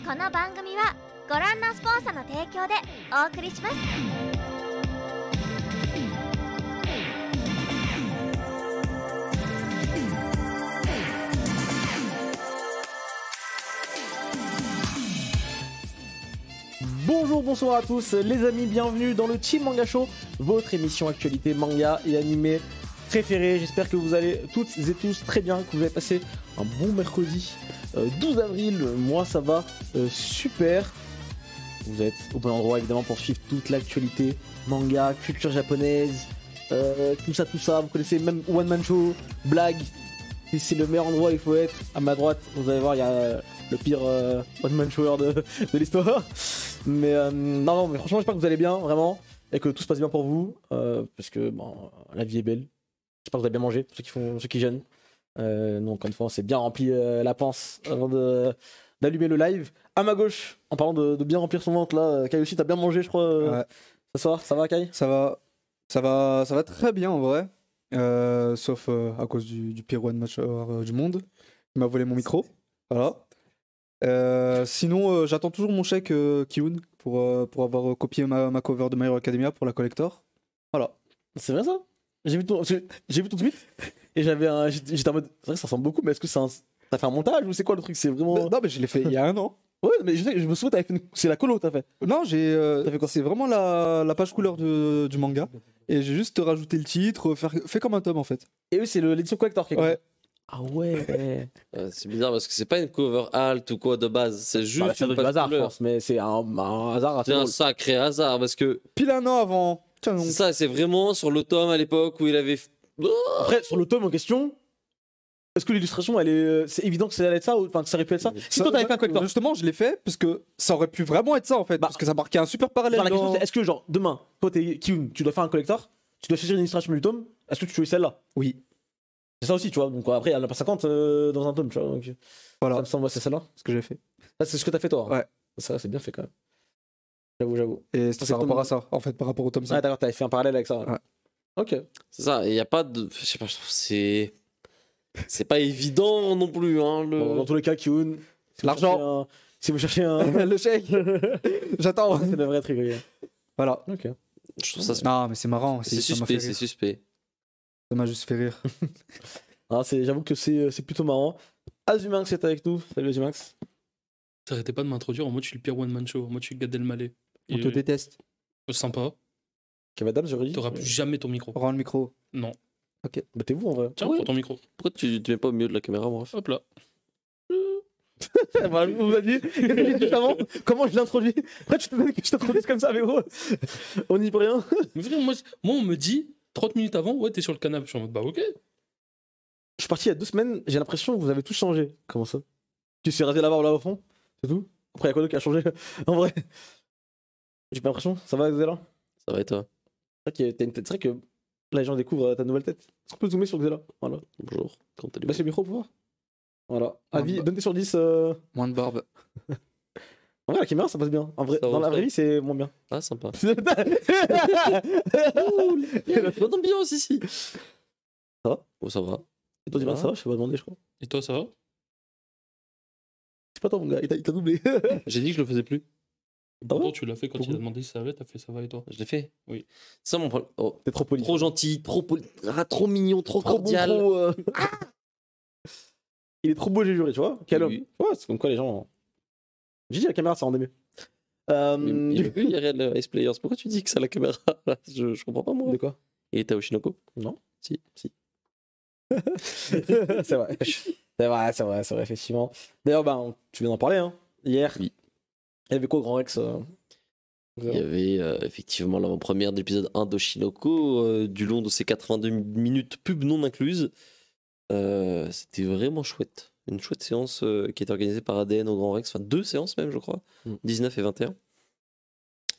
この番組はご覧のスポンサーの提供でお送りします。Bonjour, bonsoir à tous les amis, bienvenue dans le Team Manga Show, votre émission actualité manga et animé préférée. J'espère que vous allez toutes et tous très bien, que vous avez passé un bon mercredi 12 avril. Moi ça va super. Vous êtes au bon endroit évidemment pour suivre toute l'actualité manga, culture japonaise, tout ça. Vous connaissez même One Man Show, blague. C'est le meilleur endroit où il faut être. À ma droite, vous allez voir, il y a le pire One Man Shower de l'histoire. Mais non, mais franchement, j'espère que vous allez bien, vraiment, et que tout se passe bien pour vous, parce que bon, la vie est belle. J'espère que vous avez bien mangé, ceux qui jeûnent. Donc, encore une fois, on s'est bien rempli la panse avant d'allumer le live. À ma gauche, en parlant de bien remplir son ventre, là, Kai aussi, t'as bien mangé, je crois. Ouais. Ce soir, ça va, Kai? Ça va très bien en vrai. Sauf à cause du pire one match du monde. Il m'a volé mon micro. Voilà. Sinon, j'attends toujours mon chèque Kiun pour avoir copié ma cover de My Hero Academia pour la collector. Voilà. C'est vrai ça? J'ai vu ton tweet et j'étais en mode, c'est vrai que ça ressemble beaucoup, mais est-ce que t'as fait un montage ou c'est quoi le truc? C'est vraiment. Non, mais je l'ai fait il y a un an. Ouais, mais je me souviens, t'avais fait c'est la colo, t'as fait. Non, T'as fait quoi? c'est vraiment la page couleur du manga. Et j'ai juste rajouté le titre, fait comme un tome en fait. Et eux, c'est l'édition collector qui est comme Ouais. ça. Ah ouais. C'est bizarre parce que c'est pas une cover alt ou quoi de base, c'est juste C'est une du page hasard, je couleur. pense, mais c'est un hasard assez C'est un drôle. sacré hasard parce que Pile un an avant. Tiens donc. c'est ça, c'est vraiment sur le tome à l'époque où il avait. Après, sur le tome en question, est-ce que l'illustration, elle est. C'est évident que ça allait être ça, ou enfin que ça aurait pu être ça? Si toi t'avais fait un collector. Justement, je l'ai fait parce que ça aurait pu vraiment être ça en fait. Bah, parce que ça marquait un super parallèle. Genre, la question dans- c'est, est-ce que genre demain, toi t'es Kiun, tu dois faire un collector, tu dois choisir une illustration du tome, est-ce que tu choisis celle-là? Oui. C'est ça aussi, tu vois. Donc après, il y en a pas 50 dans un tome, tu vois. Donc, ça Voilà me semble, ouais, c'est celle-là. ce que j'ai fait. Ça, c'est ce que t'as fait toi. Hein. Ouais. Ça, c'est bien fait quand même. J'avoue. Et c'était C'est par ton- rapport à ça, en fait, par rapport au tome 5. Ah, d'accord, t'avais fait un parallèle avec ça. Ouais. Ok. C'est ça, il y a pas de. Je sais pas, je trouve que c'est pas évident non plus. Hein, Bon, dans tous les cas, Kiun, L'argent. Si vous cherchez un. Le chèque. J'attends. C'est le vrai truc, regarde. Voilà. Ok. Je trouve ça. Non, mais c'est marrant. C'est ça m'a suspect, fait c'est rire. suspect. Ça m'a juste fait rire. Ah, j'avoue que c'est plutôt marrant. Azumax est avec nous. Salut Azumax. T'arrêtais pas de m'introduire en mode je suis le pire one man show, en mode je suis Gad Elmaleh. On te déteste. Sympa, Kev Adams, j'aurais dit. t'auras plus jamais ton micro. Rends le micro. Non. Ok. Bah, t'es vous en vrai. Tiens, Ah ouais. prends ton micro. Pourquoi tu te mets pas au milieu de la caméra, bref? Hop là. Voilà, vous m'avez dit juste avant comment je l'introduis. Après, tu te demandes que je t'introduise comme ça, mais gros, on n'y peut rien. Mais frère, moi, on me dit 30 minutes avant, ouais, t'es sur le canapé. Je suis en mode bah ok. Je suis parti il y a 2 semaines, j'ai l'impression que vous avez tout changé. Comment ça? Tu sais raser la barbe là au fond? C'est tout? Après, il y a quoi d'autre qui a changé? En vrai, j'ai pas l'impression. Ça va, Xela? Ça va et toi? C'est vrai, t'as une tête. C'est vrai que là, les gens découvrent ta nouvelle tête. Est-ce qu'on peut zoomer sur Xela? Voilà. Bonjour, comment allez-vous? Baisse le micro pour voir. Voilà. Avis, bah. donne tes sur 10. Moins de barbe. En vrai, la caméra, ça passe bien. En vrai, Ça dans la va, vraie vie, c'est moins bien. Ah, sympa. Ça Bonne ambiance ici. Ça va? Oh, ça va. Et toi, tu vas, ça va? Je sais pas demander, je crois. Et toi, ça va? C'est pas toi, mon gars, il t'a doublé. J'ai dit que je le faisais plus. Pourtant, tu l'as fait quand il Pourquoi a demandé si ça allait, t'as fait ça va et toi? Je l'ai fait. Oui. C'est ça mon problème. Oh, T'es trop poli. trop gentil, trop trop mignon, trop Trop bon, cordial. trop. Il est trop beau, j'ai juré, tu vois? Quel homme. Oui. Ouais, c'est comme quoi les gens. J'ai dit la caméra, ça rend mieux. Mais il a vu IRL Ice Players. Pourquoi tu dis que c'est à la caméra? Je comprends pas moi. De quoi? Il était à Oshinoko? Non. Si. C'est vrai. C'est vrai, effectivement. D'ailleurs, ben, tu viens d'en parler, hein. Hier. Oui. Il y avait quoi au Grand Rex Il y avait effectivement l'avant-première de l'épisode 1 d'Oshinoko, du long de ces 82 minutes pub non incluses. C'était vraiment chouette. Une chouette séance qui était organisée par ADN au Grand Rex. Enfin, 2 séances même, je crois. 19 et 21.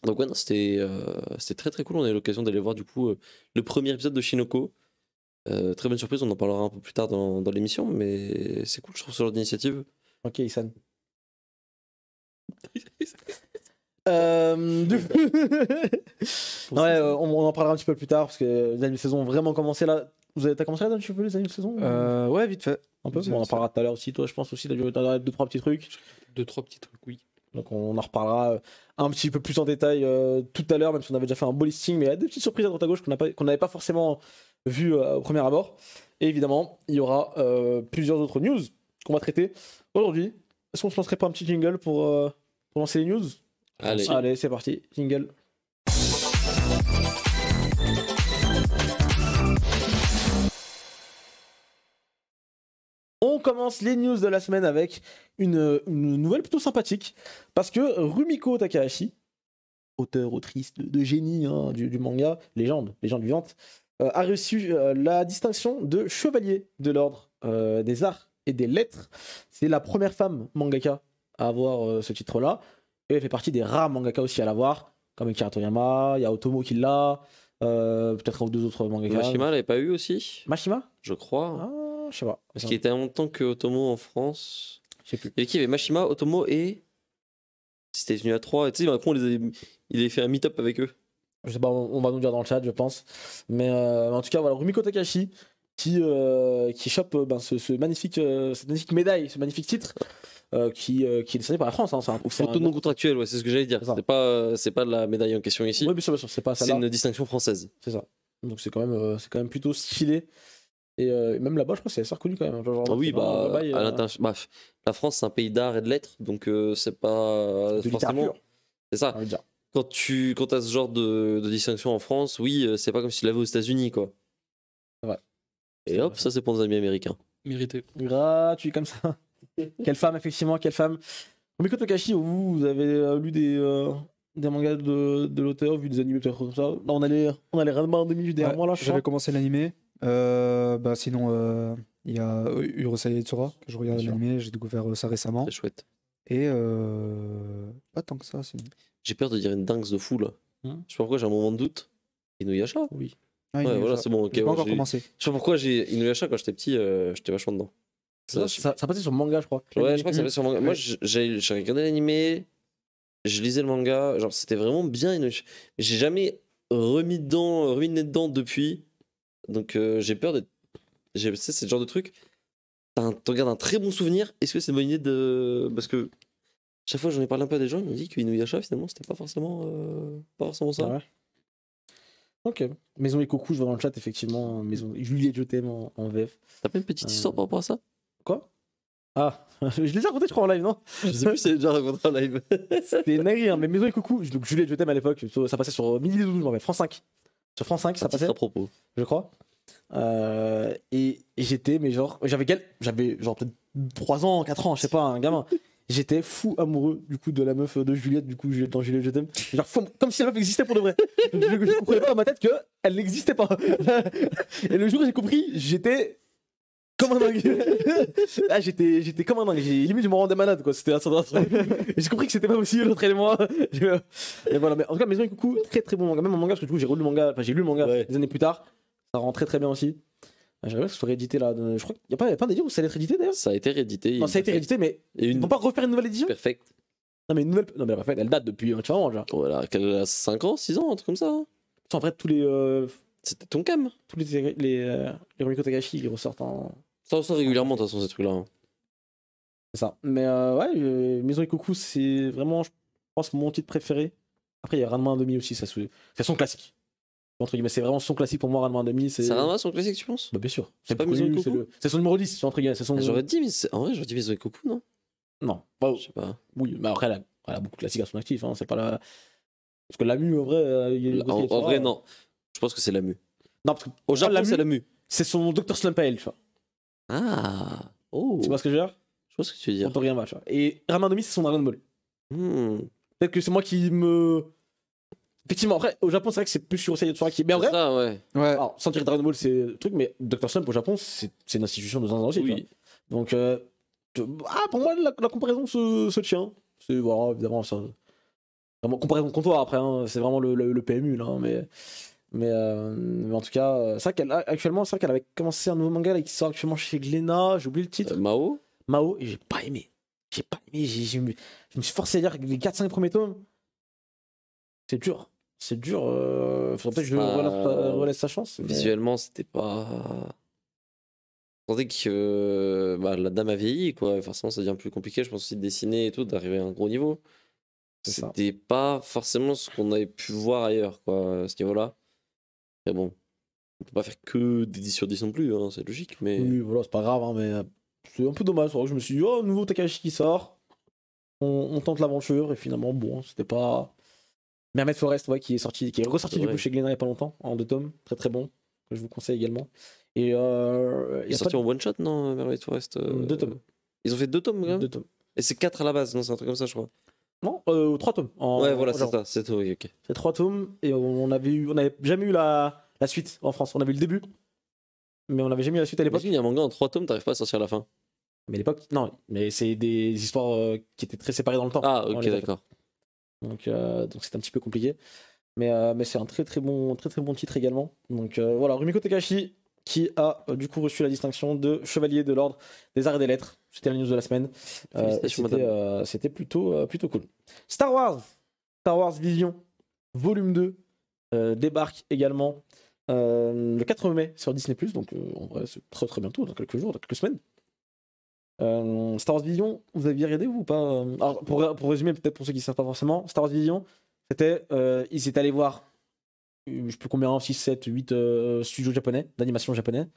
Donc ouais, non, c'était très très cool. On a eu l'occasion d'aller voir du coup le premier épisode de Shinoko. Très bonne surprise, on en parlera un peu plus tard dans l'émission, mais c'est cool, je trouve ce genre d'initiative. Ok, Isan. Du coup... ouais, on en parlera un petit peu plus tard parce que les animes de saison ont vraiment commencé là. T'as commencé là un petit peu les animes de saison? Ouais, vite fait. Un peu. Bon, on en parlera tout à l'heure aussi. Toi, je pense aussi, t'as 2-3 petits trucs. 2-3 petits trucs, oui. Donc on en reparlera un petit peu plus en détail tout à l'heure, même si on avait déjà fait un beau listing, mais il y a des petites surprises à droite à gauche qu'on n'avait pas forcément vues au premier abord. Et évidemment, il y aura plusieurs autres news qu'on va traiter aujourd'hui. Est-ce qu'on se lancerait pas un petit jingle pour lancer les news? Allez, c'est parti, jingle. On commence les news de la semaine avec une nouvelle plutôt sympathique, parce que Rumiko Takahashi, auteur, autrice de génie hein, du manga, légende vivante, a reçu la distinction de chevalier de l'ordre des arts et des lettres. C'est la première femme mangaka à avoir ce titre-là, et elle fait partie des rares mangaka aussi à l'avoir, comme Akira Toriyama, il y a Otomo qui l'a, peut-être un ou deux autres mangaka. Mashima l'avait pas eu aussi, Mashima? je crois. Ah, je sais pas. Parce qu'il était en même temps que Otomo en France. Je sais plus. Il y avait Mashima, Otomo et. C'était venu à 3. Tu sais, Macron, il avait fait un meet-up avec eux. Je sais pas, on va nous dire dans le chat, je pense. Mais en tout cas, voilà, Rumiko Takahashi qui chope cette magnifique médaille, ce magnifique titre qui est décerné par la France. Hein, Photo non contractuelle, ouais, c'est ce que j'allais dire. C'est pas la médaille en question ici. Oui, bien sûr, c'est pas ça. C'est une distinction française. C'est ça. Donc c'est quand même plutôt stylé. Et même là-bas, je crois que c'est assez reconnu quand même. Genre, ah oui, la France, c'est un pays d'art et de lettres, donc c'est pas forcément. C'est ça. Quand tu as ce genre de distinction en France, oui, c'est pas comme si tu l'avais aux États-Unis, quoi. Ouais. Et hop, ça c'est pour nos amis américains. Mérité. Gratuit comme ça. Quelle femme, effectivement, quelle femme. Rumiko Takahashi, vous avez lu des mangas de l'auteur, vu des animés peut-être comme ça. Là, on allait Ranma en demi derrière moi là. J'avais commencé l'animé. Sinon, il y a Urusei Yatsura que je regarde l'animé, j'ai découvert ça récemment. C'est chouette. Et pas tant que ça, sinon. J'ai peur de dire une dingue de fou là. Je sais pas pourquoi j'ai un moment de doute. Inuyasha? Oui. Ah, ouais, voilà, c'est bon. Okay, j'ai pas encore commencé. Je sais pas pourquoi j'ai Inuyasha quand j'étais petit, j'étais vachement dedans. Ça passait sur manga, je crois. Ouais, je crois que ça passait sur manga. Moi, j'ai regardé l'animé, je lisais le manga, genre c'était vraiment bien Inuyasha. J'ai jamais remis le nez dedans depuis. Donc j'ai peur d'être. Tu sais, c'est le genre de truc. T'en gardes un très bon souvenir. Est-ce que c'est une bonne idée de. Parce que chaque fois que j'en ai parlé un peu à des gens, ils m'ont dit que Inuyasha finalement c'était pas forcément ça. Ah ouais. Ok. Maison Ikoku, je vois dans le chat effectivement. Maison Juliette, je t'aime en VF. T'as pas une petite histoire par rapport à ça? Quoi? Ah, je l'ai déjà raconté, je crois, en live, non? Je sais plus si c'est déjà raconté en live. C'était une dinguerie, hein. Mais Maison Ikoku, donc Juliette, je t'aime à l'époque, ça passait sur Midi les Doudous, je m'en rappelle, France 5. Sur France 5, ça passait. À propos. Je crois. Et j'étais, mais genre, j'avais genre peut-être 3 ans, 4 ans, je sais pas, un gamin. J'étais fou amoureux du coup de la meuf de Juliette, du coup dans Juliette je t'aime. Genre comme si la meuf existait pour de vrai. Je comprenais pas dans ma tête qu'elle n'existait pas. Et le jour où j'ai compris, j'étais comme un dingue. Ah, j'étais comme un dingue. Limite je me rendais malade quoi. C'était j'ai compris que c'était pas possible l'autre et moi. Et voilà, mais en tout cas Maison et Coucou, très très bon manga. Même en manga parce que du coup j'ai lu le manga des années plus tard. Ça rend très très bien aussi. J'aimerais que ce soit réédité là. Je crois qu'il n'y a pas un délire où ça allait être réédité d'ailleurs. Ça a été réédité. Non, ça a été réédité, mais ils vont pas refaire une nouvelle édition. Perfect. Non, mais une nouvelle. Non, mais la perfect, elle date depuis un petit moment déjà. Voilà, qu'elle a 5 ans, 6 ans, un truc comme ça. En vrai, tous les. C'était ton cam. Tous les Rumiko Takahashi, ils ressortent en. Ça ressort régulièrement, de toute façon, ces trucs-là. C'est ça. Mais ouais, Maison Ikoku, c'est vraiment, je pense, mon titre préféré. Après, il y a Ranma 1,5 aussi, c'est son classique. Entre guillemets, c'est vraiment son classique pour moi, Ranma 1,5. C'est Ranma son classique, tu penses? Bah, bien sûr. C'est pas Maison Ikoku? C'est son numéro 10, entre guillemets. J'aurais dit, mais en vrai, j'aurais dit Maison Ikoku, non? Non. Je sais pas. Oui, mais après, elle a beaucoup de classiques à son actif. Hein. C'est pas la. Parce que Lamu, en vrai. En vrai, non. Je pense que c'est Lamu. Non, parce que. Au Japon, c'est Lamu. C'est son Dr. Slump à elle, tu vois. Ah. Oh. Tu vois ce que je veux dire? Je vois ce que tu veux dire. Toriyama, tu vois. Et Ranma 1,5, c'est son Dragon Ball. Peut-être que c'est moi qui me. Effectivement, après, au Japon, c'est vrai que c'est plus sur Urusei Yatsura qui. Mais en vrai. Ça, ouais. Alors, sans dire Dragon Ball, c'est le truc, mais Dr. Slump au Japon, c'est une institution de zinzin aussi. Oui. Donc, pour moi, la comparaison se tient. C'est, voilà, évidemment, ça. Vraiment, comparaison comptoir après, hein, c'est vraiment le PMU, là. Mais en tout cas, c'est vrai qu'actuellement, c'est vrai qu'elle avait commencé un nouveau manga là, qui sort actuellement chez Glénat, j'ai oublié le titre. Mao, et j'ai pas aimé. Je me suis forcé à lire les 4-5 premiers tomes. C'est dur. Faudrait peut-être que je relaisse sa chance. Visuellement, c'était pas. Je sentais que la dame a vieilli, quoi. Forcément, ça devient plus compliqué, je pense aussi de dessiner et tout, d'arriver à un gros niveau. C'est ça. c'était pas forcément ce qu'on avait pu voir ailleurs, quoi, à ce niveau-là. Mais bon, on peut pas faire que des 10 sur 10 non plus, hein, c'est logique, mais. Oui, voilà, c'est pas grave, hein, mais c'est un peu dommage. Je me suis dit, oh, nouveau Takahashi qui sort. On tente l'aventure, et finalement, bon, c'était pas. Mermaid Forest, ouais, qui est ressorti C'est du vrai. coup chez Glénat il y a pas longtemps, en 2 tomes, très très bon, que je vous conseille également. Et Il y est a sorti pas en one shot, non, Mermaid Forest 2 tomes. Ils ont fait 2 tomes, quand même. 2 tomes. Et c'est 4 à la base, non, c'est un truc comme ça, je crois. Non, 3 tomes. Ouais, voilà, c'est genre, ça, c'est tout, oui, ok. C'est 3 tomes, et on avait jamais eu la suite en France. On avait eu le début, mais on n'avait jamais eu la suite à l'époque. Imagine, il y a un manga en 3 tomes, t'arrives pas à sortir la fin. Mais à l'époque, non, mais c'est des histoires qui étaient très séparées dans le temps. Ah, On ok, les a fait. d'accord. Donc c'était un petit peu compliqué. Mais c'est un très très bon titre également. Donc voilà, Rumiko Takahashi qui a du coup reçu la distinction de chevalier de l'ordre des arts et des lettres. C'était la news de la semaine. Félicitations, C'était plutôt cool. Star Wars Vision, volume 2, débarque également le 4 mai sur Disney+. Donc en vrai, c'est très très bientôt, dans quelques jours, dans quelques semaines. Star Wars Vision, vous aviez regardé ou pas? Alors, pour résumer, peut-être pour ceux qui ne savent pas forcément, Star Wars Vision, c'était, ils étaient allés voir, je sais plus combien, 6, 7, 8 studios japonais, d'animation japonais.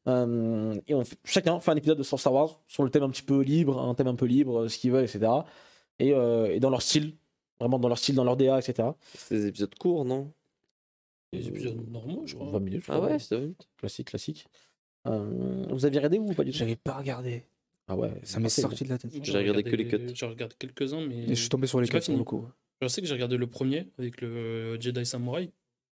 Et chacun fait un épisode de Star Wars sur le thème un petit peu libre, un thème un peu libre, ce qu'ils veulent, etc. Et dans leur style, vraiment dans leur style, dans leur DA, etc. C'est des épisodes courts, non? Les épisodes normaux, je crois. 20 minutes, je Ah crois. ouais, c'est 20 minutes. Classique. Vous aviez regardé ou pas du tout? J'avais pas regardé. Ah ouais, Ça m'est c'est sorti de la tête. Moi, J'ai regardé que les cuts. J'ai regardé quelques-uns, mais. Et je suis tombé sur les J'ai pas cuts pour fini. le coup. Je sais que j'ai regardé le premier avec le Jedi Samurai.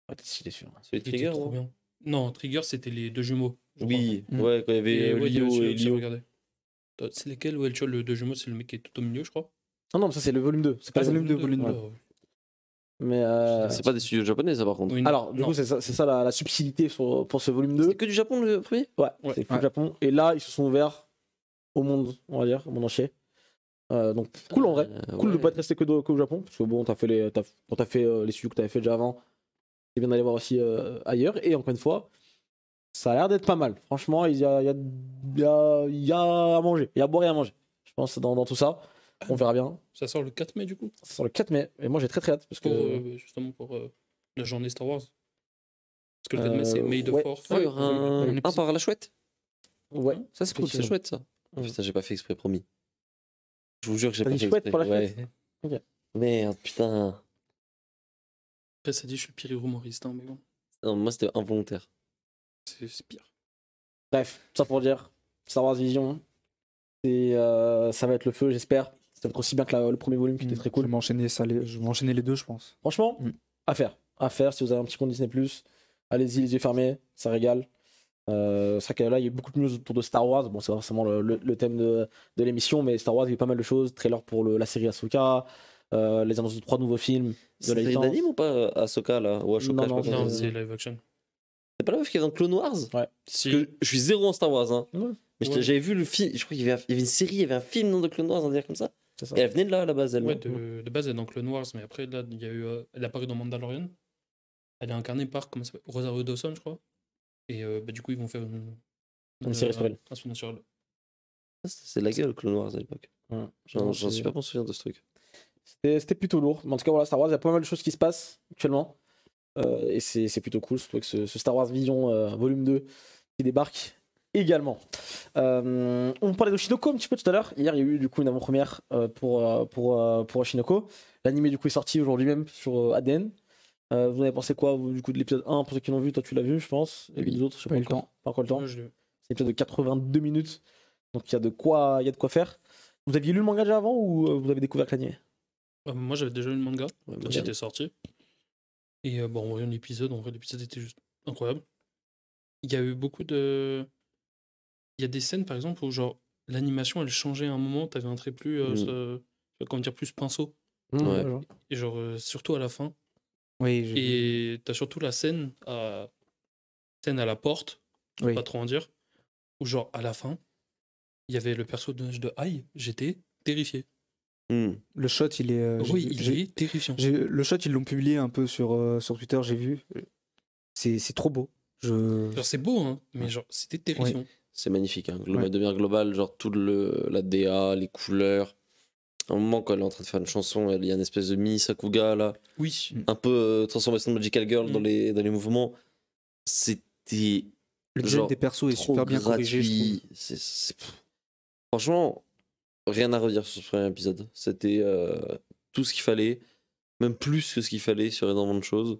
Ah, t'es stylé sûr. Celui de Il était Trigger, trop non? bien. Non, Trigger, c'était les 2 jumeaux. je Oui, Mm. ouais, quand il y crois. avait Et ouais, il y a Lio aussi- et j'ai Lio. regardé. C'est lesquels? Ouais, tu vois, le 2 jumeaux, c'est le mec qui est tout au milieu, je crois. Non, non, ça c'est le volume 2. C'est pas Ah, le volume 2, deux. volume Ouais. 2. Mais C'est pas des studios japonais, ça, par contre. Oui, non. alors, du Non. coup, c'est ça la subtilité pour ce volume 2. C'est que du Japon, le premier? Ouais, Ouais. c'est full Ouais. Japon. Et là, ils se sont ouverts au monde, on va dire, au monde entier. Donc, cool en vrai. Cool de ouais. pas être resté qu'au Japon. Parce que bon, quand t'as fait les studios que t'avais fait déjà avant, c'est bien d'aller voir aussi ailleurs. Et encore une fois, ça a l'air d'être pas mal. Franchement, il y a à manger. Il y a à boire et à manger. Je pense dans tout ça. On verra bien. Ça sort le 4 mai, du coup. Ça sort le 4 mai. Et moi, j'ai très très hâte. Parce que. Justement pour la journée Star Wars. Parce que le 4 mai, c'est May the ouais. 4th. Ah, il y aura un par la chouette. Ouais. Ça, c'est cool, c'est Effectivement. chouette, ça. Ouais. Putain, j'ai pas fait exprès, promis. Je vous jure que j'ai T'as pas dit fait chouette exprès. pour la Ouais. chouette Ok. Merde, putain. Après, ça dit, je suis le pire humoriste, hein, mais bon. Non, moi, c'était involontaire. C'est pire. Bref, ça pour dire, Star Wars Vision, ça va être le feu, j'espère. Ça va être aussi bien que le premier volume qui était très Je vais cool. m'enchaîner les deux, je pense. Franchement, Mm. à faire. Si vous avez un petit compte Disney+, allez-y les yeux fermés, ça régale. C'est vrai que là, il y a eu beaucoup de news autour de Star Wars. Bon, c'est forcément le thème de l'émission, mais Star Wars, il y a eu pas mal de choses. Trailer pour la série Ahsoka, les annonces de 3 nouveaux films. C'est la une licence. anime ou pas, Ahsoka, là? Ou Ashoka, Non, je sais non, pas comment Non, ça c'est s'appelle. live action. C'est pas la meuf qui est dans Clone Wars? Ouais. Si. Parce que je suis zéro en Star Wars, hein. Ouais. Mais Ouais. j'avais vu le film, je crois qu'il y avait une série, il y avait un film dans de Clone Wars, on va dire comme ça. C'est ça. Et elle venait de là, à la base, elle. Ouais, non de base, elle est dans Clone Wars, mais après, là, il y a eu, elle est apparue dans Mandalorian. Elle est incarnée par, comment ça s'appelle, Rosario Dawson, je crois. Et du coup, ils vont faire Une série sur elle. un spin-off sur elle. C'est la gueule, Clone Wars, à l'époque. Ouais. J'en Non, suis c'est- pas bon souvenir de ce truc. C'était plutôt lourd. Mais en tout cas, voilà, Star Wars, il y a pas mal de choses qui se passent actuellement. Et c'est plutôt cool, surtout avec ce Star Wars Vision volume 2 qui débarque également. On parlait d'Oshinoko un petit peu tout à l'heure. Hier, il y a eu du coup une avant-première pour Oshinoko. L'anime du coup est sorti aujourd'hui même sur ADN. Vous en avez pensé quoi, vous, du coup, de l'épisode 1 pour ceux qui l'ont vu? Toi, tu l'as vu, je pense. Et Oui, les autres, je sais pas eu le encore. temps. Pas encore le temps. Moi, je- C'est un épisode de 82 minutes. Donc il y a de quoi faire. Vous aviez lu le manga déjà avant ou vous avez découvert que l'anime? moi, j'avais déjà lu le manga Ouais, moi, quand il j'ai- était sorti. Et bon, en voyant l'épisode, en vrai, l'épisode était juste incroyable. Il y a eu beaucoup de. Il y a des scènes, par exemple, où genre l'animation, elle changeait à un moment, t'avais un trait plus. Comment dire, plus pinceau. Ouais. genre. Et genre, surtout à la fin. Oui, j'ai vu. Et t'as surtout la scène à la porte, Oui. pas trop en dire, où genre à la fin, il y avait le personnage de Ai, j'étais terrifié. Hmm. Le shot, il est. Oui, il est terrifiant. Le shot, ils l'ont publié un peu sur Twitter, j'ai vu. C'est trop beau. Genre, c'est beau, hein, mais genre, c'était terrifiant. C'est magnifique, hein. Ouais. De manière globale, genre toute la DA, les couleurs, À un moment, quand elle est en train de faire une chanson, il y a une espèce de mini Sakuga là, Oui. un peu transformation de Magical Girl dans les mouvements. C'était Le design genre des persos est trop super bien corrigé, je trouve. gratuit. Franchement, rien à redire sur ce premier épisode. C'était tout ce qu'il fallait, même plus que ce qu'il fallait sur énormément de choses.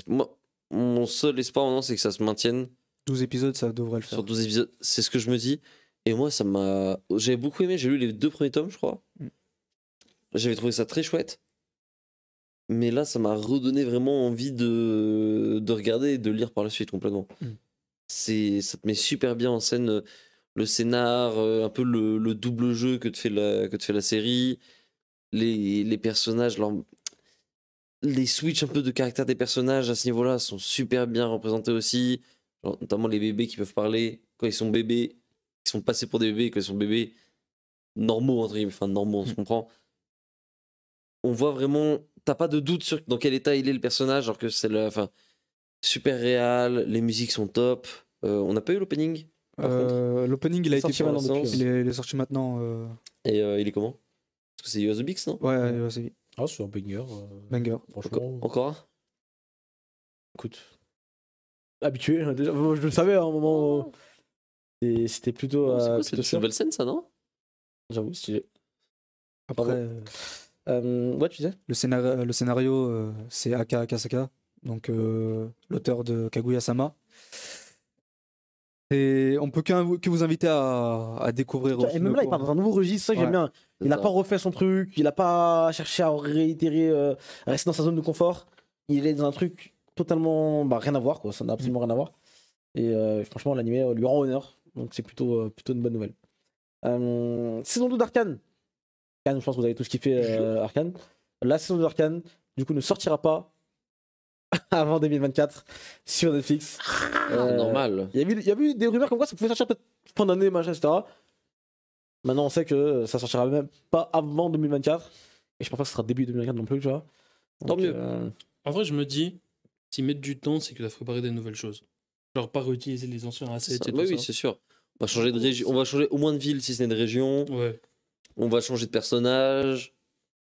Moi, mon seul espoir maintenant, c'est que ça se maintienne 12 épisodes, ça devrait le faire. sur 12 épisodes. C'est ce que je me dis. Et moi, ça m'a. J'avais beaucoup aimé. J'ai lu les 2 premiers tomes, je crois. Mm. J'avais trouvé ça très chouette. Mais là, ça m'a redonné vraiment envie de regarder et de lire par la suite complètement. Ça te met super bien en scène le scénar, un peu le double jeu que te fait la série, les personnages, les switches un peu de caractère des personnages à ce niveau-là sont super bien représentés aussi. Genre, notamment les bébés qui peuvent parler quand ils sont bébés, qui sont passés pour des bébés, quand ils sont bébés normaux, entre guillemets, enfin normaux, on se comprend. On voit vraiment, t'as pas de doute sur dans quel état il est le personnage, alors que c'est super réel, les musiques sont top. On n'a pas eu l'opening par contre. L'opening, il a été sorti pour maintenant l'instant, depuis, il est sorti maintenant. Et il est comment? Parce que c'est You Are the Beast, non? Ouais, c'est Ah, c'est un banger. banger. Franchement, Encore un? écoute. Habitué, déjà. Moi, je le savais à un moment. C'était plutôt. Oh, c'est quoi, plutôt c'est sûr. une nouvelle scène, ça, non? J'avoue, stylé. Après, Ouais, tu disais le scénario, c'est Aka Akasaka, donc l'auteur de Kaguya-sama. Et on peut que vous inviter à découvrir. Et même là, il part dans un nouveau registre, c'est ça que j'aime bien. Il n'a pas refait son truc, il n'a pas cherché à réitérer, à rester dans sa zone de confort. Il est dans un truc totalement rien à voir, quoi. Ça n'a absolument rien à voir. Et franchement, l'animé lui rend honneur. Donc c'est plutôt une bonne nouvelle. Saison 2 d'Arcane. Arcane, je pense que vous avez tous kiffé Arcane. La saison 2 d'Arcane, du coup, ne sortira pas avant 2024 sur Netflix. Normal. Il y a eu des rumeurs comme quoi ça pouvait sortir peut-être fin d'année, machin, etc. Maintenant, on sait que ça sortira même pas avant 2024. Et je pense pas que ce sera début 2024 non plus, tu vois. Tant mieux. En vrai, je me dis, s'ils mettent du temps, c'est qu'ils doivent préparer des nouvelles choses. Genre, pas réutiliser les anciens assets et tout Oui, ça. oui, c'est sûr. On va changer de région, on va changer au moins de ville si ce n'est de région. Ouais. On va changer de personnage.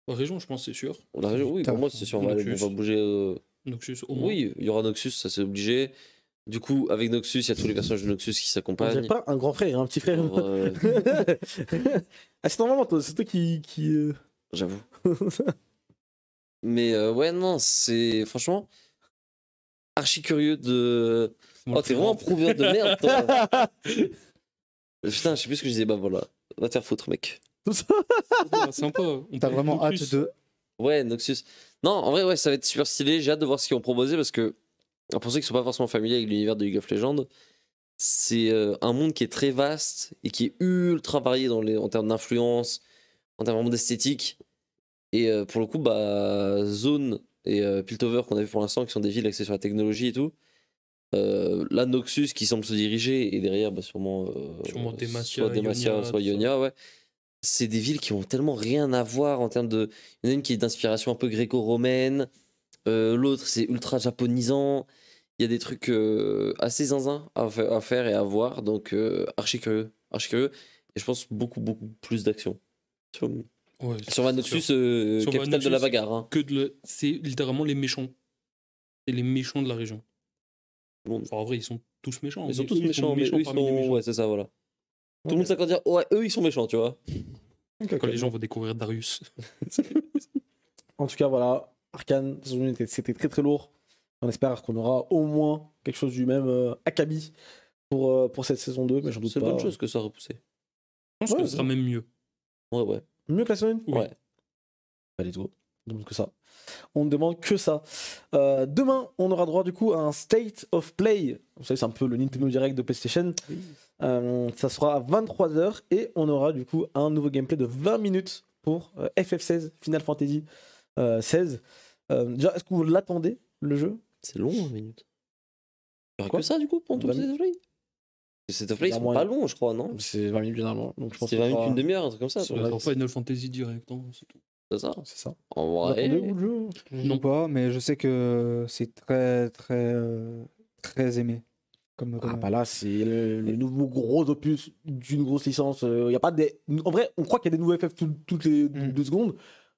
La région, je pense, c'est sûr. La région, oui, pour moi, c'est sûr. On va Noxus. bouger. Noxus, au moins. Oui, il y aura Noxus, ça c'est obligé. Du coup, avec Noxus, il y a tous les personnages de Noxus qui On dirait s'accompagnent. pas un grand frère, un petit frère. Alors, Ah, c'est normalement toi, c'est toi qui. J'avoue. Mais ouais, non, c'est franchement archi curieux de. Oh, t'es vraiment un prouveur de merde, toi. Putain, je sais plus ce que je disais. Bah voilà, va te faire foutre, mec. Ah, sympa. On T'as peut vraiment Noxus. hâte de. Ouais, Noxus. Non, en vrai, ouais, ça va être super stylé. J'ai hâte de voir ce qu'ils ont proposé parce que, pour ceux qui sont pas forcément familiers avec l'univers de League of Legends, c'est un monde qui est très vaste et qui est ultra varié en termes d'influence, en termes vraiment d'esthétique. Et pour le coup, bah, Zone et Piltover qu'on a vu pour l'instant, qui sont des villes axées sur la technologie et tout. Là, Noxus qui semble se diriger, et derrière, bah, sûrement Demacia, soit Demacia, Ionia, soit tout ça. Ionia, ouais. C'est des villes qui ont tellement rien à voir en termes de. Il y en a une qui est d'inspiration un peu gréco-romaine, l'autre c'est ultra japonisant. Il y a des trucs assez zinzin à faire et à voir, donc archi curieux, archi curieux. Et je pense beaucoup, beaucoup plus d'action. Ouais, Sur Van Noxus, Sur Van capitale de la Noxus, bagarre. Hein. C'est littéralement les méchants. C'est les méchants de la région. Bon. Enfin, en vrai, ils sont tous méchants. Ils sont mais tous eux, méchants, mais eux, ils parmi les sont. méchants. Ouais, c'est ça, voilà. Tout le monde s'accorde à dire, ouais, eux, ils sont méchants, tu vois. Quand les gens vont découvrir Darius. En tout cas, voilà, Arcane, c'était très très lourd. On espère qu'on aura au moins quelque chose du même acabit pour cette saison 2, mais j'en doute C'est pas. une bonne chose que ça a repoussé. Je pense Ouais, que ce sera même mieux. Ouais. Mieux que la saison 1 Oui. Ouais. Allez, tout. On demande que ça. On ne demande que ça. Demain, on aura droit du coup à un State of Play. Vous savez, c'est un peu le Nintendo Direct de PlayStation. Ça sera à 23h et on aura du coup un nouveau gameplay de 20 minutes pour FF16, Final Fantasy 16. Déjà, est-ce que vous l'attendez, le jeu? C'est long, 20 minutes. Il y aura Quoi que ça, du coup, pour tout le 20 State of Play? Les State of Play, ils sont Moins- pas longs, je crois, non? C'est 20 minutes généralement. Donc je pense C'est que 20 ce minutes, sera- une demi-heure, un truc comme ça. Ça toi. va être Final Fantasy direct, hein, c'est tout. C'est ça. C'est ça. En Vous vrai. attendez, vous, le jeu? Non pas, mais je sais que c'est très très très aimé. Ah bah là, c'est le nouveau gros opus d'une grosse licence. Y a pas des... En vrai, on croit qu'il y a des nouveaux FF toutes les 2 secondes.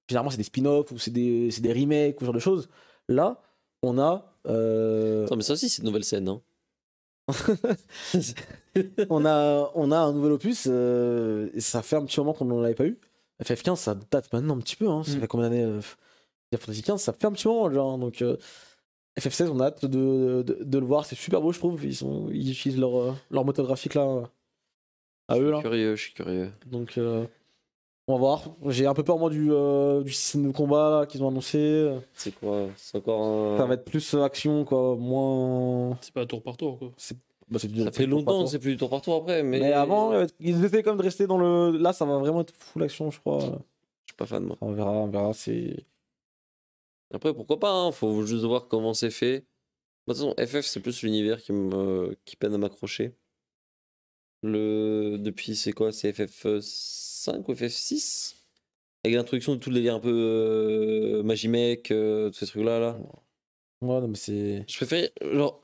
Généralement, c'est des spin-offs ou c'est des remakes ou ce genre de choses. Là, on a... Non, mais ça aussi, c'est une nouvelle scène. Hein. on a un nouvel opus. Et ça fait un petit moment qu'on n'en avait pas eu. FF15, ça date maintenant un petit peu. Hein. Ça fait combien d'années Final Fantasy 15, ça fait un petit moment. Genre, donc... FF16, on a hâte de le voir, c'est super beau, je trouve. Ils utilisent leur moteur graphique là à eux. Là. Je suis curieux. Donc, on va voir. J'ai un peu peur, moi, du système de combat là, qu'ils ont annoncé. C'est quoi? C'est encore un. Ça va être plus action, quoi. Moins. C'est pas tour par tour, quoi. Ça fait longtemps, c'est plus du tour par tour après. Mais avant, ils essaient quand même de rester dans le. Là, ça va vraiment être full action, je crois. Je suis pas fan, moi. On verra. C'est. Après, pourquoi pas, hein, faut juste voir comment c'est fait. De toute façon, FF, c'est plus l'univers qui peine à m'accrocher. Depuis, c'est quoi? C'est FF5 ou FF6? Avec l'introduction de tout le délire un peu Magimech, tous ces trucs-là. Là. Ouais, non, mais c'est. Je préfère, genre,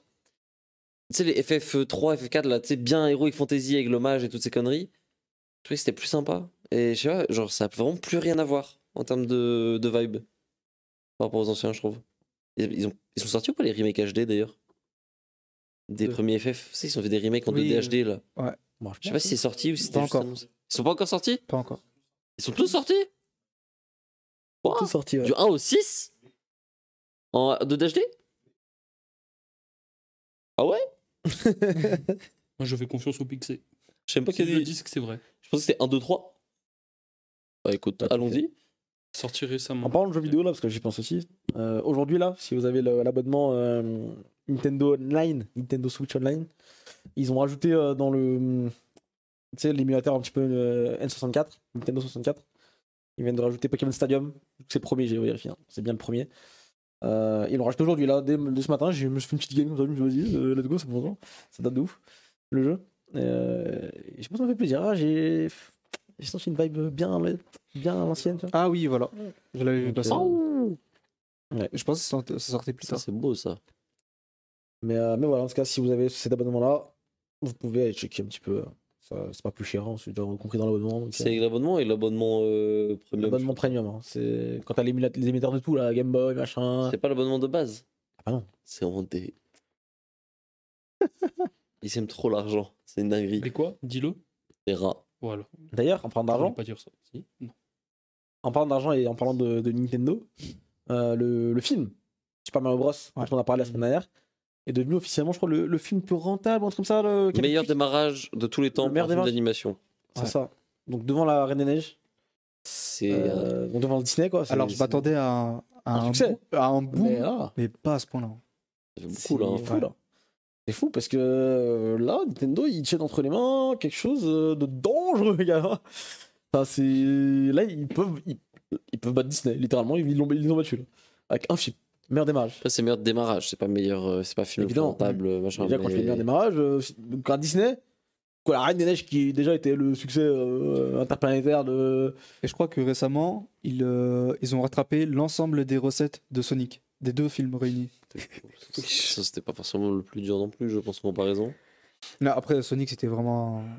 tu sais, les FF3, FF4, là, tu sais, bien Heroic Fantasy avec l'hommage et toutes ces conneries. Je trouvais que c'était plus sympa. Et je sais pas, genre, ça a vraiment plus rien à voir en termes de vibe. Par rapport aux anciens, je trouve. Ils sont sortis ou pas les remakes HD d'ailleurs? Des premiers FF? Tu sais, ils ont fait des remakes en 2D HD là. Ouais. Bon, Je sais pas si c'est sorti ou si c'était Pas juste encore. annoncé. Ils sont pas encore sortis? Pas encore. Ils sont tous sortis? Quoi? tout sorti. Ouais. Du 1 au 6? En 2D HD? Ah ouais? Moi, je fais confiance au Pixel. Je sais même pas S'ils qu'il y a le des. disent que c'est vrai. Je pensais que c'était 1, 2, 3. Bah écoute, Bah, allons-y. Sorti récemment. En parlant de jeux vidéo là, parce que j'y pense aussi, aujourd'hui là, si vous avez l'abonnement Nintendo Online, Nintendo Switch Online, ils ont rajouté dans le, tu sais, l'émulateur un petit peu N64, Nintendo 64, ils viennent de rajouter Pokémon Stadium, c'est le premier, j'ai vérifié, hein, c'est bien le premier. Ils l'ont rajouté aujourd'hui là, dès ce matin, je me suis fait une petite game comme ça, je me suis dit, vas-y, let's go, ça fait longtemps, ça date de ouf, le jeu. Et je pense que ça me fait plaisir, ah, j'ai senti une vibe bien à l'ancienne, tu vois. Ah oui, voilà. Je l'avais vu Donc, passer. Ouais. Je pense que ça sortait plus Ça, tard. c'est beau ça. Mais voilà, en tout cas, si vous avez cet abonnement-là, vous pouvez aller checker un petit peu. C'est pas plus cher, hein, c'est déjà compris dans l'abonnement. donc, C'est avec l'abonnement et l'abonnement premium. l'abonnement premium. Hein. C'est quand t'as les émetteurs de tout, là, Game Boy, machin. C'est pas l'abonnement de base. Ah non. C'est vraiment des. Ils aiment trop l'argent. C'est une dinguerie. Mais quoi? Dis-le. Des rats. Voilà. D'ailleurs, en parlant Je voulais d'argent, pas dire ça. Si? Non. en parlant d'argent et en parlant de Nintendo, le film Super Mario Bros, dont on a parlé la semaine dernière, est devenu officiellement, je crois, le film plus rentable, un truc comme ça. qui a Meilleur fait- démarrage de tous les temps Le pour meilleur un film démarrage. d'animation. C'est Ouais. ça. Donc devant la Reine des Neiges, C'est. donc devant le Disney, quoi. Alors, je m'attendais à un succès. à un boom, Mais mais pas à ce point-là. Ça fait beaucoup là. hein. C'est fou, là. C'est fou parce que là, Nintendo, ils tiennent entre les mains quelque chose de dangereux, les gars. Enfin, c'est... Là, ils peuvent battre Disney, littéralement, ils l'ont battu, là. Avec un film. Meilleur démarrage. Après, c'est meilleur démarrage. C'est pas meilleur. C'est pas film le plus Évidemment. rentable. Machin, Déjà, quand tu fais mais- meilleur démarrage, donc à Disney, quoi, la Reine des Neiges qui déjà était le succès interplanétaire de. Et je crois que récemment, ils ont rattrapé l'ensemble des recettes de Sonic, des 2 films réunis. Ça, c'était pas forcément le plus dur non plus, je pense, en comparaison. Là, après, Sonic,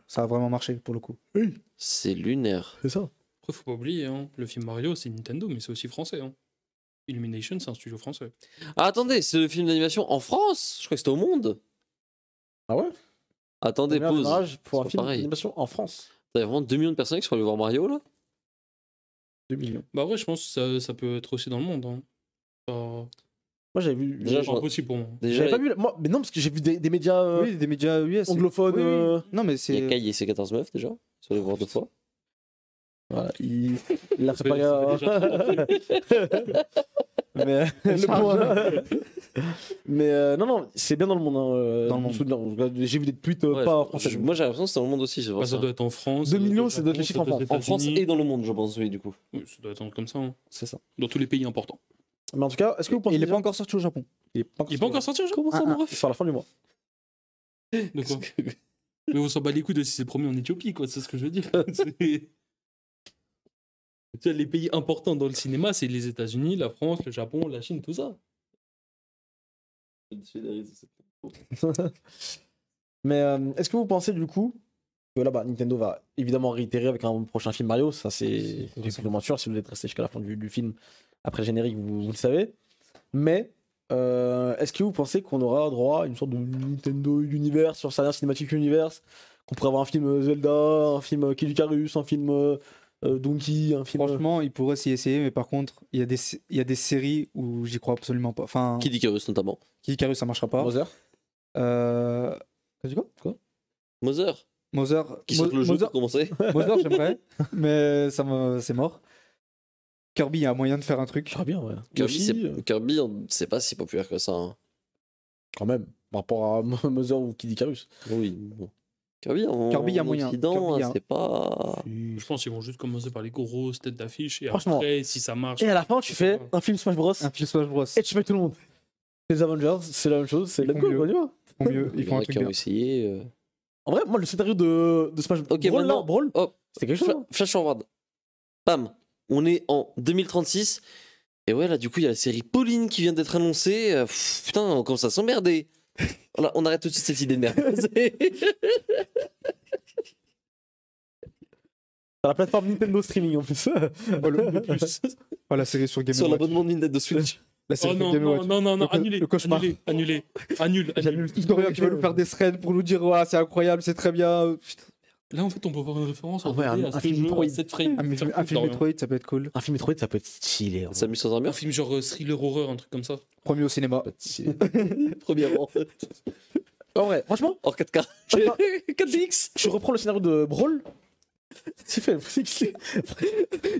ça a vraiment marché pour le coup. C'est lunaire. C'est ça. Après, faut pas oublier, hein, le film Mario, c'est Nintendo, mais c'est aussi français. Hein. Illumination, c'est un studio français. Ah, attendez, c'est le film d'animation en France? Je crois que c'était au monde. Ah ouais. Attendez, Meilleur pause. démarrage pour un C'est pas film pareil. d'animation en France. T'as vraiment 2 millions de personnes qui sont allées voir Mario là? 2 millions. Bah, après, je pense que ça peut être aussi dans le monde. Hein. Moi, j'avais vu. Déjà, C'est impossible pour moi. Déjà, J'avais pas vu. Moi, mais non, parce que j'ai vu des médias Oui, des médias US. anglophones. Oui, oui. Non, mais il y c'est. a Kai et ses 14 meufs déjà. Sur les voir 2 fois. Voilà, il a Ça préparé fait mais le point. Mais non, c'est bien dans le monde. Hein, Dans le monde. souvenir. J'ai vu des tweets Ouais, pas français. moi j'ai l'impression que c'est dans le monde aussi. C'est pour Bah, ça ça. doit être en France. 2 ça doit être millions, au ça doit être les Japon, chiffres en ça doit être France. En France États-Unis. et dans le monde, je pense, oui, du coup. Oui, ça doit être un comme ça. Hein. C'est ça. Dans tous les pays importants. Mais en tout cas, est-ce que vous pensez Il est déjà- pas encore sorti au Japon. Il est pas Il est pas encore sorti, genre Comment ça, mon ref? Sur la fin du mois. De quoi Mais on s'en bat les couilles de si c'est le premier en Éthiopie, quoi. C'est ce que je veux dire. C'est- Tu sais, les pays importants dans le cinéma, c'est les États-Unis, la France, le Japon, la Chine, tout ça. Mais est-ce que vous pensez du coup que là, Nintendo va évidemment réitérer avec un prochain film Mario, ça c'est complètement sûr, si vous êtes resté jusqu'à la fin du film, après le générique, vous le savez. Mais est-ce que vous pensez qu'on aura droit à une sorte de Nintendo Universe sur Star Cinematic Universe, qu'on pourrait avoir un film Zelda, un film Kid Icarus, un film Donkey, un film... Franchement, ils pourraient s'y essayer, mais par contre, il y a des séries où j'y crois absolument pas. Enfin, Kid Icarus notamment. Kid Icarus, ça marchera pas. Mother T'as dit quoi Mother, Mother. qui saute le jeu Mother, pour commencer. Mother, j'aimerais, mais c'est mort. Kirby, il y a moyen de faire un truc. Très bien, ouais. Kirby, Yoshi, Kirby, c'est pas si populaire que ça. Hein. quand même, par rapport à Mother ou Kid Icarus. Oui. Bon. Kirby, Kirby, il y a moyen. Occident, Kirby, c'est pas. Je pense qu'ils vont juste commencer par les grosses têtes d'affiche et Franchement. après, si ça marche. Et à la fin, tu fais un film Smash Bros. Un film Smash Bros. Et tu mets tout le monde. Les Avengers, c'est la même chose, c'est Ils la font go, mieux. on y va. Ils font mieux, Il ils y font en un a truc qui ont bien. essayé. En vrai, moi, le scénario de Smash Bros. Ok, Brawl, maintenant- là, Brawl, Oh, c'était quelque chose. hein. Flash forward. Bam. On est en 2036. Et ouais, là, du coup, il y a la série Pauline qui vient d'être annoncée. Putain, on commence à s'emmerder. Voilà, on arrête tout de suite cette idée de merde. Sur la plateforme Nintendo Streaming en plus. Oh, le plus. Oh, la série sur Game Sur Watch. l'abonnement de Nintendo Switch. La Oh série sur non, Game Watch. non, non, non, annulé. Le cauchemar. Annulé. Annule. J'annule tout rien qui va nous faire des threads pour nous dire ouais, c'est incroyable, c'est très bien. Putain. Là, en fait, on peut voir une référence Ah ouais, à un ce film jeu, Metroid. à cette frame. Un film Metroid, ça peut être cool. Un film Metroid, ça peut être stylé. en vrai. Samus sans Un armure. film genre thriller horreur, un truc comme ça. Premier au cinéma. Ça peut être stylé. Premièrement. En vrai, franchement, En 4K. Je sais pas. 4DX. je reprends le scénario de Brawl. C'est fait.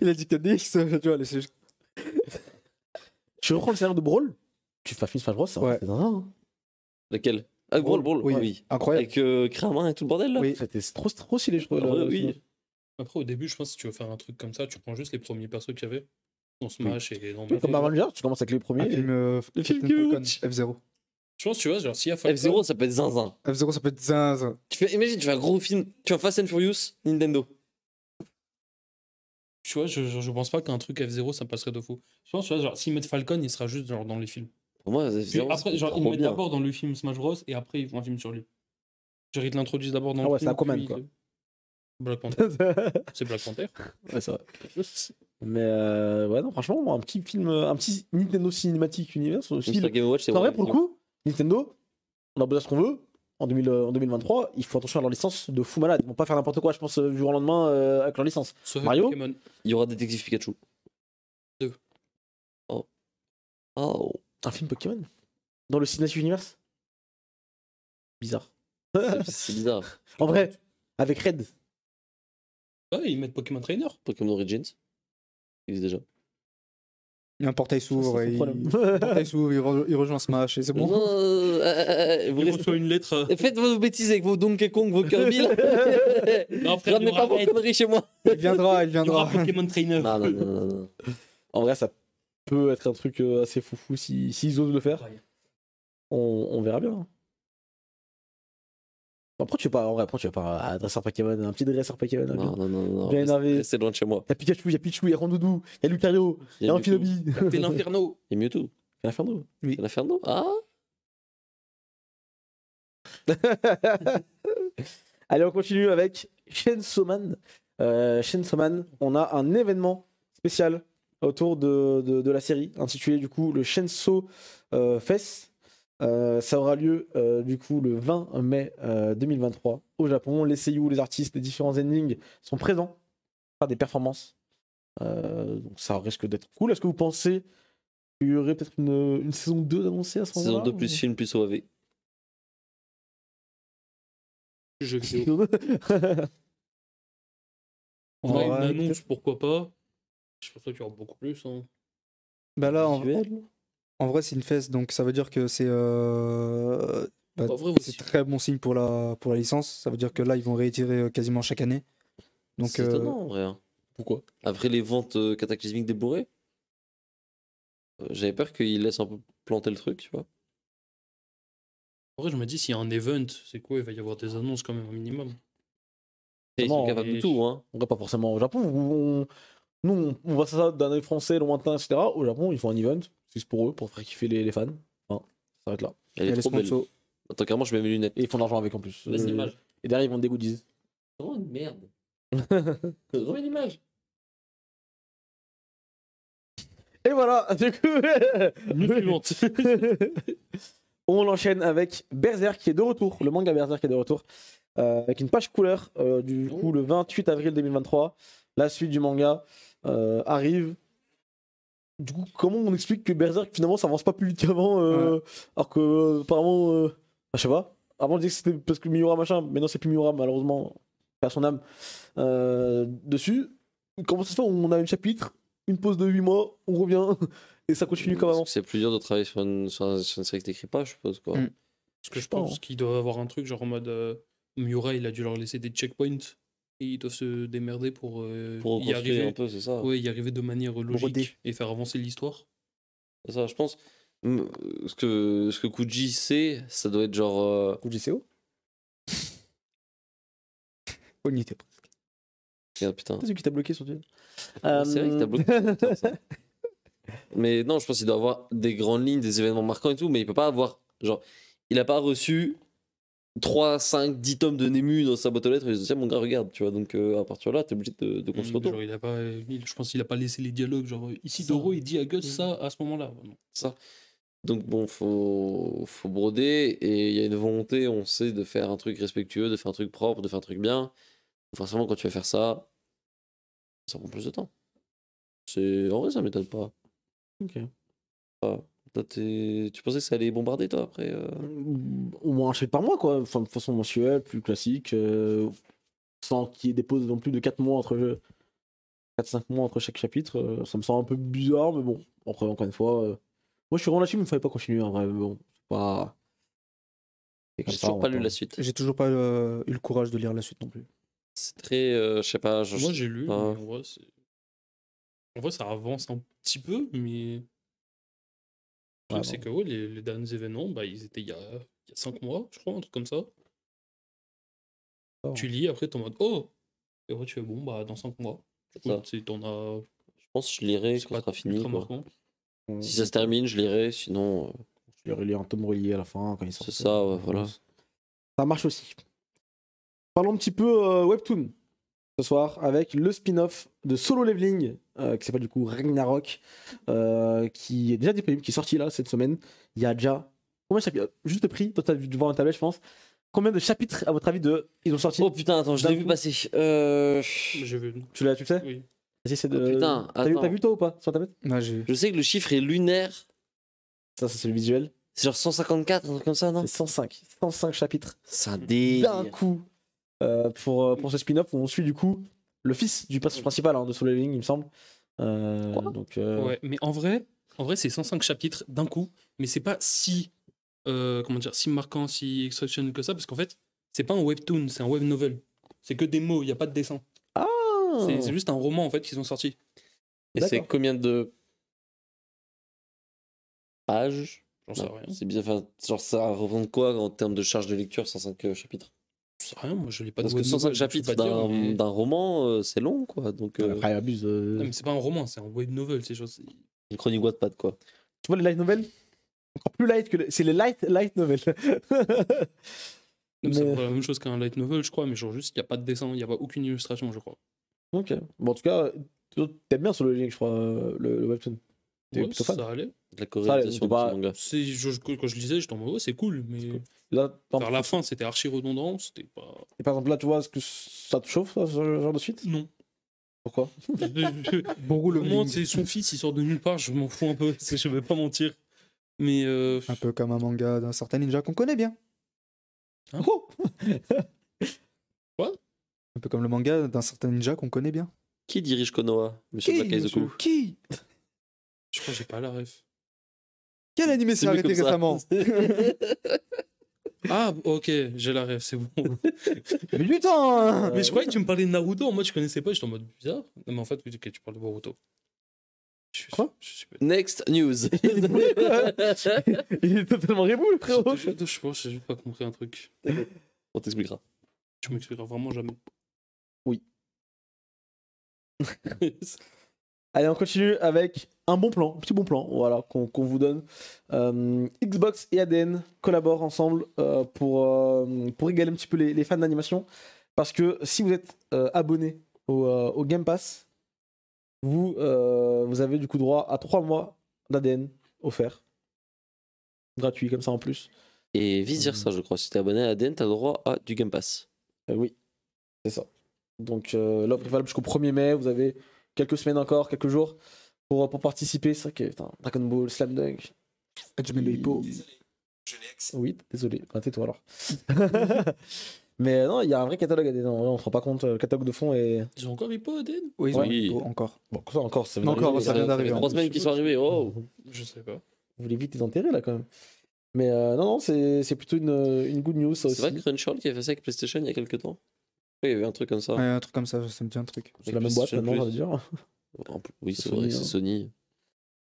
Il a dit 4DX, tu vois, c'est juste- Je reprends le scénario de Brawl. Tu fais un film Smash Bros. Ça Ouais. c'est dingue. Lequel Ah, Brawl, oui. oui. Incroyable. Avec Kramer et tout le bordel là. Oui. C'était trop stylé, je trouve. Ah ouais, le- oui. Après, au début, je pense que si tu veux faire un truc comme ça, tu prends juste les premiers persos qu'il y avait dans Smash et dans Oui, comme Avengers, tu commences avec les premiers. Un film Le film Captain Falcon, cute. F0. Je pense, tu vois, genre, s'il y a Falcon, F0, ça peut être zinzin. F0, ça peut être zinzin. Imagine, tu fais un gros film. Tu fais Fast and Furious, Nintendo. tu vois, je pense pas qu'un truc F0, ça passerait de fou. Je pense, tu vois, genre, s'ils mettent Falcon, il sera juste genre dans les films. Pour moi, Puis F0, après, c'est genre, ils trop mettent bien. d'abord dans le film Smash Bros et après, ils font un film sur lui. Genre, ils te l'introduisent d'abord dans Ah le ouais, film. c'est Aquaman, puis- quoi. Black Panther. C'est Black Panther. Ouais, c'est vrai. Mais ouais, non, franchement, moi, un petit film, un petit Nintendo Cinematic Universe aussi. Sur Game Watch, c'est En vrai, vrai. pour le coup, Nintendo, on a besoin de ce qu'on veut. En 2023, il faut attention à leur licence de fou malade. Ils vont pas faire n'importe quoi, je pense, du jour au lendemain avec leur licence. Sauf Mario Pokémon. Il y aura Détective Pikachu. 2. Oh. Un film Pokémon dans le Cinematic Universe. Bizarre. C'est bizarre. En vrai, avec Red. Ouais, ils mettent Pokémon Trainer. Pokémon Origins. Il existe déjà. Il y a un portail s'ouvre, C'est et son problème. le portail s'ouvre, il rejoint Smash et c'est bon. Non, vous Il restez- reçoit une lettre. Faites vos bêtises avec vos Donkey Kong, vos Kirby. là. Non, frère, Ramenez il y pas aura vos conneries chez moi. Il viendra, il Il y aura viendra. Pokémon Trainer. Non. En vrai, ça peut être un truc assez foufou s'ils osent le faire. Ouais. On verra bien. Après, tu veux pas, en vrai, après, tu veux pas un dresseur Pokémon, un petit dresseur Pokémon. Non. Bien énervé. Restez loin de chez moi. Il y a Pikachu, il y a Pichou, il y a Rondoudou, il y a Lucario, il y a Mewtwo. Amphilobi. C'est l'Inferno. Il y a Mewtwo. Il y a Inferno. Il y a l'Inferno. Ah. Allez, on continue avec Chainsaw Man. Chainsaw Man, on a un événement spécial autour de la série, intitulé du coup le Chainsaw Fest. Ça aura lieu du coup le 20 mai 2023 au Japon. Les seiyuu, les artistes, les différents endings sont présents pour faire des performances. Donc ça risque d'être cool. Est-ce que vous pensez qu'il y aurait peut-être une saison 2 d'annoncer à ce moment-là Saison 2 plus film plus OAV. Jeux vidéo. En vrai, une Ouais, annonce, pourquoi pas. Je pense qu'il y aura beaucoup plus. Hein. Bah là, Visuel. en vrai, c'est une fesse, donc ça veut dire que c'est En vrai c'est aussi. très bon signe pour la licence. Ça veut dire que là, ils vont réitérer quasiment chaque année. Donc, C'est étonnant, en vrai. Hein. Pourquoi? Après les ventes cataclysmiques des Blu-ray, j'avais peur qu'ils laissent un peu planter le truc, tu vois. En vrai, je me dis, s'il y a un event, c'est quoi? Il va y avoir des annonces quand même, un minimum. Et ils Non, sont capables de mais- tout, hein. En vrai, pas forcément au Japon. Nous, on voit ça d'un œil français, lointain, etc. Au Japon, ils font un event, c'est juste pour eux, pour faire kiffer les fans. Enfin, ça s'arrête là. Elle il y a est les trop belle. sponsors. Attends, carrément, je mets mes lunettes. Et ils font de l'argent avec en plus. Laisse l'image. Et derrière, ils vendent des goodies. Oh, une merde. Remets l'image. Et voilà, du coup. News suivante. On enchaîne avec Berserk qui est de retour. Le manga Berserk qui est de retour. Avec une page couleur. Du coup, le 28 avril 2023. La suite du manga arrive. Du coup, comment on explique que Berserk finalement ça avance pas plus vite qu'avant alors que apparemment. Je sais pas. Avant on disait que c'était parce que Miura machin. Mais non, c'est plus Miura malheureusement. À son âme. Dessus. Comment ça se fait? On a un chapitre. Une pause de 8 mois, on revient et ça continue comme avant. C'est plus dur de travailler sur une série que t'écris pas, je suppose. Quoi. Parce que je pense qu'il doit avoir un truc genre en mode Miura, il a dû leur laisser des checkpoints et ils doivent se démerder pour y reconstruire arriver. un peu, c'est ça. Ouais, y arriver de manière Broder. logique et faire avancer l'histoire. C'est ça, je pense. Ce que Kuji sait, ça doit être genre. JCO. Unité. Regarde, putain. C'est celui qui t'a bloqué sur Twitter. C'est vrai que t'as bloqué. Putain, ça. Mais non, je pense qu'il doit avoir des grandes lignes, des événements marquants et tout, mais il peut pas avoir. Genre, il a pas reçu 3, 5, 10 tomes de Nemu dans sa boîte aux lettres et il se dit, tiens, mon gars, regarde, tu vois. Donc, à partir de là, t'es obligé de construire autour. Genre, il a pas, je pense qu'il a pas laissé les dialogues. Genre, ici, Doro, il dit à Guts ça à ce moment-là. Non. Ça. Donc, bon, faut broder et il y a une volonté, on sait, de faire un truc respectueux, de faire un truc propre, de faire un truc bien. Forcément, quand tu vas faire ça, ça prend plus de temps. En vrai, ça m'étonne pas. Ok. Toi, tu pensais que ça allait bombarder, toi, après Au moins un chapitre par mois, quoi. Enfin, de façon mensuelle, plus classique. Sans qu'il y ait des pauses non plus de 4 mois entre 4-5 mois entre chaque chapitre. Ça me semble un peu bizarre, mais bon. Après, encore une fois. Moi, je suis vraiment lâché, mais il ne fallait pas continuer. En vrai, mais bon, c'est pas. C'est comme J'ai ça, toujours on pas va lu la suite. J'ai toujours pas eu le courage de lire la suite non plus. C'est très. Je sais pas. Moi, j'ai lu, mais Ah. en vrai, en vrai, ça avance un petit peu, mais. Le truc, c'est que ouais, les derniers événements, bah, ils étaient il y a 5 mois, je crois, un truc comme ça. Oh. Tu lis, après, t'es en mode oh! Et ouais, tu fais bon, bah, dans 5 mois. C'est Cool, ça. t'en as. Je pense que je lirai C'est quand pas ça sera fini. ultra Quoi. marquant. Si ça se termine, je lirai. Sinon, Je vais relire un tome relié à la fin quand il sort. c'est ça, ouais, voilà. Ça marche aussi. Parlons un petit peu Webtoon ce soir avec le spin-off de Solo Leveling qui s'appelle du coup Ragnarok qui est déjà disponible, qui est sorti là cette semaine. Il y a déjà combien de chapitres? Juste le prix, toi t'as vu devant un tablette je pense. Combien de chapitres à votre avis ils ont sorti? Oh putain, attends, je D'un l'ai vu coup. passer. J'ai vu. Tu le sais? Oui. Vas-y, c'est Oh, putain, t'as vu attends. toi ou pas sur ta tablette? Ouais, j'ai... Je sais que le chiffre est lunaire. Ça c'est le visuel. C'est genre 154, un truc comme ça, non? C'est 105 chapitres C'est un d'un délire. coup pour ce spin-off où on suit du coup le fils du personnage principal de Solo Leveling il me semble. Donc Ouais, mais en vrai c'est 105 chapitres d'un coup, mais c'est pas si comment dire, si marquant, si exceptionnel que ça, parce qu'en fait, c'est pas un webtoon, c'est un web novel. C'est que des mots, il y a pas de dessin. C'est juste un roman en fait qu'ils ont sorti. Et c'est D'accord. combien de pages? J'en sais Non, rien. c'est bien, enfin, genre ça représente quoi en termes de charge de lecture, 105 chapitres? J'en sais rien, moi je l'ai pas de Parce que web 105 novel, donc je peux chapitres pas dire, mais... d'un roman, c'est long, quoi. Donc, après il abuse. Non, mais c'est pas un roman, c'est un web novel, c'est genre. une chronique Wattpad, quoi. Tu vois les light novels encore plus light que c'est les light novels. Donc, c'est Mais- la même chose qu'un light novel, je crois, mais genre juste, il n'y a pas de dessin, il n'y a pas aucune illustration, je crois. Ok. Bon en tout cas t'aimes bien Solo Leveling je crois le webtoon. T'es Ouais, plutôt fan. ça allait. La corrélisation c'est pas- du manga. Quand je lisais, j'étais en mode, ouais, c'est cool, mais Là par vers la fin, c'était archi redondant, c'était pas. et par exemple là tu vois est-ce que ça te chauffe ça, ce genre de suite? Non. Pourquoi? Boru le Moi, Leveling, c'est son fils, il sort de nulle part, je m'en fous un peu, je vais pas mentir. Mais un peu comme un manga d'un certain ninja qu'on connaît bien. Hein Oh Un peu comme le manga d'un certain ninja qu'on connaît bien. Qui dirige Konoha? Monsieur Qui, Bakaizoku. monsieur Qui je crois que j'ai pas la ref. Quel animé s'est mieux arrêté comme ça. récemment? Ah, ok, j'ai la ref, c'est bon. Mais du temps hein. Mais je croyais que tu me parlais de Naruto, en mode je connaissais pas, j'étais en mode bizarre. Non, mais en fait, ok, tu parles de Boruto. Quoi Je suis bête. Next news. Il est totalement rebou le frérot. Je pense que j'ai juste pas compris un truc. On t'expliquera. Tu m'expliqueras vraiment jamais. Oui. Allez, on continue avec un bon plan, un petit bon plan, voilà, qu'on vous donne. Xbox et ADN collaborent ensemble pour égaler un petit peu les fans d'animation. Parce que si vous êtes abonné au Game Pass, vous avez du coup droit à 3 mois d'ADN offert. Gratuit comme ça en plus. Et vice versa, je crois. Si t'es abonné à ADN, t'as droit à du Game Pass. Oui, c'est ça. Donc l'offre est valable jusqu'au 1er mai. Vous avez quelques semaines encore, quelques jours pour participer. C'est vrai que Dragon Ball, Slam Dunk, Hajime no Hippo. Oui, désolé. Enfin, tais-toi alors. Mais non, il y a un vrai catalogue ADN. On se rend pas compte. Le catalogue de fond est. Ils ont encore Hippo, ADN? Oui, ils ont Oui. Hippo, encore. Bon, ça encore, ça Non, encore, ça vient fait d'arriver. 3 semaines qu'ils sont arrivés. Oh. Je sais pas. Vous voulez vite les enterrer là quand même. Mais non, c'est plutôt une good news ça aussi. C'est vrai que Crunchyroll qui a fait ça avec PlayStation il y a quelques temps. Oui, il y avait un truc comme ça. Ouais, un truc comme ça me dit un truc. C'est la même boîte PlayStation maintenant, on va Plus. dire. Oui, c'est Sony, vrai, hein. c'est Sony.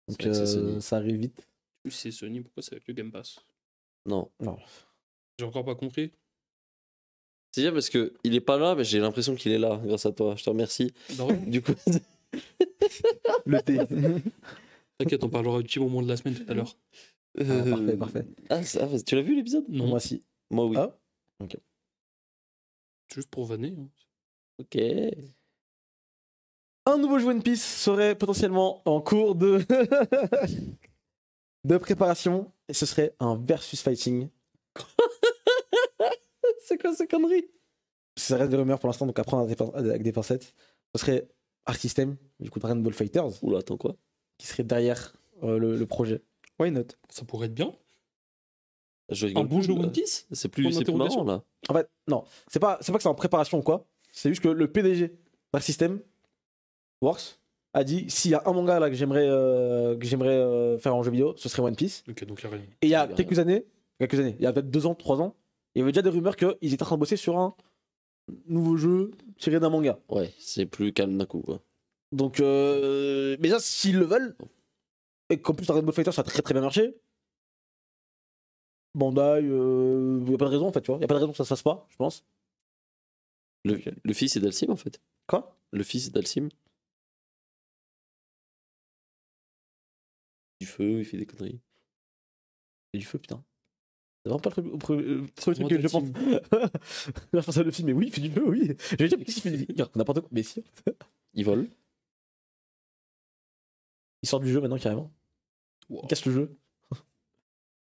Donc C'est vrai que c'est Sony. ça arrive vite. Plus c'est Sony, pourquoi c'est avec le Game Pass? Non. Non. J'ai encore pas compris. C'est bien parce que il est pas là, mais j'ai l'impression qu'il est là grâce à toi. Je te remercie. Bah ouais. Du coup, Le thé. T'inquiète, on parlera du petit moment de la semaine tout à l'heure. Parfait. Ah, tu l'as vu l'épisode? Non, Moi si. Moi oui. Ah. juste pour vanner. Hein. Ok. Un nouveau jeu One Piece serait potentiellement en cours de de préparation et ce serait un versus fighting. C'est quoi ces conneries? Ça reste des rumeurs pour l'instant, donc à prendre avec des pincettes. Ce serait Arc System, du coup Dragon Ball Fighters, Oula, attends quoi? qui serait derrière le projet. Why not? Ça pourrait être bien. Je Un rigole bon plus, jeu là. One Piece? C'est Point plus marrant d'interrogation. là. En fait, non, c'est pas que c'est en préparation ou quoi. C'est juste que le PDG d'Arc System Works a dit s'il y a un manga là que j'aimerais faire en jeu vidéo, ce serait One Piece. Ok, donc il y a rien. Et il y a Bien. quelques années, il y a peut-être 2 ans, 3 ans, il y avait déjà des rumeurs qu'ils étaient en train de bosser sur un nouveau jeu tiré d'un manga. Ouais, c'est plus calme d'un coup quoi. Donc, mais déjà, s'ils le veulent, et qu'en plus Dragon Ball Fighter ça a très très bien marché, Bandai, il n'y a pas de raison en fait, tu vois. Il n'y a pas de raison que ça se fasse pas, je pense. Le fils est d'Alcim en fait. Quoi? Le fils d'Alcim. Du feu, il fait des conneries. C'est du feu, putain. C'est vraiment pas le premier truc Moi, que je de pense. Je pense à le film, mais oui, il fait du feu, oui. J'ai dit, mais qu'est-ce qu'il fait du feu? N'importe quoi, mais si. Il vole. Il sort du jeu maintenant, carrément. Wow. Il casse le jeu.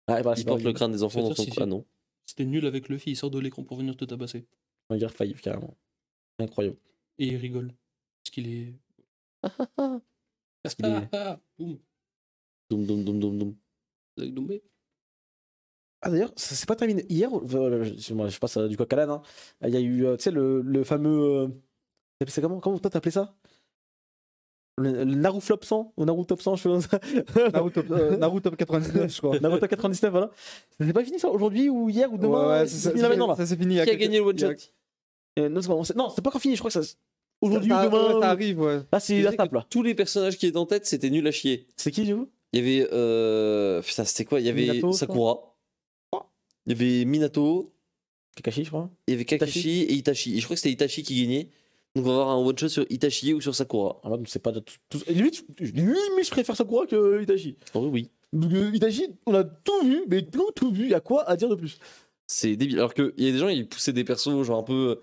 Ah, bah, Il porte le crâne des enfants dans son si- crâne, non? C'était nul avec Luffy, il sort de l'écran pour venir te tabasser. Un Gear 5, carrément. Incroyable. Et il rigole. Parce qu'il est. Parce qu'il est- Boum. Doum doum doum doum doum. Avec Doumbé. Ah, d'ailleurs, ça s'est pas terminé hier. Je passe du coq à l'âne. Hein. Il y a eu, tu sais, le fameux. C'est comment toi t'appelais ça? Le Naruflop 100 ou Naruto 100, je sais pas ça. Naruto 99, je crois. Naruto 99, voilà. C'est pas fini ça aujourd'hui ou hier ou demain? Ouais, c'est fini là maintenant là. Ça c'est fini. il y Qui a quelques- gagné le one il y a- shot? Non, c'est pas encore fini, je crois que ça. Aujourd'hui ou Ça- demain. ouais, ça arrive, ouais. Là, c'est la tape là. Tous les personnages qui étaient en tête, c'était nul à chier. C'est qui, du coup? Il y avait. Putain, c'était quoi? Il y avait Minato, je Sakura. Il y avait Minato. Kakashi, je crois. Il y avait Kakashi et Itachi. Et je crois que c'était Itachi qui gagnait. Donc on va avoir un one shot sur Itachi ou sur Sakura. Alors, c'est pas de tout. Limite, je préfère Sakura que Itachi. En vrai, oui. Donc, Itachi, on a tout vu, mais tout vu. Il y a quoi à dire de plus? C'est débile. Alors qu'il y a des gens, ils poussaient des persos, genre un peu.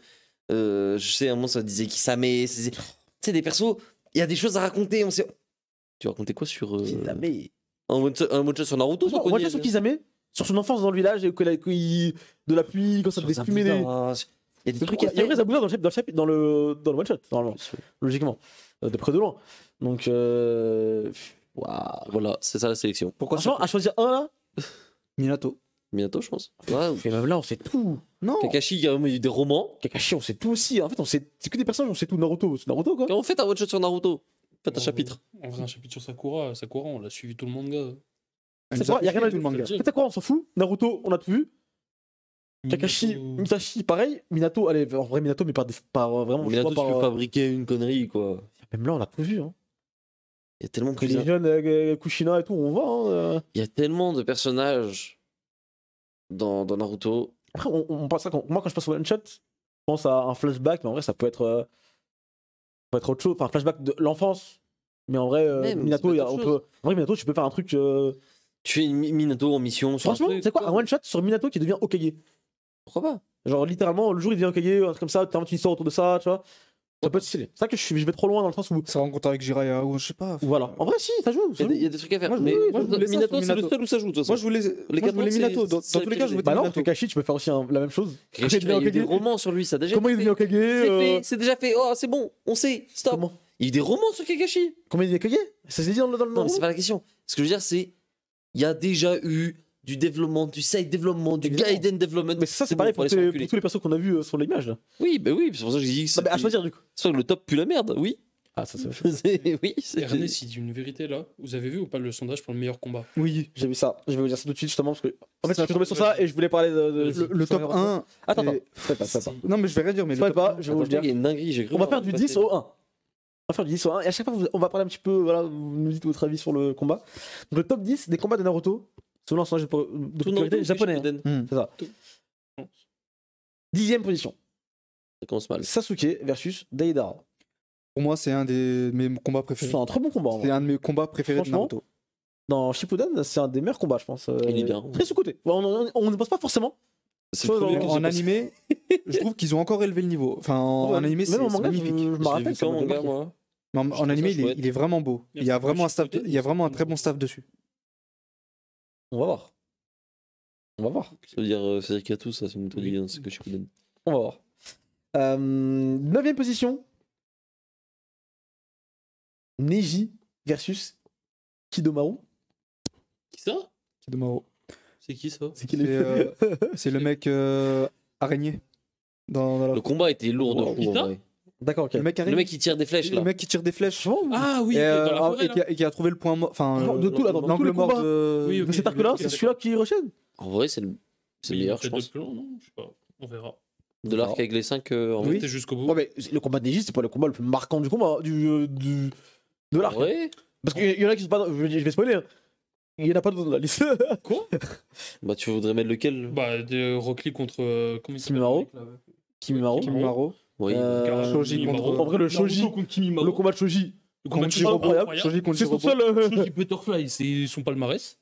Je sais, à un moment, ça disait Kisame. Tu sais, des persos, il y a des choses à raconter. On sait. Tu racontais quoi sur. Kisame. Un one shot sur Naruto On voit sur Kisame, sur son enfance dans le village, et de la pluie, quand ça devait fumer des. Il y a des trucs Il y a vrai Zabuza dans le one shot, normalement, à logiquement, de près de loin. Donc, waouh. Voilà, c'est ça la sélection. Pourquoi Franchement, à choisir un là, Minato? Minato, je pense. Ouais, et même là, on sait tout. Non, Kakashi, il y a eu des romans. Kakashi, on sait tout aussi. En fait, c'est que des personnages, on sait tout. Naruto, c'est Naruto quoi. Quand on fait un one shot sur Naruto, faites un chapitre. On faisait un chapitre sur Sakura. Sakura, on l'a suivi tout le manga. C'est quoi, y a rien à tout le manga. En fait, c'est quoi, on s'en fout. Naruto, on a tout vu. Kakashi, Minato- Itachi, pareil. Minato, allez, en vrai, Minato, mais par vraiment. Minato, je tu vois, peux fabriquer une connerie, quoi. Même là, on a tout vu. Hein. Il y a tellement de Que les jeunes Kushina et tout, on voit. Hein. Il y a tellement de personnages dans Naruto. Après, on pense moi, quand je pense au one shot, je pense à un flashback, mais en vrai, ça peut être autre chose. Enfin, un flashback de l'enfance Mais en vrai, Même, Minato, c'est il y pas a- autre on chose. peut... en vrai, Minato, tu peux faire un truc. Tu fais une Minato en mission. sur un Franchement, truc, c'est quoi un one shot sur Minato qui devient Hokage? Pourquoi pas? Genre, littéralement, le jour il devient Hokage, un truc comme ça, t'inventes une histoire autour de ça, tu vois. Ça peut être stylé. C'est ça que je vais trop loin dans le sens où. Ça rencontre avec Jiraiya ou je sais pas. Voilà. En vrai, si, ça joue. ça Il y a joue. des trucs à faire. Moi, je mais voulais- moi, je voulais ça Minato, sur c'est le Minato. seul où ça joue, de toute façon. Moi je voulais, Les moi, je quatre voulais autres, Minato. Dans c'est tous les cas, je voulais Bah non, Minato. Kakashi, tu peux faire aussi la même chose. Kakashi, Comment il y a eu des romans sur lui, ça a déjà Comment il été devient Hokage fait. C'est déjà fait. Oh, c'est bon, on sait, stop. Comment Il y a eu des romans sur Kakashi. Comment il devient Hokage? Ça s'est dit dans le Non, mais c'est pas la question. Ce que je veux dire, c'est. Il y a déjà eu du développement, du side développement, du Évidemment. guidance development. Mais ça, c'est bon, pareil faut pour, aller se pour reculer. tous les persos qu'on a vus sur l'image là. Oui, bah oui, c'est pour ça que j'ai dit que Non, mais à c'était- choisir du coup. soit que le top pue la merde, oui. Ah, ça, Oui, c'est. Ernest, il dit une vérité là. Vous avez vu ou pas le sondage pour le meilleur combat? Oui. j'ai vu ça. Je vais vous dire ça tout de suite justement parce que. En fait, Ça, je suis tombé sur ça et je voulais parler de. Le top 1. Attends, attends. et- Fais pas, fais pas. Non, mais je vais rien dire, mais Fais le top pas, 1. je vais vous le Il y dire. a une dinguerie, j'ai cru. On va voir faire du passer. 10 au 1. On va faire du 10 au 1 et à chaque fois on va parler un petit peu, voilà, vous nous dites votre avis sur le combat. Donc le top 10 des combats de Naruto, selon un sondage de Tout popularité Naruto, japonais. Hein. Shippuden. C'est ça. Tout. 10ème position, Ça commence mal. Sasuke versus Deidara. Pour moi, c'est un de mes combats C'est préférés. un très bon combat. en vrai. C'est un de mes combats préférés de Franchement, Naruto. Dans Shippuden, c'est un des meilleurs combats, je pense. Il est bien. Très sous-côté. On ne pense pas forcément. C'est Soit le premier dans- que j'ai En passé. animé, je trouve qu'ils ont encore élevé le niveau. Enfin, en Ouais, animé, c'est même en manga, magnifique. je me Je l'ai rappelle vu ça quand, m'a mon gars, marqué. moi. Mais en Je trouve animé, ça il est, chouette. il est vraiment beau. Il y a vraiment un staff, il y a vraiment un très bon staff dessus. On va voir. On va voir. Ça veut dire Cédric Katou, ça, c'est une méthode, hein, c'est que Shippuden. On va voir. 9ème position. Neji versus Kidomaru. Qui ça? Kidomaru. C'est qui ça? C'est qui C'est le mec araignée. Dans la... Le combat était lourd de Wow. fou, en Putain. vrai. D'accord, ok. Le mec Le araignée. mec qui tire des flèches, là. Le mec qui tire des flèches. Ah oui, Et, dans la forêt, là. et qui a trouvé le point mort. Enfin, Genre, de tout, attends, de tous l'angle les mort combats. de. Oui, De ok. cet arc-là, c'est ok, celui-là qui rechène. En vrai, c'est le Mais meilleur, il y je a pense. peut-être plus long, non? Je sais pas. On verra. De l'arc avec les 5 en On vrai. était jusqu'au bout. Ouais, mais le combat de Neji, c'est pas le combat le plus marquant du combat, de l'arc. Ouais. Parce qu'il y en a qui sont pas. Je vais spoiler. Hein. Il y en a pas d'autres dans la liste. Quoi? Bah, tu voudrais mettre lequel? Bah, de Rock Lee contre. Comment il s'appelle, Kimimaro. le mec, là, ouais. Kimimaru. Kimimaro. Oui. Shoji Kimimaro. contre- En vrai, le Shoji. Naruto contre Kimimaro. Le combat de Shoji. Le combat de Jirobo. incroyable. Shoji contre C'est son Jirobo. seul. Shoji Butterfly, c'est son palmarès.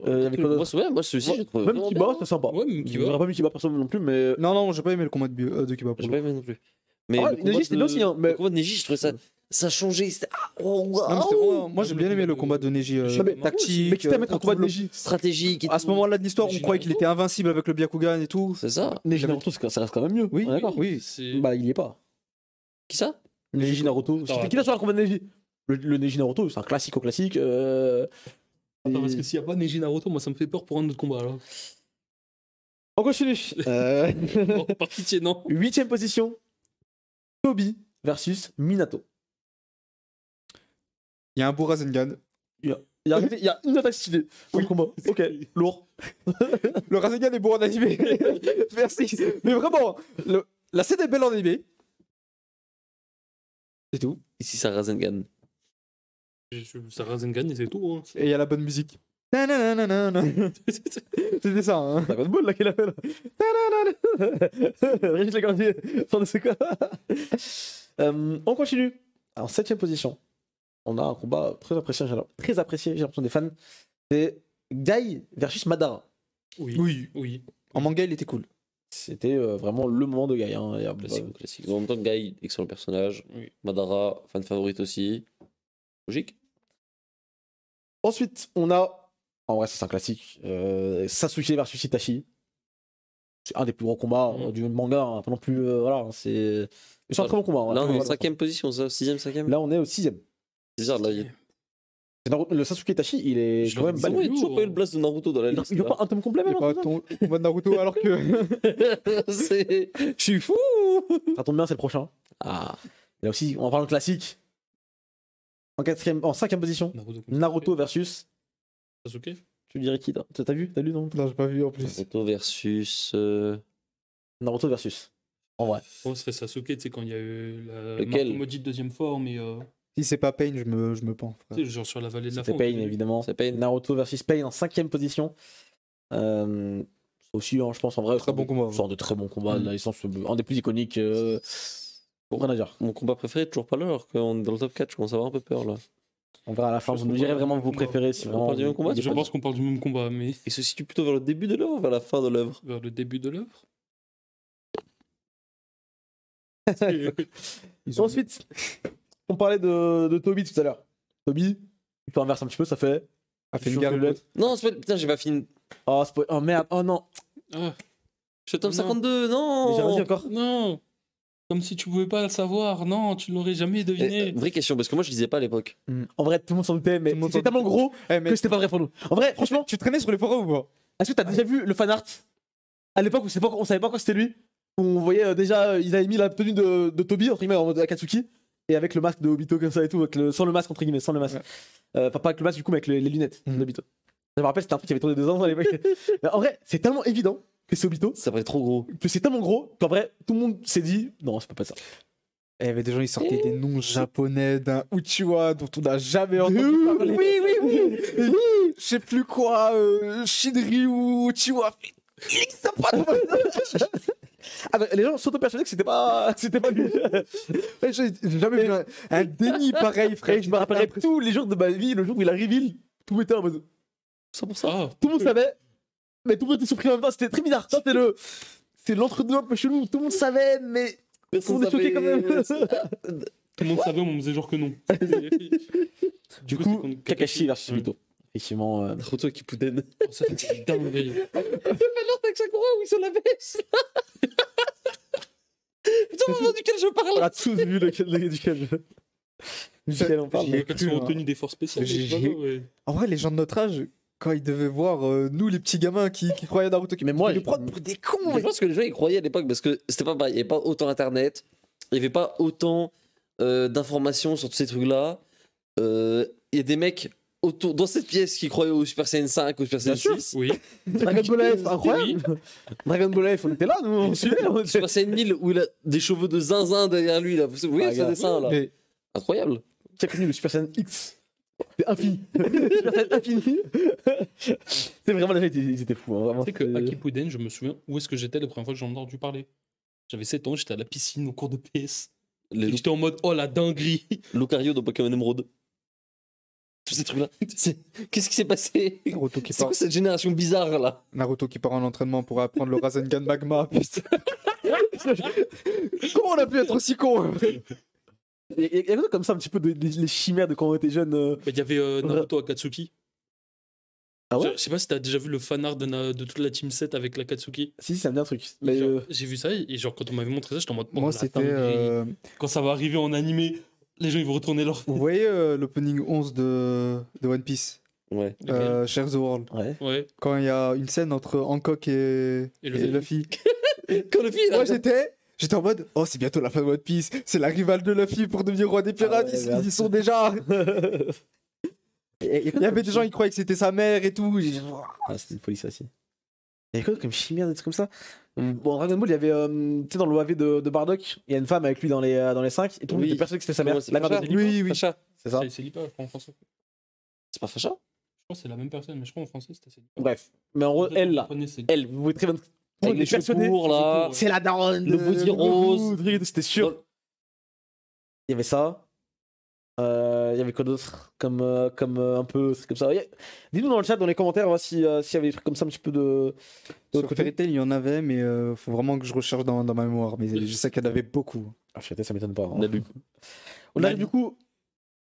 Avec quoi Moi, d'autre ouais, moi, celui-ci, j'ai trouvé. Même vraiment Kiba, bien. c'est sympa. Ouais, même Kiba. J'aurais pas mis Kiba personne non plus, mais. Non, non, j'ai pas aimé le combat de Kiba. pour J'ai le pas coup. aimé non plus. Mais Ah ouais, le combat Neji, c'était bien de- aussi, hein, mais- Le combat de Neji, je trouvais ça. Ça a changé. C'était. Ah, oh, Non, mais c'était waouh. vraiment- Moi, j'ai bien aimé le combat de Neji. Non, mais Tactique. Mais quitte à mettre un combat de Neji. Stratégique. et À ce tout. moment-là de l'histoire, on Neji croyait qu'il était invincible avec le Byakugan et tout. C'est ça. Neji Naruto, ça reste quand même mieux. Oui, On est d'accord. oui. C'est. Bah, il y est pas. Qui ça? Neji Naruto. Attends, Qui a sur un combat de Neji? Le Neji Naruto, c'est un classique au classique. Attends, parce que s'il n'y a pas Neji Naruto, moi ça me fait peur pour un autre combat alors. On continue. Bon, par pitié, non. 8ème position. Tobi versus Minato. Il y a un beau Rasengan. Il y a une attaque stylée dans le combat. Ok, lourd. Le Rasengan est beau en animé. Merci. Mais vraiment, la scène est belle en animé. C'est tout. Ici, ça Rasengan. Ça Rasengan et c'est tout. Hein. Et il y a la bonne musique. Nananana. C'était ça. Hein. La bonne boule là qu'il a fait là. Régis Lagardier. Attendez, c'est quoi? On continue. En 7ème position, on a un combat très apprécié, j'ai l'impression des fans. C'est Guy versus Madara. Oui. Oui. Oui. En manga, il était cool. C'était vraiment le moment de Guy. Hein. Il y a- Classique, classique. En même temps, Guy, excellent personnage. Oui. Madara, fan favorite aussi. Logique. Ensuite, on a. En vrai, c'est un classique. Sasuke versus Itachi. C'est un des plus gros combats du manga. Hein. Pas non plus. Voilà, c'est. C'est un très bon combat. hein. Là, on est en Voilà. 5ème position, ça, 6ème, 5ème. Là, on est au 6ème. C'est bizarre, là. Il Le Sasuke Itachi, il est Je quand l'aurais même dit, balèze. n'y a toujours pas eu le blast de Naruto dans la Il liste. n'y a pas un tome complet Il même. n'y a pas ton combat de Naruto alors que. Je suis fou. Ça tombe bien, c'est le prochain. Ah. Et là aussi, on va parler de classique. En 5ème position, Naruto versus. Sasuke. Tu dirais qui là? T'as vu? T'as lu non? Non, j'ai pas vu en plus. Naruto versus. Naruto versus. En vrai. Oh, ce serait Sasuke, tu sais, quand il y a eu la Lequel Marco Maudit deuxième forme et. Si c'est pas Pain, je me pends. frère. Tu sais, genre sur la vallée de la C'était faim. Pain évidemment. C'est Pain. Naruto versus Pain en 5ème position. Aussi, hein, je pense en vrai. Très bon combat. Genre de très bon combat. Mm. La licence, un des plus iconiques. Rien à dire. Mon combat préféré est toujours pas là, alors qu'on est dans le top 4, je commence à avoir un peu peur là. On verra à la fin. Vous nous direz vraiment vos préférés si On vraiment. parle du même combat, Je pense qu'on parle du même combat, mais Il se situe plutôt vers le début de l'œuvre ou vers la fin de l'œuvre? vers le début de l'œuvre. Ensuite, on parlait de Toby tout à l'heure. Toby, il peut inverser un petit peu, ça fait. A fait une Chaud guerre. que le lait. Non, c'est pas... Putain, j'ai pas fini. Oh, oh merde, oh non. Ah, Je suis au top Non. 52, non. Mais j'ai rien dit encore. non. Comme si tu pouvais pas le savoir. Non, tu l'aurais jamais deviné. Vraie question, parce que moi je disais pas à l'époque. En vrai, tout le monde s'en doutait, mais Tout le monde c'était s'en tellement gros Eh, mais que c'était pas vrai pour nous. En vrai, franchement, tu traînais sur les forums ou pas? est-ce que t'as déjà vu le fanart à l'époque où on savait pas quoi c'était lui? Où on voyait déjà, ils avaient mis la tenue de Toby, entre guillemets, en mode Akatsuki, et avec le masque de Obito comme ça et tout, sans le masque, entre guillemets, sans le masque. Enfin, pas avec le masque du coup, mais avec les lunettes d'Obito. Je me rappelle, c'était un truc qui avait tourné 2 ans à l'époque. Mais en vrai, c'est tellement évident que c'est Obito, Ça paraît trop gros. que c'est tellement gros qu'en vrai, tout le monde s'est dit, non, c'est pas ça. Eh, il y avait des gens, ils sortaient des noms japonais d'un Uchiwa dont on n'a jamais entendu parler. Oui. Je sais plus quoi, Shinryu ou Uchiwa. Ah bah, les gens sont persuadés que c'était pas lui. J'ai jamais vu un déni pareil, frère. Et je me rappellerai tous les jours de ma vie, le jour où il a reveal, tout était en mode. 100%. Ah, Tout le monde savait, mais tout le monde était surpris en même temps. C'était très bizarre. Ça, c'est l'entre-deux un peu chelou. Tout le monde savait, mais on est choqué quand même. tout le monde savait, on me disait genre que non. Du coup, Kakashi versus Obito. Effectivement. Naruto Kipuden. Oh, ça fait une dinguerie. Avec Sakura où ils sont la baisse. Putain, au moment duquel je On parle. a tous vu duquel duquel on parle. J'ai Quand ils sont en cru, tenue des forces spéciales. J'ai- ouais. En vrai, les gens de notre âge, quand ils devaient voir nous, les petits gamins qui croyaient à Naruto, Mais moi, ils nous prennent pour des cons. Je pense que les gens y croyaient à l'époque parce que c'était pas pareil. Il n'y avait pas autant internet, il n'y avait pas autant d'informations sur tous ces trucs-là. Il y a des mecs autour, dans cette pièce qui croyaient au Super Saiyan 5, au Super Saiyan 6. Oui. Dragon Ball F, incroyable. Dragon Ball F, on était là, nous, on suivait. on était- Super Saiyan 1000 où il a des cheveux de zinzin derrière lui. Là. Vous voyez Ah, ce gars. dessin là? Mais Incroyable. Qui a connu le Super Saiyan X? C'est infini. Super Saiyan infini. C'est vraiment, les gens, ils étaient fous. Hein, vraiment. Tu sais que C'était- Akipuden, je me souviens où est-ce que j'étais la première fois que j'en ai entendu parler. J'avais 7 ans, j'étais à la piscine au cours de PS. Les Et j'étais en mode, oh la dinguerie. Lucario de Pokémon Emerald. Tous ces trucs-là. Qu'est-ce qui s'est passé? Naruto qui C'est part, quoi cette génération bizarre là? Naruto qui part en entraînement pour apprendre le Rasengan Magma. Putain. Comment on a pu être aussi con? Il y a comme ça un petit peu les chimères de quand on était jeune. Bah, il y avait Naruto Akatsuki. Ah ouais? Je sais pas si t'as déjà vu le fanart de toute la Team 7 avec l'Akatsuki. Si, ça me dit un truc. Mais Genre, j'ai vu ça et genre quand on m'avait montré ça, j'étais en mode. oh, Moi, la c'était. dinguerie. Quand ça va arriver en animé, les gens ils vont retourner leur. Vous voyez l'opening 11 de One Piece, Ouais. Share the World, ouais. Ouais. quand il y a une scène entre Hancock et Luffy. Quand le film Moi, j'étais en mode, oh, c'est bientôt la fin de One Piece, c'est la rivale de Luffy pour devenir roi des pirates, Ah ouais, ils merde. y sont déjà. Il y avait des gens qui croyaient que c'était sa mère et tout. Ah, c'était une folie ça aussi. Il y avait quoi comme chimère, des trucs comme ça? Bon, Dragon Ball, il y avait, tu sais, dans le OAV de Bardock, il y a une femme avec lui dans les 5, et tout le monde Oui. était persuadé que c'était sa mère. Ouais, c'est La mère Facha. de... Oui, oui. Facha. C'est ça. C'est Lipa, je crois en français. C'est pas Facha? Je crois que c'est la même personne, mais je crois en français c'était Lipa. Bref. Mais en gros, elle, là, elle, vous pouvez très bien. Avec les cheveux persuadé. courts là. C'est la daronne. Le body rose. C'était sûr. Il y avait ça. Il y avait quoi d'autre comme un peu c'est comme ça. Dites-nous dans le chat, dans les commentaires, voir s'il y avait des trucs comme ça un petit peu de Sur Fairy Tail, il y en avait, mais faut vraiment que je recherche dans ma mémoire. Mais je sais qu'il y en avait beaucoup. Ah, Fairy Tail, ça m'étonne pas. Hein. Nalu. On arrive du coup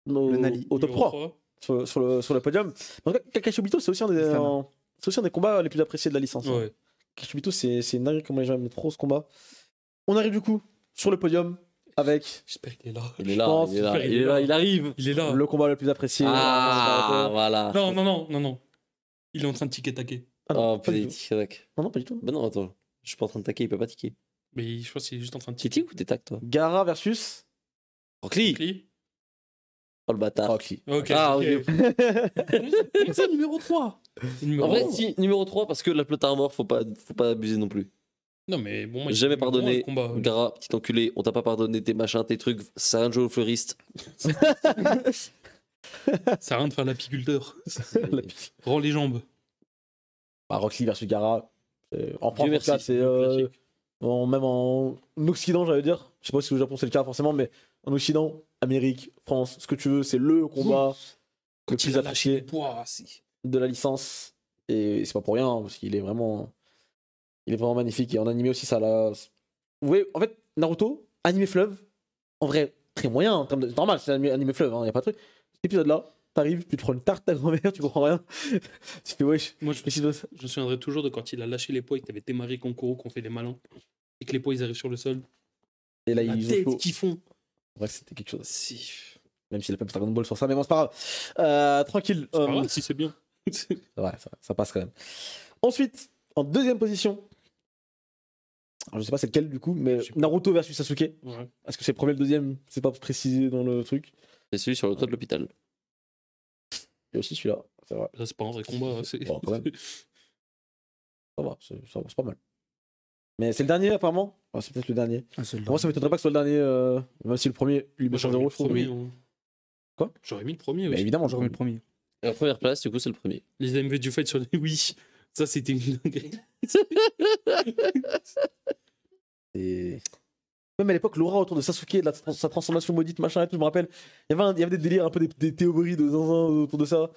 Le Nali. au top 3 sur le podium. En tout cas, Kakashi Obito, c'est aussi un des combats les plus appréciés de la licence. hein. Ouais. Kakashi Obito, c'est une dinguerie comment les gens aiment trop ce combat. On arrive du coup sur le podium avec J'espère qu'il est là. Il est Je là, pense il est là, qu'il il est là, il arrive. Il est là. le combat le plus apprécié. Ah, voilà. Non. Il est en train de ticker-taquer. Ah non, Oh, pas du putain, tout. tic-tac. Non, pas du tout. Ben non, attends. Je suis pas en train de taquer, il peut pas tiquer. Mais je pense qu'il est juste en train de Tu ticker. tiques ou t'es tac, toi? Gara versus Rockly. Rockly. Oh le bâtard. Rockly. Ok. Ah, ok. ok. Comment ça, numéro 3 En vrai, si, numéro 3, parce que la plot armor, faut pas abuser non plus. Non, mais bon, moi, Jamais j'ai numéro pardonné. un, le combat. Gara, petit enculé, on t'a pas pardonné tes machins, tes trucs, ça sert à rien de jouer au fleuriste. Ça sert à rien de faire l'apiculteur. Rends les jambes. Bah, Rockly versus Gara. En France, Dieu en tout cas, merci. c'est même en Occident, j'allais dire. Je sais pas si au Japon c'est le cas forcément, mais en Occident, Amérique, France, ce que tu veux, c'est le combat le plus attaché de la licence. Et c'est pas pour rien, hein, parce qu'il est vraiment. Il est vraiment magnifique. Et en animé aussi, ça l'a. Vous voyez, en fait, Naruto, animé fleuve, en vrai, très moyen en termes de. C'est normal, c'est animé fleuve, hein, y a pas de truc. Cet épisode-là, t'arrives, tu te prends une tarte ta grand-mère, tu comprends rien. Tu fais wesh. Moi, je me souviendrai toujours de quand il a lâché les poids et que t'avais Temari et Kankuro qui ont fait les malins. Et que les poids ils arrivent sur le sol. Et là, La ils tête ont chaud. qu'ils font. Ouais, c'était quelque chose. Si. Même s'il a pas fait Dragon Ball sur ça, mais bon, c'est pas grave. Tranquille. C'est pas grave, si c'est bien. Ouais, ça passe quand même. Ensuite, en deuxième position. Alors, je sais pas c'est lequel du coup, mais Je sais pas. Naruto versus Sasuke. Ouais. Est-ce que c'est le premier ou le deuxième? C'est pas précisé dans le truc. C'est celui sur le toit de l'hôpital. Et aussi celui-là, c'est vrai. Ça, c'est pas un vrai combat. Hein, c'est... Bon, quand même. Ça va, c'est pas mal. Mais c'est le dernier apparemment. Ah, c'est peut-être le dernier. Ah, c'est le Moi, ça m'étonnerait pas que ce soit le dernier, même si le premier lui met Moi, j'aurais mis 0, le je trouve. premier. mais- hein. Quoi? J'aurais mis le premier Mais aussi. évidemment, J'aurais mis le premier. Et la première place, du coup, c'est le premier. Les AMV du fight sur les. Oui, ça c'était une dinguerie. Et... Même à l'époque, l'aura autour de Sasuke, de sa transformation maudite, machin et tout, je me rappelle. Il y avait des délires, un peu des théories de zinzin autour de ça.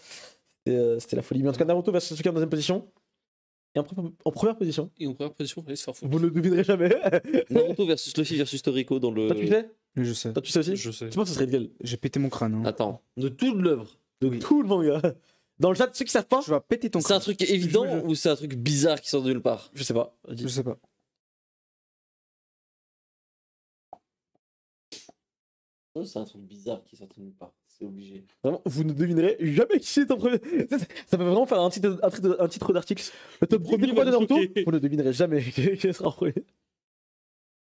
C'était la folie. Mais en tout cas, Naruto versus Sasuke en deuxième position. Et en première position, Et en première position, allez se faire foutre. vous ne le devinerez jamais. Naruto versus Luffy versus Toriko dans le. Toi, tu sais? Oui, je sais. Toi, tu sais aussi? Je sais. Tu penses que ce serait lequel? J'ai pété mon crâne. Hein. Attends, de toute l'œuvre. De tout le manga. Dans le chat, ceux qui savent pas, Tu vas péter ton C'est un crâne. truc évident ou c'est un truc bizarre qui sort de nulle part? je sais pas. Je sais pas. C'est un truc bizarre qui sort de nulle part. C'est obligé. Vraiment, vous ne devinerez jamais qui c'est en premier. Ça peut vraiment faire un titre d'article. Le top premier combat de Naruto, vous ne devinerez jamais qui sera en premier.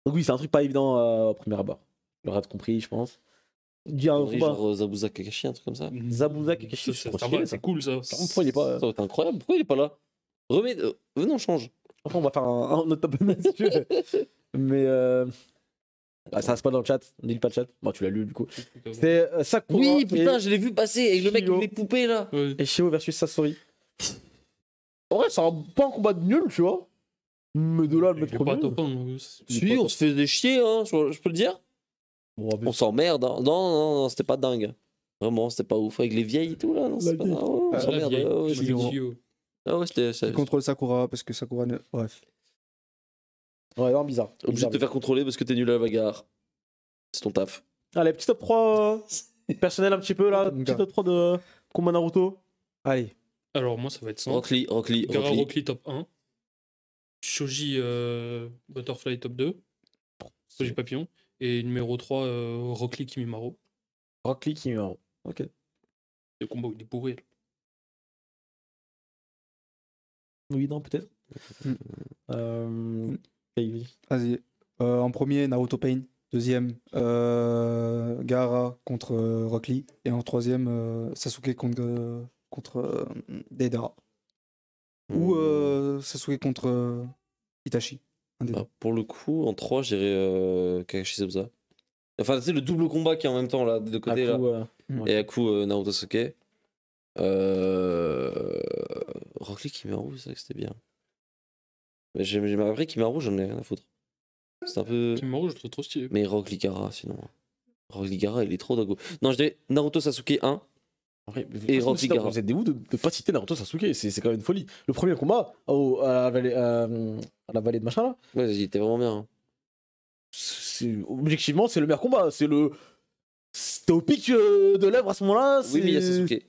Donc oui, c'est un truc pas évident au premier abord. Il aura compris, je pense. Il y a un Genre combat. Zabuza Kakashi, un truc comme ça. Zabuza Kakashi, Ça, c'est ça stylé, va, ça. c'est cool ça. Pourquoi il est pas. Ça va être incroyable. Pourquoi il est pas là? Remets. Venez, on change. Enfin, on va faire un autre top 1 si tu veux. Mais ça reste pas dans le chat. Ne lis pas le chat. Bon, tu l'as lu du coup. C'est Sakura Oui, putain, je l'ai vu passer avec le mec Shio. avec les poupées là. Ouais. et Shio versus Sasori. En vrai, c'est pas un combat de nul, tu vois. Mais de là, le Il mettre est pas premier. top 1. Il est Si, pas on se fait des chier, hein, je peux le dire. Bon, On s'emmerde. Hein. Non, c'était pas dingue. Vraiment, c'était pas ouf. Avec les vieilles et tout là. Non, c'est pas... vieille. Ah ouais, on Ah, s'emmerde. Ouais, vieille. Ah ouais, c'était. Il contrôle Sakura parce que Sakura. Bref. Ouais, non, bizarre. Obligé de te faire contrôler parce que t'es nul à la bagarre. C'est ton taf. Allez, petit top 3 personnel un petit peu là. Petit top 3 de combat Naruto. Allez. Alors moi ça va être simple. Rock Gara Lee. Rock Lee top 1. Shoji Butterfly top 2. Shoji Papillon. Et numéro 3, Rock Lee Kimimaro. Rock Lee Kimimaro. Ok. Le combat où il est bourré. Oui, non, peut-être. Mm. Kaivi. Vas-y. En premier, Naruto Pain. Deuxième, Gaara contre Rock Lee. Et en troisième, Sasuke contre Deidara. Ou Sasuke contre Itachi. Un des deux. Bah, pour le coup, en 3, j'irais Kakashi Zabuza. Enfin, c'est le double combat qui est en même temps là, des deux côtés là. Aku, Ouais. Et à coup, Naruto Sasuke. Rock Lee Kimimaro, c'est vrai que c'était bien. Mais j'ai après Kimimaro, j'en ai rien à foutre. C'est un peu. Kimimaro, je le trouve trop stylé. Mais Rock Lee Gaara, sinon. Rock Lee Gaara, il est trop dingo. Non, je dirais Naruto Sasuke 1. Et Rock Lee Gaara. Vous êtes des ouf de pas citer Naruto Sasuke, c'est quand même une folie. Le premier combat à la vallée de machin là, Ouais, il était vraiment bien. Hein. objectivement, c'est le meilleur combat. C'était au pic de l'œuvre à ce moment-là. Oui, mais il y a Sasuke.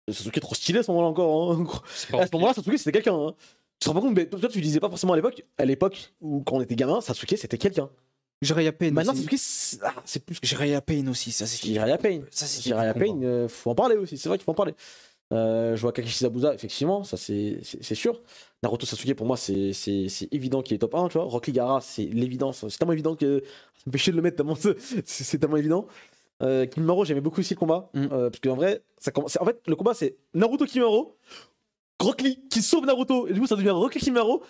Sasuke est trop stylé à ce moment-là encore. Hein. C'est pas À ce moment-là, Sasuke c'était quelqu'un. Hein. Tu te rends pas compte, mais toi tu disais pas forcément à l'époque où quand on était gamin, Sasuke c'était quelqu'un. Jiraiya Pain. Maintenant aussi. Sasuke c'est plus que Jiraiya Pain aussi, ça c'est Jiraiya Pain. Ça c'est Jiraiya Pain, faut en parler aussi, c'est vrai qu'il faut en parler. Je vois Kakashi Zabuza, effectivement, ça c'est sûr. Naruto Sasuke, pour moi, c'est évident qu'il est top 1, tu vois. Rock Lee Gaara, c'est l'évidence. C'est tellement évident que ça me fait chier de le mettre, tellement c'est tellement évident. Kimimaro, j'aimais beaucoup aussi le combat. Parce qu'en vrai, en fait, le combat, c'est Naruto Kimimaro, Rock Lee qui sauve Naruto, et du coup, ça devient Rock Lee Kimimaro.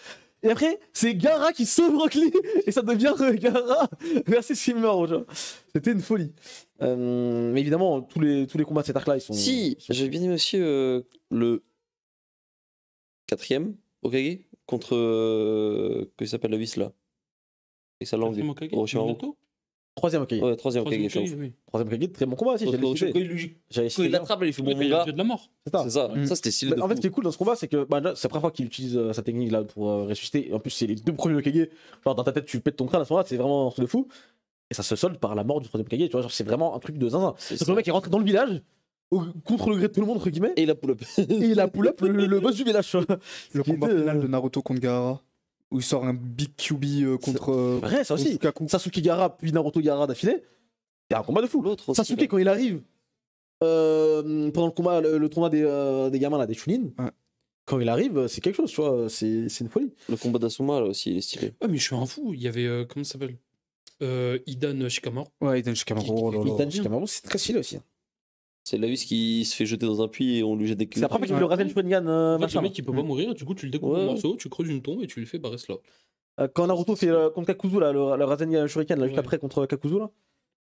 Et après, c'est Gaara qui sauve Rock Lee, et ça devient Gaara versus Kimimaro, tu vois. C'était une folie. Mais évidemment, tous les combats de cet arc-là, ils sont. Si, j'ai bien aimé aussi le 4ème Hokage contre. Comment il s'appelle la vis là? Et sa langue. Quatrième Hokage, Orochimaru. Minato. Troisième Hokage. Ouais, troisième Troisième Hokage. Hokage, oui. Troisième Hokage, très bon combat aussi. Quand J'avais Orochimaru, cité. J'avais quand il cité. l'attrape, il fait bon Oui, mon il gars. fait de la mort. C'est ça. C'est ça. Mm. Ça, c'était stylé de En fait, fou. ce qui est cool dans ce combat, c'est que bah, déjà, c'est la première fois qu'il utilise sa technique là pour ressusciter. Et en plus, c'est les deux premiers Hokage. Genre, dans ta tête, tu pètes ton crâne à ce moment-là, c'est vraiment un truc de fou. Et ça se solde par la mort du troisième Hokage. Tu vois, genre, c'est vraiment un truc de zinzin. C'est Donc, ça. le mec est rentré dans le village, contre le gré de tout le monde, entre guillemets. Et la pull-up. Et il a pull up le boss du village. Tu vois. Le qui combat était, final de Naruto contre Gaara, où il sort un big QB contre Ouais, ça aussi. Kaku. Sasuke Gaara, puis Naruto Gaara d'affilée. C'est un combat de fou. L'autre aussi, Sasuke, là. quand il arrive pendant le combat, le tournoi des gamins, là, des Chunin, Ouais. quand il arrive, c'est quelque chose, tu vois. C'est une folie. Le combat d'Asuma, là aussi, il est stylé. Ouais, mais je suis un fou. Il y avait. Comment ça s'appelle Idan Shikamaru. Ouais, Iden Shikamaru. Oh là là. Idan Shikamaru, c'est très stylé aussi. C'est Lavis qui se fait jeter dans un puits et on lui jette des C'est la première fois qu'il fait le Rasen Sharingan En fait, machin. le mec, il peut pas mourir. Du coup, tu le découpes Ouais. en morceaux, tu creuses une tombe et tu lui fais bah reste là. Quand Naruto fait contre Kakuzu, là, le Rasen Shuriken, là, juste Ouais. après contre Kakuzu, là.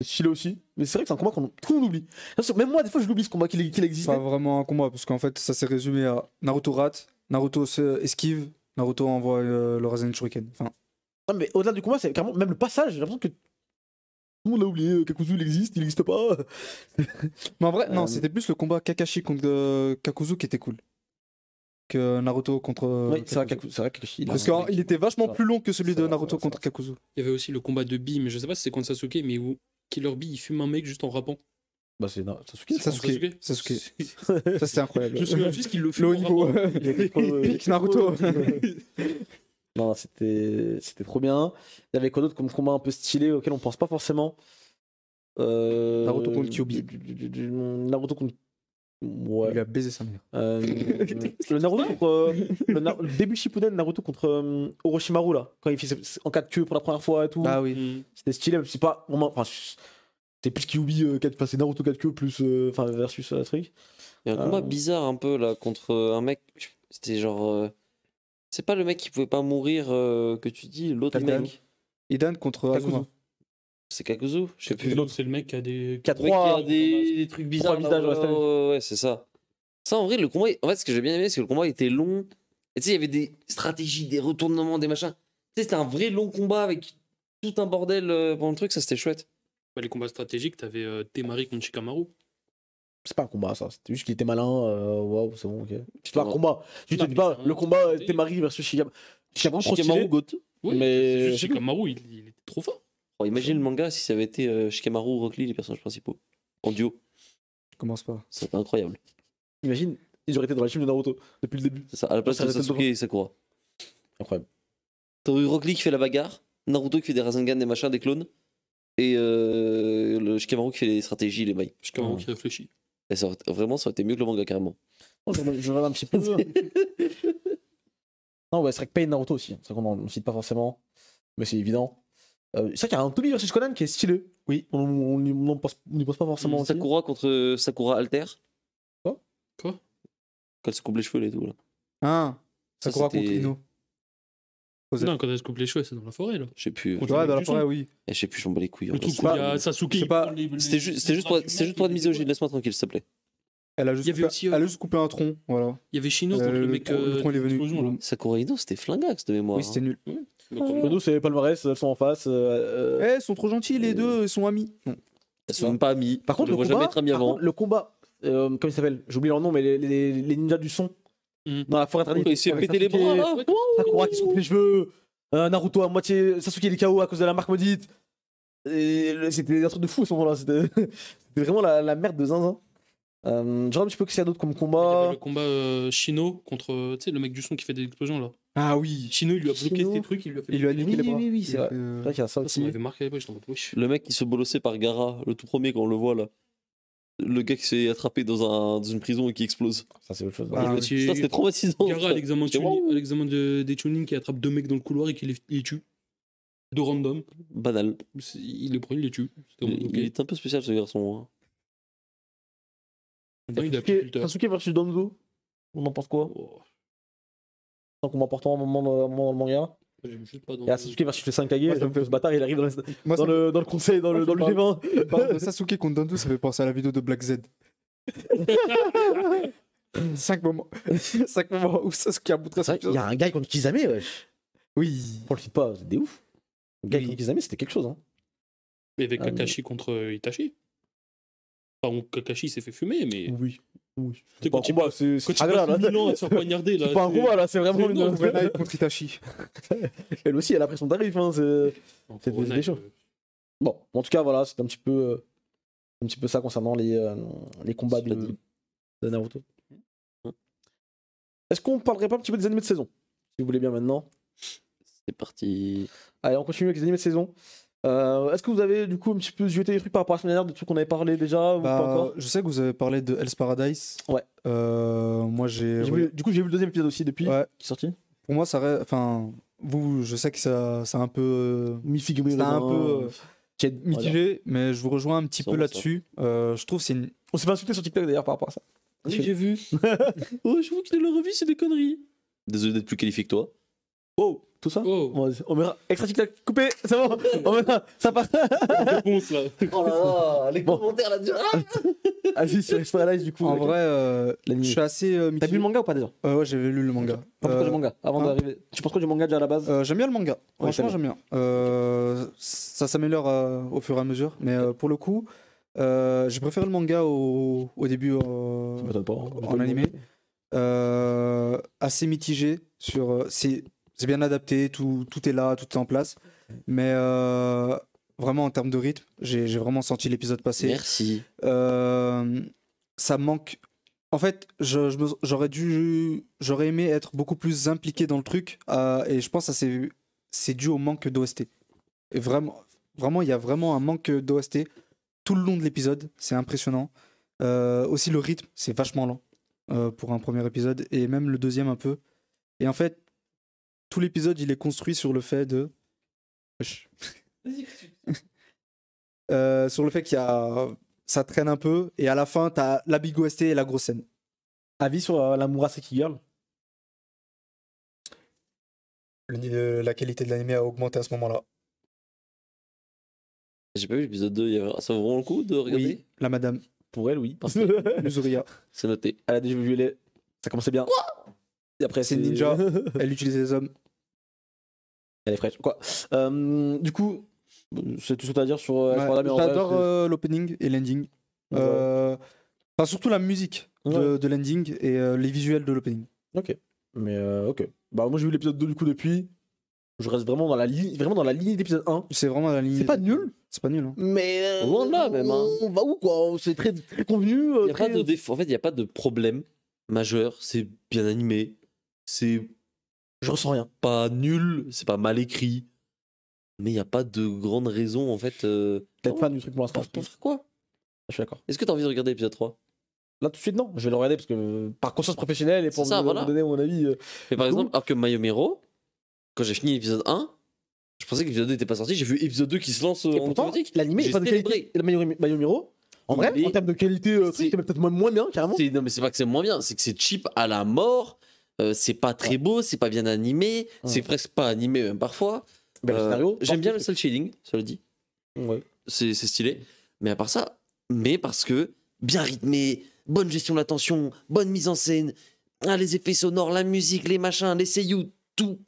C'est stylé aussi. Mais c'est vrai que c'est un combat qu'on tout le monde oublie. Même moi, des fois, je l'oublie ce combat qu'il C'est existait. pas vraiment un combat, parce qu'en fait, ça s'est résumé à Naruto rate, Naruto esquive, Naruto envoie le Rasen Shuriken. Enfin, Non, mais au-delà du combat, c'est carrément même le passage. J'ai l'impression que tout le monde l'a oublié. Kakuzu, il existe pas. mais en vrai, non, Euh, c'était plus le combat Kakashi contre Kakuzu qui était cool. Que Naruto contre. Oui, c'est vrai, Kakuzu. C'est vrai que Kakashi, il a- Parce qu'il était vachement plus long que celui C'est de vrai, Naruto c'est vrai, contre Kakuzu. Il y avait aussi le combat de Bee, mais je sais pas si c'est contre Sasuke, mais où Killer Bee il fume un mec juste en rappant. Bah, c'est Sasuke. Sasuke. Ça, c'était incroyable. Je me souviens juste qu'il le Le fume haut en niveau. rappant. Il était trop- Pique Naruto. Non, c'était trop bien. Il y avait quoi d'autre comme combat un peu stylé auquel on pense pas forcément. Naruto contre Kyuubi. Naruto contre. Ouais. Il a baisé sa mère. Le Naruto contre. Le début Shippuden, Naruto contre Orochimaru là. Quand il fait en 4 queues pour la première fois et tout. Ah oui. Mm. C'était stylé, mais c'est pas vraiment. Enfin, c'est plus Kyuubi, enfin, c'est Naruto 4 queues plus. Enfin, versus truc. Il y a un combat Euh. bizarre un peu là contre un mec. C'était genre. C'est pas le mec qui pouvait pas mourir que tu dis, l'autre Idan. mec. Idan contre Kakuzu. Azuma. C'est Kakuzu? Je sais plus. C'est le mec qui a des. 4 Le mec qui 3. a des trucs bizarres. trois visages, là, ouais, ouais, c'est ça. Ça, en vrai, le combat. En fait, ce que j'ai bien aimé, c'est que le combat était long. Et tu sais, il y avait des stratégies, des retournements, des machins. Tu sais, c'était un vrai long combat avec tout un bordel pendant le truc, ça c'était chouette. Les combats stratégiques, t'avais Temari contre Shikamaru. C'est pas un combat ça, c'était juste qu'il était malin. Waouh, c'est bon, ok. C'est pas un Non. combat. Je te Non, dis mais pas, c'est un- le combat c'est- Temari versus Shikamaru. Shikamaru, trop Shikamaru stylé. Goat. Oui, Mais c'est juste c'est tout. Shikamaru, il était trop fort. Oh, imagine le manga si ça avait été Shikamaru, Rock Lee, les personnages principaux. En duo. Commence pas. Ça serait incroyable. Imagine, ils auraient été dans la team de Naruto depuis le début. C'est ça. À la place Ça de aurait été Sasuke et Sakura. Incroyable. T'aurais eu Rock Lee qui fait la bagarre, Naruto qui fait des Rasengan, des machins, des clones, et le Shikamaru qui fait les stratégies, les mailles. Shikamaru Ouais. qui réfléchit. Et vraiment, ça aurait été mieux que le manga carrément. Oh, je regarde un petit peu. Non, ouais, c'est vrai que Pain Naruto aussi. C'est vrai qu'on ne cite pas forcément, mais c'est évident. C'est vrai qu'il y a un Toby versus Conan qui est stylé. Oui, on n'y pense pas forcément aussi. Sakura contre Sakura Alter. Quoi Quoi Quand elle se coupe les cheveux et tout là. Ah, Ça, Sakura contre c'était- Ino. Osef. Non, quand elle se coupe les cheveux, c'est dans la forêt là. Je sais plus. Contre- Ouais, dans la du forêt, son. oui. Je sais plus, je m'en bats les couilles. Le en truc vrai. où il y a Sasuke. je sais il pas, prend les- C'était juste pour être misogyne, laisse-moi tranquille, s'il te plaît. Elle a juste, Il y avait coupé, aussi, elle a juste coupé un tronc, voilà. Il y avait Shino contre le mec. le tronc, il est venu. explosion, là. Sakura Ino, c'était flingax de mémoire. Oui, c'était nul. Donc, Nous, c'est palmarès, elles sont en face. Eh, ils sont trop gentils, les deux, ils sont amis. Non. Elles sont même pas amies. Par contre, on le ne voit jamais combat, être amis par avant. contre, le combat, comment il s'appelle? J'oublie leur nom, mais les ninjas du son Mm. dans la forêt interdite. Il s'est fait avec péter les Sasuke, bras là. Ouais, Sakura qui se coupe les cheveux, Naruto à moitié, Sasuke il est KO à cause de la marque maudite. C'était un truc de fou à ce moment-là. C'était c'était vraiment la merde de zinzin. Je regarde un petit peu que c'est d'autre comme Il y avait combat. le combat Shino contre tu sais, le mec du son qui fait des explosions là. Ah oui. Shino, il lui a bloqué Shino. ses trucs, il lui a fait. Il lui a Oui, niqué les bras. oui, c'est Il a vrai. fait, C'est vrai qu'il y a ça Ça aussi. m'avait marqué à l'époque, j'étais en mode wesh. Le mec qui se bolossait par Gara, le tout premier quand on le voit là. Le gars qui s'est attrapé dans une prison et qui explose. Ça, c'est autre chose. Ah, Ouais. oui. Ça, c'était traumatisant. Gara à l'examen de J'étais, tuning, waouh. à l'examen des tuning qui attrape deux mecs dans le couloir et qui les tue. De random. Banal. Il les prend, il les tue. C'était en mode, ok. Il est un peu spécial ce garçon. Hein. Maintenant, il a plus le Sasuke versus Danzo. On en pense quoi? Oh, C'est un combat important à un moment dans le manga. j'aime juste pas dans Il y a Sasuke versus les 5 Kage. Moi, ça Ce bâtard, il arrive Moi, dans le conseil, dans le G20. Tu parles de Sasuke contre Danzo, ça fait penser à la vidéo de Black Z. 5 moments. 5 moments où Sasuke a montré C'est vrai qu'il y a un gars contre Kizame, wesh. Oui. On le cite pas, c'est des ouf. Gars Oui. contre Kizami, c'était quelque chose. Hein. Et avec Ah, mais- Kakashi contre Itachi. Enfin, Kakashi s'est fait fumer, mais. Oui. Oui. Tu sais, C'est pas un quand il combat, passe- c'est Quand tu pas grave. passes là. 1000 ans à se faire poignarder, là. C'est pas un combat là, c'est vraiment c'est une. énorme. Renai contre Itachi. Elle aussi, elle a pris son tarif. Hein, c'est chaud. Bon, en tout cas, voilà, c'est un petit peu ça concernant les combats Cela dit. de Naruto. Hum. Est-ce qu'on parlerait pas un petit peu des animés de saison? Si vous voulez bien maintenant. C'est parti. Allez, on continue avec les animés de saison. Est-ce que vous avez du coup un petit peu zioté des trucs par rapport à la semaine dernière, des trucs qu'on avait parlé déjà ou pas encore? Je sais que vous avez parlé de Hell's Paradise. Ouais. Moi, Du coup, j'ai vu le deuxième épisode aussi depuis Ouais. qui est sorti. Pour moi, ça reste. Enfin, vous, je sais que ça a un peu. Mi-figue, C'est un peu mitigé, mais je vous rejoins un petit Ça peu va, là-dessus. Je trouve que c'est une. On s'est fait insulter sur TikTok d'ailleurs par rapport à ça. Oui, j'ai vu. Oh, je vois que le revue, c'est des conneries. Désolé d'être plus qualifié que toi. Oh, tout ça Oh, On verra. Extra TikTok, coupé, c'est bon. On verra. Ça part. réponse là. Oh là là, les Bon. commentaires là-dessus. Vas-y, sur Paradise du coup. En vrai, l'anime. je suis assez T'as mitigé. vu le manga ou pas déjà? Ouais, j'avais lu le manga. Pas pourquoi du manga avant hein. d'arriver. Tu penses quoi du manga déjà à la base? J'aime bien le manga. Franchement, t'aimes j'aime bien. Ça s'améliore au fur et à mesure. Mais pour le coup, j'ai préféré le manga au début Ça m'étonne pas. en animé. Assez mitigé sur. C'est bien adapté, tout est là, tout est en place. Mais vraiment, en termes de rythme, j'ai vraiment senti l'épisode passer. Merci. Ça manque. En fait, j'aurais aimé être beaucoup plus impliqué dans le truc. Et je pense que c'est dû au manque d'OST. Et vraiment, il y a vraiment un manque d'OST tout le long de l'épisode. C'est impressionnant. Aussi, le rythme, c'est vachement lent pour un premier épisode. Et même le deuxième, un peu. Et en fait, tout l'épisode, il est construit sur le fait de. Wesh. Sur le fait qu'il y a. Ça traîne un peu. Et à la fin, t'as la big OST et la grosse scène. Avis sur la Murasaki Girl? La qualité de l'anime a augmenté à ce moment-là. J'ai pas vu l'épisode 2. Ça vaut vraiment le coup de regarder? Oui, la madame. Pour elle, oui. Luzuria. C'est noté. Elle a des cheveux violets. Ça commençait bien. Et après, C'est une ninja. Elle utilise les hommes. Elle est fraîche. Quoi. Du coup, c'est tout ce que t'as à dire sur Ouais, Espada, mais en vrai, j'adore l'opening et l'ending. Ouais. Enfin, surtout la musique de l'ending et les visuels de l'opening. Ok. Mais ok. Bah moi j'ai vu l'épisode 2 du coup depuis. Je reste vraiment dans la ligne d'épisode 1. C'est vraiment la ligne. C'est pas nul. C'est pas nul. Hein. Mais Loin de là, même, hein. On va où quoi? C'est très, très convenu. Y a pas de défaut. En fait, il n'y a pas de problème majeur. C'est bien animé. C'est Je ressens rien. pas nul. C'est pas mal écrit. Mais il n'y a pas de grande raison, en fait. Peut-être fan du truc pour l'instant. Pour faire quoi? Je suis d'accord. Est-ce que tu as envie de regarder l'épisode 3? Là tout de suite non. Je vais le regarder parce que par conscience professionnelle et pour C'est ça, vous voilà. donner mon avis. Mais par Cool. exemple, alors que Mayomero, quand j'ai fini l'épisode 1, je pensais que l'épisode 2 n'était pas sorti. J'ai vu épisode 2 qui se lance Et en pourtant, automatique. l'animé J'ai est pas de célébré. qualité. Et le Mayomiro, en vrai, Mais- en termes de qualité, C'est- c'est peut-être moins bien carrément. Non, mais c'est pas que c'est moins bien, c'est que c'est cheap à la mort. C'est pas très beau, c'est pas bien animé, c'est presque pas animé même parfois. Ben, le scénario. J'aime bien le cel shading, ça le dit. Ouais. C'est stylé. Mais à part ça, mais parce que bien rythmé, bonne gestion de l'attention, bonne mise en scène, les effets sonores, la musique, les machins, les seiyuu, tout.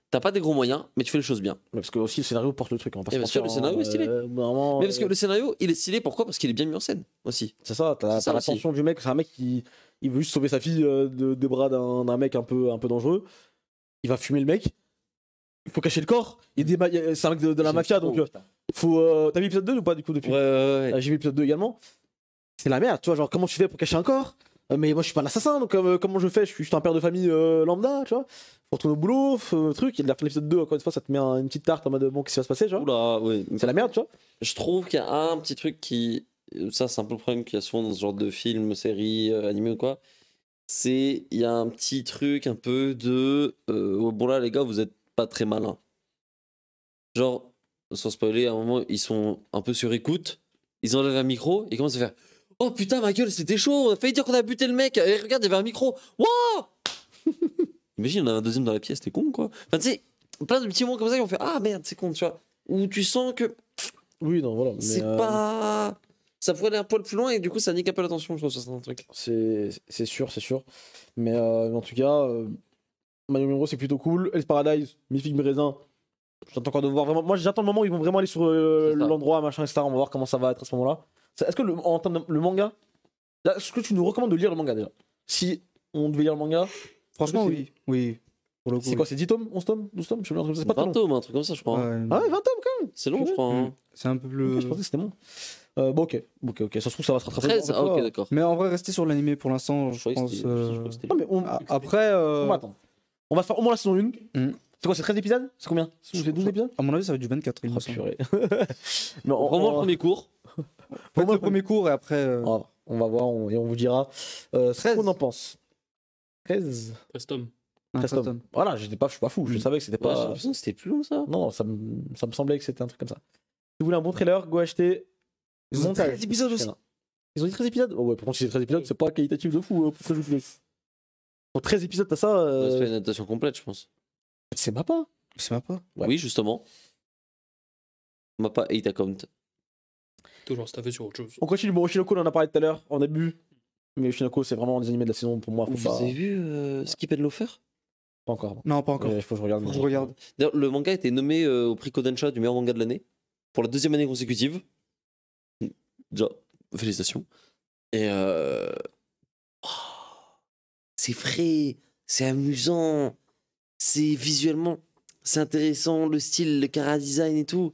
T'as pas des gros moyens, mais tu fais les choses bien. Mais parce que aussi le scénario porte le truc. On va pas Et se bien sûr, mentir, le scénario est stylé. Vraiment, Mais parce que le scénario, il est stylé, pourquoi? Parce qu'il est bien mis en scène aussi. c'est ça, t'as c'est ça aussi. l'attention du mec, c'est un mec qui il veut juste sauver sa fille des bras d'un mec un peu dangereux. Il va fumer le mec. Il faut cacher le corps. C'est un mec de la mafia, donc faut. T'as vu l'épisode 2 ou pas du coup depuis? Ouais. J'ai vu l'épisode 2 également. C'est la merde, tu vois, genre comment tu fais pour cacher un corps? Mais moi je suis pas un assassin, donc comment je fais? Je suis juste un père de famille lambda, tu vois. Faut retourner au boulot, truc. Et de la fin de l'épisode 2, encore une fois, ça te met une petite tarte en mode bon, qu'est-ce qui va se passer, tu vois? Oula, ouais. C'est la merde, tu vois. Je trouve qu'il y a un petit truc qui. Ça, c'est un peu le problème qu'il y a souvent dans ce genre de films, séries, animés ou quoi. C'est. Il y a un petit truc un peu de. Oh, bon, là, les gars, vous êtes pas très malins. Genre, sans spoiler, à un moment, ils sont un peu sur écoute. Ils enlèvent un micro et ils commencent à faire Oh putain, ma gueule, c'était chaud. On a failli dire qu'on a buté le mec. Et regarde, il y avait un micro. Wouah Imagine, on a un deuxième dans la pièce, t'es con, quoi. Enfin, tu sais, plein de petits moments comme ça qui vont faire Ah merde, c'est con, tu vois. Où tu sens que. Oui, non, voilà. C'est pas. Ça pourrait aller un poil plus loin et du coup ça nique un peu l'attention, je trouve, sur certains trucs. C'est sûr, c'est sûr. Mais en tout cas, Mayomiro c'est plutôt cool. Hell's Paradise, Mi Figue Mi Raisin, J'attends encore de voir vraiment. Moi, j'attends le moment où ils vont vraiment aller sur C'est ça. l'endroit, machin, etc. On va voir comment ça va être à ce moment-là. Est-ce que en termes de le manga, là, est-ce que tu nous recommandes de lire le manga déjà? Si on devait lire le manga, Franchement, c'est- oui. Oui. Pour le coup, c'est quoi? C'est 10 tomes? 11 tomes? 12 tomes? Je sais pas, c'est pas très 20 long. tomes, un truc comme ça, je crois. Ouais. Ah ouais, 20 tomes quand même! C'est long, je crois. hein. C'est un peu plus. Ok, je pensais que c'était bon. Bon, ok. Ça se trouve, ça va se rattraper. 13, encore une ok, fois. d'accord. Mais en vrai, rester sur l'animé pour l'instant, Je je croyais que pense. c'était- je croyais que c'était Non, mais Après, on va attendre. On va faire au moins la saison 1. Mm. C'est quoi, c'est 13 épisodes? C'est combien? C'est 12 épisodes? à mon avis, ça va être du 24, il me Oh, semble. purée. Mais Vraiment le premier cours. Faites le premier cours et après. on va voir et on vous dira ce 13. qu'on en pense. 13 Prestom. un 13 Preston. tomes. Voilà, je suis pas fou, je savais que c'était Ouais, j'ai pas. l'impression que c'était plus long, ça. Non, ça me semblait que c'était un truc comme ça. Si vous voulez un bon trailer, go acheter. Ils ont Montage. 13 épisodes aussi. Ils ont dit 13 épisodes? Oh ouais, par contre, si c'est 13 épisodes, c'est pas qualitatif de fou pour que je vous Pour 13 épisodes, t'as ça. C'est pas une adaptation complète, je pense. C'est ma pas. C'est même pas. Ouais. Oui, justement. On m'a pas 8 account. Toujours staffé sur autre chose. On continue. Bon, Oshinoko, on en a parlé tout à l'heure en début. Mais Oshinoko, c'est vraiment un des animés de la saison pour moi. Faut Vous pas... avez vu Skip and Loafer? pas encore. Non, pas encore. Il faut que je regarde. Faut que je regarde. D'ailleurs, le manga a été nommé au prix Kodansha du meilleur manga de l'année pour la 2e année consécutive. Déjà, félicitations. Et oh, c'est frais, c'est amusant, c'est visuellement, c'est intéressant, le style, le chara design et tout.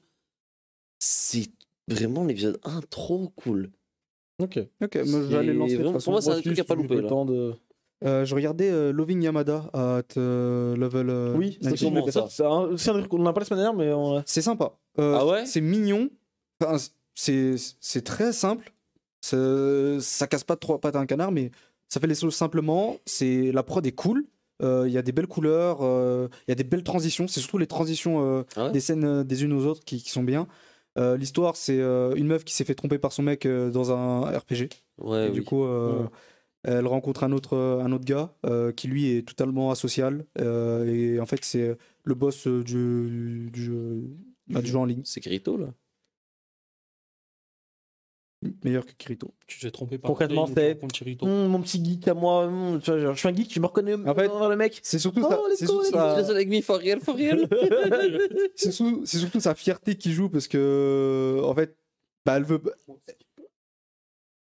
C'est vraiment l'épisode 1 trop cool. Ok. Ok, moi je vais aller lancer. de toute vraiment, façon. pour moi, c'est un Moi truc aussi, à pas si j'ai louper, le là. temps de... Je regardais Loving Yamada at level. Oui, c'est 19. comment, sûrement ça ça. C'est un truc qu'on en a parlé la semaine dernière, mais C'est sympa. Ah ouais C'est mignon. Enfin, c'est très simple. Ça casse pas trois pattes à un canard, mais ça fait les choses simplement. La prod est cool. Il y a des belles couleurs. Il y a des belles transitions. C'est surtout les transitions Ah ouais des scènes des unes aux autres qui sont bien. L'histoire, c'est une meuf qui s'est fait tromper par son mec dans un RPG. Ouais, Et oui. du coup, elle rencontre un autre gars qui lui est totalement asocial. Et en fait, c'est le boss du jeu en ligne. C'est Kirito, là. Meilleur que Kirito. Tu t'es trompé par Concrètement, Rain, c'est- tu rencontres Kirito. mon petit geek à moi. Tu vois, genre, je suis un geek, je me reconnais En fait, dans le mec. C'est surtout, Oh, ça, les c'est surtout couilles. sa- Just like me, for real, for real. c'est surtout sa fierté qui joue parce que en fait, bah,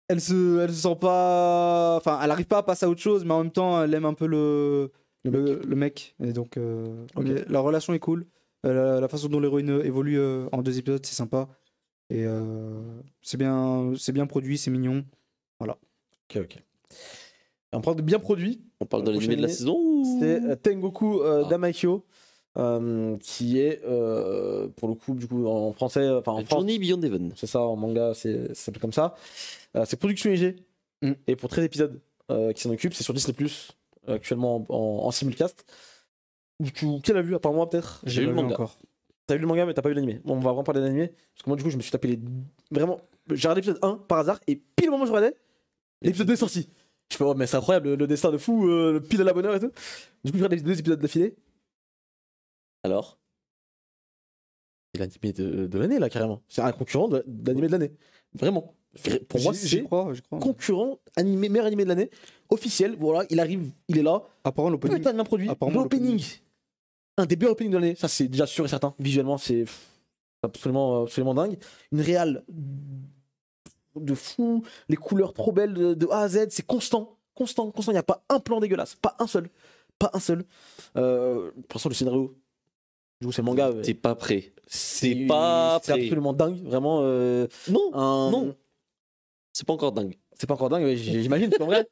elle se sent pas, enfin, elle arrive pas à passer à autre chose, mais en même temps, elle aime un peu le mec. Et donc, mais la relation est cool. La façon dont l'héroïne évolue en 2 épisodes, c'est sympa. Et c'est bien produit, c'est mignon. Ok. On parle de bien produit. On parle de Le l'animé de la prochain saison ou... C'est Tengoku Ah. Damakyo, qui est pour le coup du coup en français, enfin en France, Journey Beyond Heaven. c'est ça, en manga ça s'appelle comme ça. C'est production IG et pour 13 épisodes qui s'en occupent, c'est sur Disney actuellement en simulcast. Du coup, qui l'a vu à part moi peut-être? J'ai lu le pas manga. encore. T'as vu le manga mais t'as pas vu l'animé. Bon, on va vraiment parler de l'animé parce que moi du coup je me suis tapé vraiment, j'ai regardé l'épisode 1 par hasard et pile au moment où je regardais, l'épisode 2 est sorti. Je fais oh mais c'est incroyable le destin de fou, pile à la bonne heure et tout. Du coup je regarde les 2 épisodes d'affilée. Alors C'est l'animé de l'année là carrément. C'est un concurrent de l'animé de l'année. Vraiment. Pour moi J'y c'est crois. concurrent animé, meilleur animé de l'année. Officiel, voilà, il arrive, il est là. Apparemment, l'opening. Putain de bien produit. apparemment, L'opening. Un des meilleurs openings de l'année. Ça c'est déjà sûr et certain. Visuellement c'est absolument dingue. Une réal de fou. Les couleurs trop belles de A à Z. C'est constant. Il n'y a pas un plan dégueulasse. Pas un seul. Pour l'instant le scénario. Du coup c'est le manga. T'es pas prêt. C'est pas c'est prêt. absolument dingue, vraiment. Non, non. C'est pas encore dingue. C'est pas encore dingue, ouais, j'imagine. Parce qu'en vrai,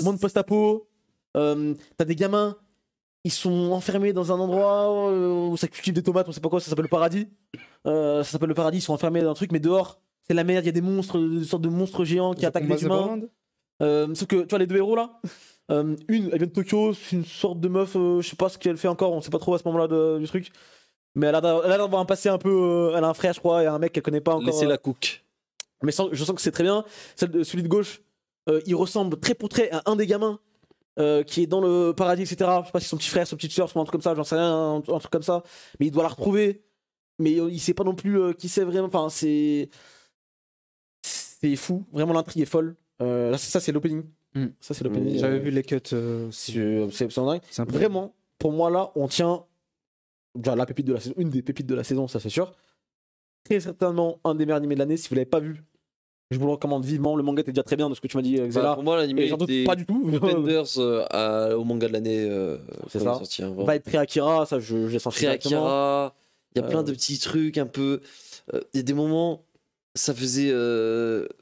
monde post-apo, t'as des gamins, ils sont enfermés dans un endroit où ça cultive des tomates, on sait pas quoi, ça s'appelle le paradis. Ça s'appelle le paradis, ils sont enfermés dans un truc, mais dehors, c'est la merde, il y a des monstres, des sortes de monstres géants qui attaquent les humains. Sauf que, tu vois, les 2 héros là, une, elle vient de Tokyo, c'est une sorte de meuf, je sais pas ce qu'elle fait encore, on sait pas trop à ce moment-là du truc. Mais elle a l'air d'avoir un passé un peu. Elle a un frère, je crois, et un mec qu'elle connaît pas encore. Laissez la cook. Mais je sens que c'est très bien. Celui de gauche, il ressemble trait pour trait à un des gamins qui est dans le paradis, etc. Je sais pas si son petit frère, son petite soeur, son un truc comme ça, j'en sais rien, un truc comme ça. Mais il doit la retrouver. Mais il sait pas non plus qui c'est vraiment. Enfin, c'est fou. Vraiment, l'intrigue est folle. Là, ça, c'est l'opening. Ça, c'est l'opening. J'avais vu les cuts. C'est dingue. C'est un peu- Vraiment, pour moi, là, on tient déjà la pépite de la saison, une des pépites de la saison, ça c'est sûr. Très certainement un des meilleurs animés de l'année. Si vous l'avez pas vu, je vous le recommande vivement. Le manga était déjà très bien de ce que tu m'as dit, Xela. Pour moi, l'animé Et j'en doute était pas du tout. contenders au manga de l'année. C'est quand il ça. est sorti, hein, vraiment. Va être très Akira, ça j'ai senti Très directement. Akira, il y a plein de petits trucs un peu. Il y a des moments, ça faisait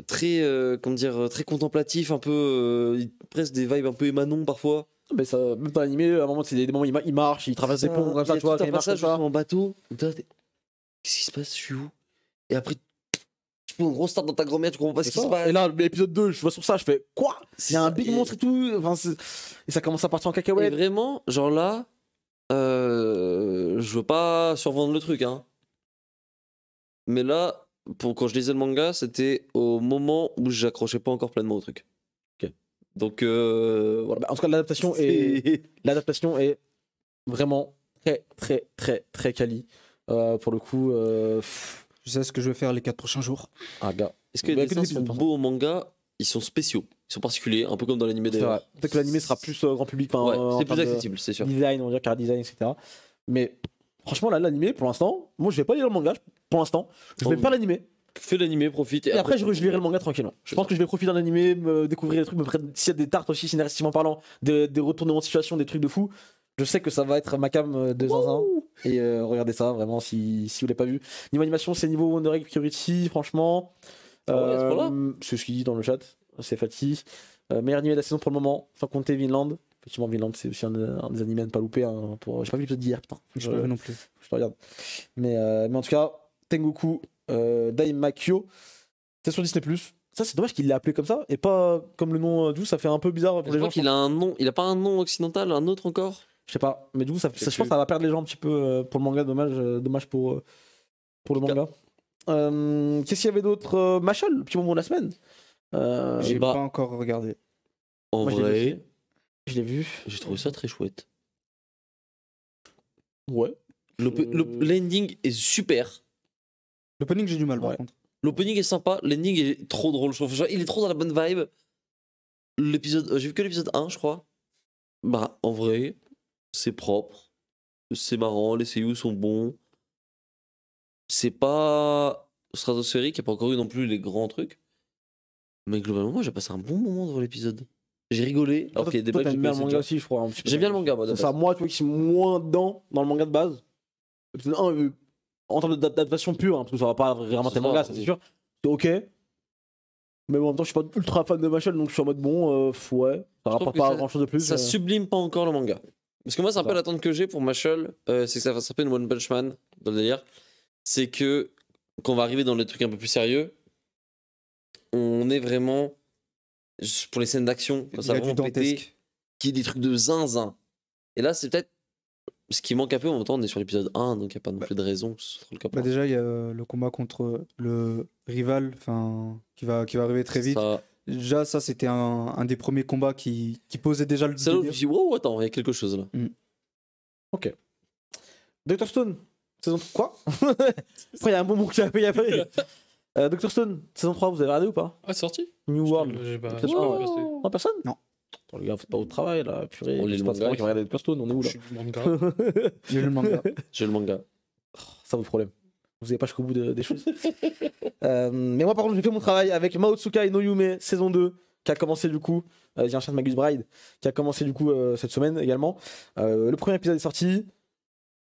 très, comment dire, très contemplatif, un peu, presque des vibes un peu Emanon parfois. Mais ça, même dans l'animé, à un moment, c'est des moments il marche, il traverse des ponts comme ça, tu vois, quand quand il il marche comme passage ça. en bateau. Qu'est-ce qui se passe? Je suis où? Et après, tu fais une grosse start dans ta grand-mère, tu comprends pas ce C'est qui se ça. passe. Et là, l'épisode 2, je vois sur ça, je fais quoi? Il y a un big Et- monstre et tout. Enfin, et ça commence à partir en Et cacahuète. vraiment, genre là, je veux pas survendre le truc, hein. Mais là, quand je lisais le manga, c'était au moment où j'accrochais pas encore pleinement au truc. Ok. Donc voilà. Bah, en tout cas, l'adaptation est vraiment très, très, très, très quali. Pour le coup, Je sais ce que je vais faire les 4 prochains jours. gars. Est-ce que Bah, les que dessins des sont épisodes, beaux au manga? Ils sont spéciaux, ils sont particuliers, un peu comme dans l'animé C'est vrai. d'ailleurs. Peut-être que l'animé sera plus grand public. Ouais, en c'est termes plus de accessible, c'est sûr. Design, on va dire, car design, etc. Mais franchement, là, l'animé, pour l'instant, moi, je vais pas lire le manga pour l'instant. Je vais Oh. pas l'animé. Fais l'animé, profite. Et après, je lirai le manga tranquillement. Je pense que je vais profiter d'un animé, me découvrir des trucs, me prendre s'il y a des tartes aussi, scénaristiquement parlant, des retournements de situation, des trucs de fou. Je sais que ça va être ma cam de zinzin. Et regardez ça, vraiment, si vous l'avez pas vu. Niveau animation, c'est niveau Wonder Egg Priority, franchement. Ah ouais, à ce point-là C'est ce qu'il dit dans le chat. C'est Fatih. Meilleur animé de la saison pour le moment, sans compter Vinland. Effectivement, Vinland, c'est aussi un des animés à ne pas louper. Hein, j'ai pas vu l'épisode d'hier, putain. Je l'avais non plus. Je te regarde. Mais en tout cas, Tengoku Daimakyo, c'est sur Disney+. Ça, c'est dommage qu'il l'ait appelé comme ça et pas comme le nom du coup, ça fait un peu bizarre pour Je les crois gens. qu'il a un nom, il a pas un nom occidental, un autre encore? Je sais pas, mais du coup, je pense plus. que ça va perdre les gens un petit peu pour le manga. Dommage pour le manga. Qu'est-ce qu'il y avait d'autre? Machel, le petit moment de la semaine. J'ai bah- pas encore regardé. En Moi, je l'ai vrai, vu. Je l'ai vu. j'ai trouvé ça très chouette. Ouais. L'ending est super. L'opening, j'ai du mal par Ouais. contre. L'opening est sympa, l'ending est trop drôle, je trouve. Genre, il est trop dans la bonne vibe. L'épisode, j'ai vu que l'épisode 1, je crois. Bah, en vrai, c'est propre. C'est marrant, les seiyuu sont bons. C'est pas stratosphérique, il n'y a pas encore eu non plus les grands trucs. Mais globalement, moi, j'ai passé un bon moment devant l'épisode. J'ai rigolé, alors qu'il y a des Toi, blagues que t'aimes j'ai bien le connaissais manga déjà. aussi, je crois. Un petit peu. J'aime bien le manga, moi, de C'est ça, base. moi, tu vois, qui suis moins dedans dans le manga de base. Épisode 1, en termes d'adaptation pure, hein, parce que ça va pas vraiment C'est tes ça, mangas, ça, c'est oui. sûr. C'est ok. Mais bon, en même temps, je suis pas ultra fan de Machel, donc je suis en mode bon, ouais, ça rapporte que pas ça- grand chose de plus. Ça sublime pas encore le manga. Parce que moi, c'est un Ça. peu l'attente que j'ai pour Mashal, c'est que ça va s'appeler une One Punch Man dans le délire. C'est que quand on va arriver dans les trucs un peu plus sérieux, on est vraiment pour les scènes d'action, quand Il ça y a va du vraiment péter, dantesque. qui est des trucs de zinzin. Et là, c'est peut-être ce qui manque un peu. En même temps, on est sur l'épisode 1, donc il n'y a pas non plus de raison que ce soit le cas. Bah déjà, il y a le combat contre le rival qui va arriver très vite. Ça- Déjà, ça, c'était un des premiers combats qui posait déjà le C'est là où je me délire. suis dit, wow, attends, il y a quelque chose là. Dr. Stone, saison. Quoi? Après, il y a un bon mot que tu as payé après. Dr. Stone, saison 3, vous avez regardé ou pas? Ah, c'est sorti? New World. J'ai pas. Peut-être j'ai pas, pas ouais. resté. Non, personne? Non. Attends, les gars, faites pas votre travail là, purée. On lit C'est le pas manga, moi qui va regarder Dr. Stone, on est où Je là? suis du manga. Il y a eu le manga. J'ai le manga. Ça votre problème. Vous n'avez pas jusqu'au bout des choses. Mais moi, par contre, j'ai fait mon travail avec Maotsuka et no Yume, saison 2, qui a commencé du coup. J'ai un chat de Magus Bride, qui a commencé du coup cette semaine également. Le premier épisode est sorti.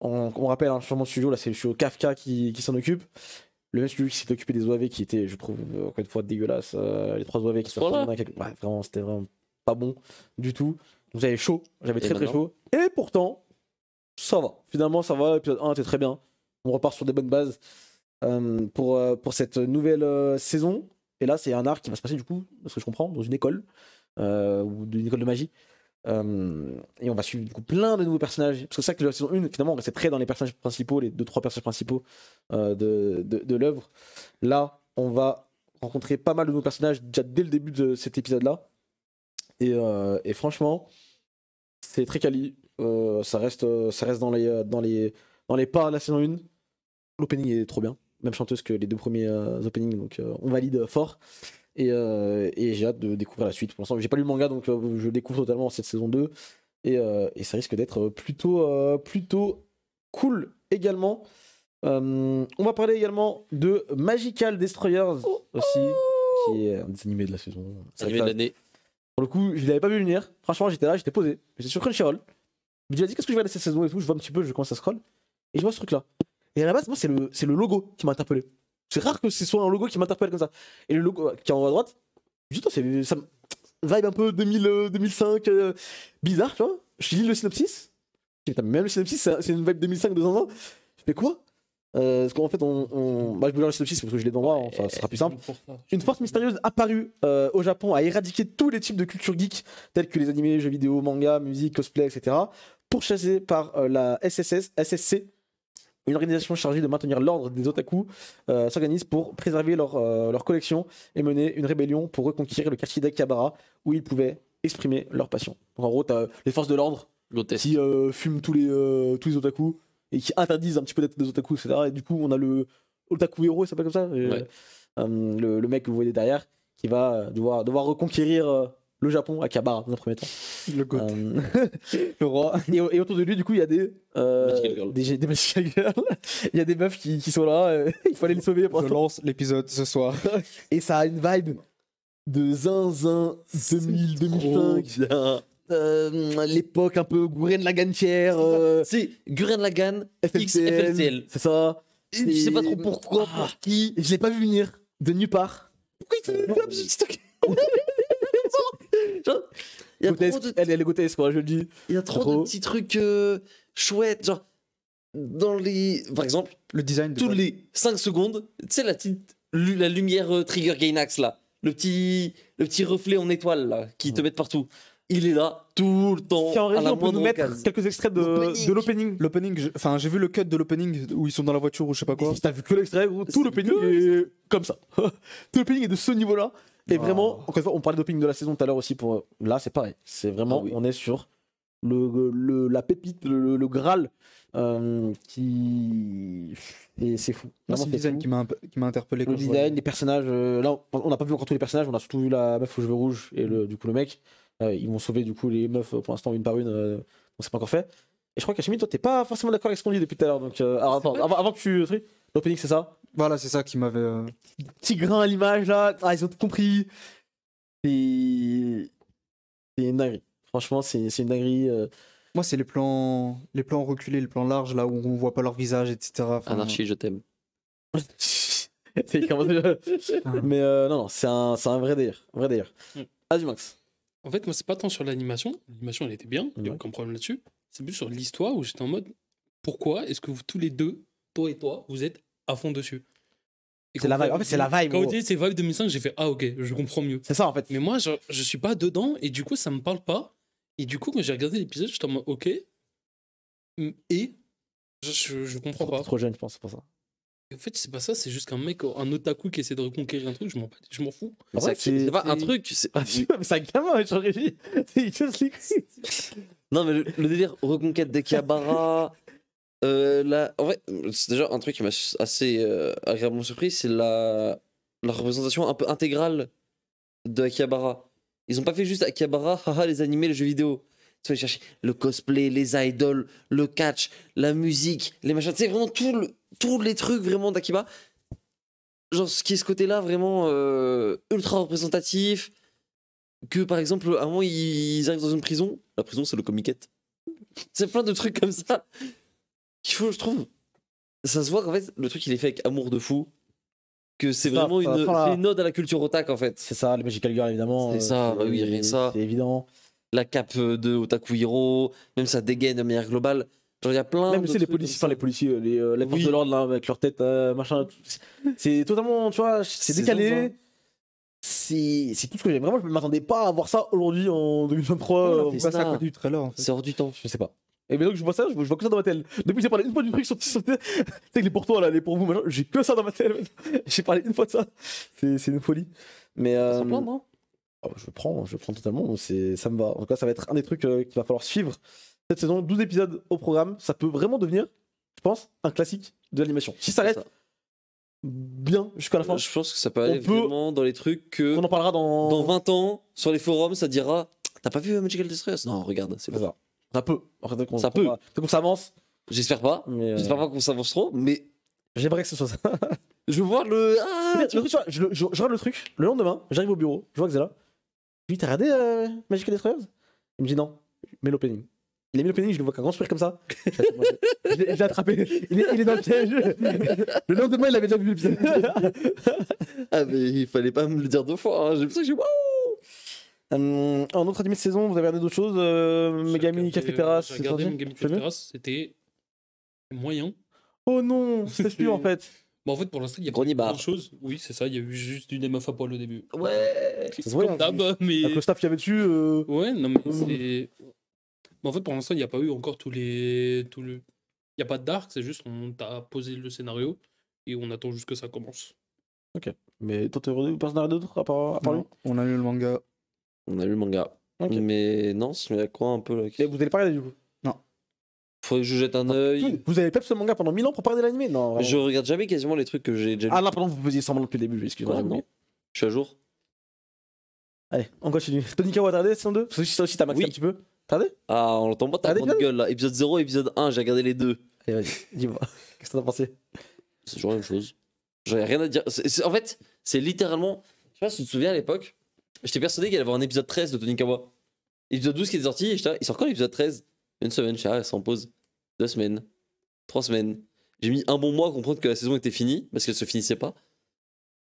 On rappelle, hein, sur mon studio, là, c'est le studio Kafka qui s'en occupe. Le même studio qui s'est occupé des OAV qui étaient, je trouve, encore une fois dégueulasses. Les 3 OAV qui sont Voilà. ouais, vraiment, c'était vraiment pas bon du tout. Donc j'avais chaud, j'avais Et très très maintenant chaud. Et pourtant, ça va. Finalement, ça va. L'épisode 1 était très bien. On repart sur des bonnes bases pour cette nouvelle saison. Et là, c'est un arc qui va se passer, du coup, de ce que je comprends, dans une école, ou d'une école de magie. Et on va suivre du coup plein de nouveaux personnages. Parce que c'est ça que la saison 1, finalement, on restait très dans les personnages principaux, les 2-3 personnages principaux de l'œuvre. Là, on va rencontrer pas mal de nouveaux personnages déjà dès le début de cet épisode-là. Et franchement, c'est très quali. Ça reste dans les pas de la saison 1. L'opening est trop bien. Même chanteuse que les 2 premiers openings, donc on valide fort. Et j'ai hâte de découvrir la suite. Pour l'instant, j'ai pas lu le manga, donc je découvre totalement cette saison 2. Et ça risque d'être plutôt cool également. On va parler également de Magical Destroyers aussi, qui est un des animés de la saison. Animé de l'année. Pour le coup, je l'avais pas vu venir. Franchement, j'étais là, j'étais posé. J'étais sur Crunchyroll. Je me suis dit, qu'est-ce que je vais regarder cette saison et tout. Je vois un petit peu, je commence à scroll. Et je vois ce truc-là. Et à la base, moi, c'est le logo qui m'a interpellé. C'est rare que ce soit un logo qui m'interpelle comme ça. Et le logo qui est en haut à droite, je dis, ça me vibe un peu 2005, bizarre, tu vois. Je lis le synopsis. Putain, même le synopsis, c'est une vibe 2005 de ans. Je fais quoi? Parce qu'en fait, bah, je vais lire le synopsis parce que je l'ai devant moi, enfin, ce sera plus simple. Une force mystérieuse apparue au Japon a éradiqué tous les types de culture geek, tels que les animés, jeux vidéo, manga, musique, cosplay, etc. Pourchassés par la SSC, une organisation chargée de maintenir l'ordre des otaku, s'organise pour préserver leur collection et mener une rébellion pour reconquérir le quartier d'Akihabara où ils pouvaient exprimer leur passion. Donc, en gros, t'as les forces de l'ordre qui fument tous les otaku et qui interdisent un petit peu d'être des otaku, etc. Et du coup, on a le otaku héros, il s'appelle comme ça, le mec que vous voyez derrière, qui va devoir reconquérir le Japon, Akihabara, dans un premier temps. Le goat. Le roi. Et autour de lui, du coup, il y a des Magical Girls. Il y a des meufs qui sont là, il faut aller les sauver. Je lance l'épisode ce soir. Et ça a une vibe de zinzin 2000-2005. L'époque un peu Gurren Lagann tiers. C'est Gurren Lagann X FLCL. FLCL. C'est ça. Je sais pas trop pourquoi, pour qui. Je l'ai pas vu venir de nulle part. Pourquoi il y a trop de... Elle est grotesque, quoi, je le dis. Il y a trop de petits trucs chouettes, genre dans les... Par exemple, le design de tous les 5 secondes, tu sais la lumière Trigger Gainax là, le petit reflet en étoile là, qui te met partout. Il est là tout le temps. Si en régie, à la on peut nous moindre mettre occasion. quelques extraits de l'opening. L'opening, enfin j'ai vu le cut de l'opening où ils sont dans la voiture ou je sais pas quoi. Si t'as vu que l'extrait, gros, tout l'opening est comme ça. Tout l'opening est de ce niveau-là. Et vraiment, encore une fois, on parlait d'opening de la saison tout à l'heure aussi. Là, c'est pareil. C'est vraiment, on est sur la pépite, le Graal qui. Et c'est fou. C'est le design qui m'a interpellé. Le design, les personnages. Là, on n'a pas vu encore tous les personnages. On a surtout vu la meuf aux cheveux rouges et du coup le mec. Ils vont sauver du coup les meufs pour l'instant une par une. On s'est pas encore fait. Et je crois qu'Hachimi, toi, t'es pas forcément d'accord avec ce qu'on dit depuis tout à l'heure. Donc, alors, attends, avant que tu. L'opening, c'est ça. Voilà, c'est ça qui m'avait. Petit grain à l'image là. Ah, ils ont tout compris. C'est une dinguerie. Franchement, c'est une dinguerie. Moi, c'est les plans reculés, les plans larges là où on voit pas leur visage, etc. Enfin, Anarchie, je t'aime. Mais non, c'est un vrai délire. Vrai délire. Vas-y, Max. En fait, moi, c'est pas tant sur l'animation. L'animation, elle était bien, il n'y a aucun problème là-dessus. C'est plus sur l'histoire où j'étais en mode pourquoi est-ce que vous, tous les deux, toi et toi, vous êtes à fond dessus? C'est la vibe. En fait, c'est la vibe. Quand vous dites c'est vibe 2005, j'ai fait ah ok, je comprends mieux. C'est ça en fait. Mais moi, je suis pas dedans et du coup, ça me parle pas. Et du coup, quand j'ai regardé l'épisode, j'étais en mode ok. Et je comprends pas. Trop jeune, je pense, c'est pour ça. Et en fait, c'est pas ça, c'est juste qu'un mec, un otaku qui essaie de reconquérir un truc, je m'en fous. C'est pas un truc. C'est un gamin, je réfléchis. C'est juste les. Non, mais le délire reconquête d'Akihabara. Là, en fait, c'est déjà un truc qui m'a assez agréablement surpris, c'est la représentation un peu intégrale de Akihabara. Ils ont pas fait juste Akihabara, haha, les animés, les jeux vidéo. Tu vas chercher le cosplay, les idoles, le catch, la musique, les machins. Tu sais, vraiment tous les trucs vraiment d'Akiba. Genre, ce qui est ce côté-là, vraiment ultra représentatif. Que par exemple, à un moment, ils arrivent dans une prison. La prison, c'est le comiquette. C'est plein de trucs comme ça. Qu'il faut, je trouve. Ça se voit qu'en fait, le truc, il est fait avec amour de fou. Que c'est vraiment une ode à la culture otaku, en fait. C'est ça, les Magical Girl, évidemment. C'est ça, bah oui, rien que ça. C'est évident. La cape de Otaku Hiro, même sa dégaine de manière globale. Genre, il y a plein même de les policiers, les forces de l'ordre là, avec leur tête, machin. C'est totalement, tu vois, c'est décalé. C'est tout ce que j'aime. Vraiment, je ne m'attendais pas à voir ça aujourd'hui en 2023. C'est ça à côté du trailer, en fait. C'est hors du temps. Je sais pas. Et bien donc je vois ça, je vois que ça dans ma tête. Depuis j'ai parlé une fois du truc sur tu sais que les pour toi là, les pour vous, machin, j'ai que ça dans ma tête. J'ai parlé une fois de ça. C'est une folie. Mais Ça prend, non je prends totalement. Ça me va. En tout cas, ça va être un des trucs qu'il va falloir suivre cette saison. 12 épisodes au programme. Ça peut vraiment devenir, je pense, un classique de l'animation. Si ça reste bien jusqu'à la fin. Je pense que ça peut aller vraiment dans les trucs que. On en parlera dans 20 ans, sur les forums, ça dira t'as pas vu Magical Destroyers? Non, regarde, c'est ça. Ça peut. Ça peut. Dès qu'on s'avance, J'espère pas. Mais, J'espère pas qu'on s'avance trop, mais j'aimerais que ce soit ça. je vois le. Ah, Le truc, tu vois, je regarde le truc, le lendemain, j'arrive au bureau, je vois que c'est là. Je lui dis, t'as regardé Magical Destroyers? Il me dit non, mets l'opening. Il a mis l'opening, je le vois qu'un grand sourire comme ça. Je l'ai attrapé, il est dans le piège. Le lendemain, il avait déjà vu l'épisode. Ah, mais il fallait pas me le dire 2 fois. Hein. J'ai l'impression que j'ai. Waouh. En autre animé de saison, vous avez regardé d'autres choses Megami Café Terrace, J'ai c'est regardé sorti Megami C'est Café mieux Terrace, c'était moyen. Oh non, c'est sûr en fait. Bah en fait, pour l'instant, il y a Gros pas nibar. grand chose. Oui, c'est ça, il y a eu juste du MF à poil au début. Ouais. C'est se voit, comme hein, d'hab, mais. Avec le staff qu'il y avait dessus. Ouais, non, mais c'est. Mais en fait, pour l'instant, il n'y a pas eu encore tous les. Il n'y a pas de dark, c'est juste on t'a posé le scénario et on attend juste que ça commence. Mais toi, t'as regardé personne d'autre à part lui Non, on a lu le manga. On a lu le manga. Ok. Mais non, il y a quoi un peu là Et vous allez pas regarder du coup Faut que je jette un œil. Vous avez pep ce manga pendant 1000 ans pour parler de l'animé? Non, vraiment. Je regarde jamais quasiment les trucs que j'ai déjà Ah lus. là, pardon, vous faisiez semblant depuis le début, excuse-moi. Ouais, j'ai non. oublié. Je suis à jour. Allez, on continue. Tonikawa, t'as regardé saison 2? Parce que ça aussi, t'as maxé Oui. un petit peu. T'as regardé? Ah, on l'entend pas ta Regardez grande bien. gueule là. Épisode 0, épisode 1, j'ai regardé les deux. Allez, vas-y, dis-moi. Qu'est-ce que t'en as pensé? C'est toujours la même chose. J'avais rien à dire. En fait, c'est littéralement. Je sais pas si tu te souviens à l'époque, j'étais persuadé qu'il allait y avoir un épisode 13 de Tonikawa. Épisode 12 qui était sorti, et j'étais là, il sort quand l'épisode 13? Une semaine, je suis là, sans pause. 2 semaines. 3 semaines. J'ai mis un bon mois à comprendre que la saison était finie, parce qu'elle se finissait pas.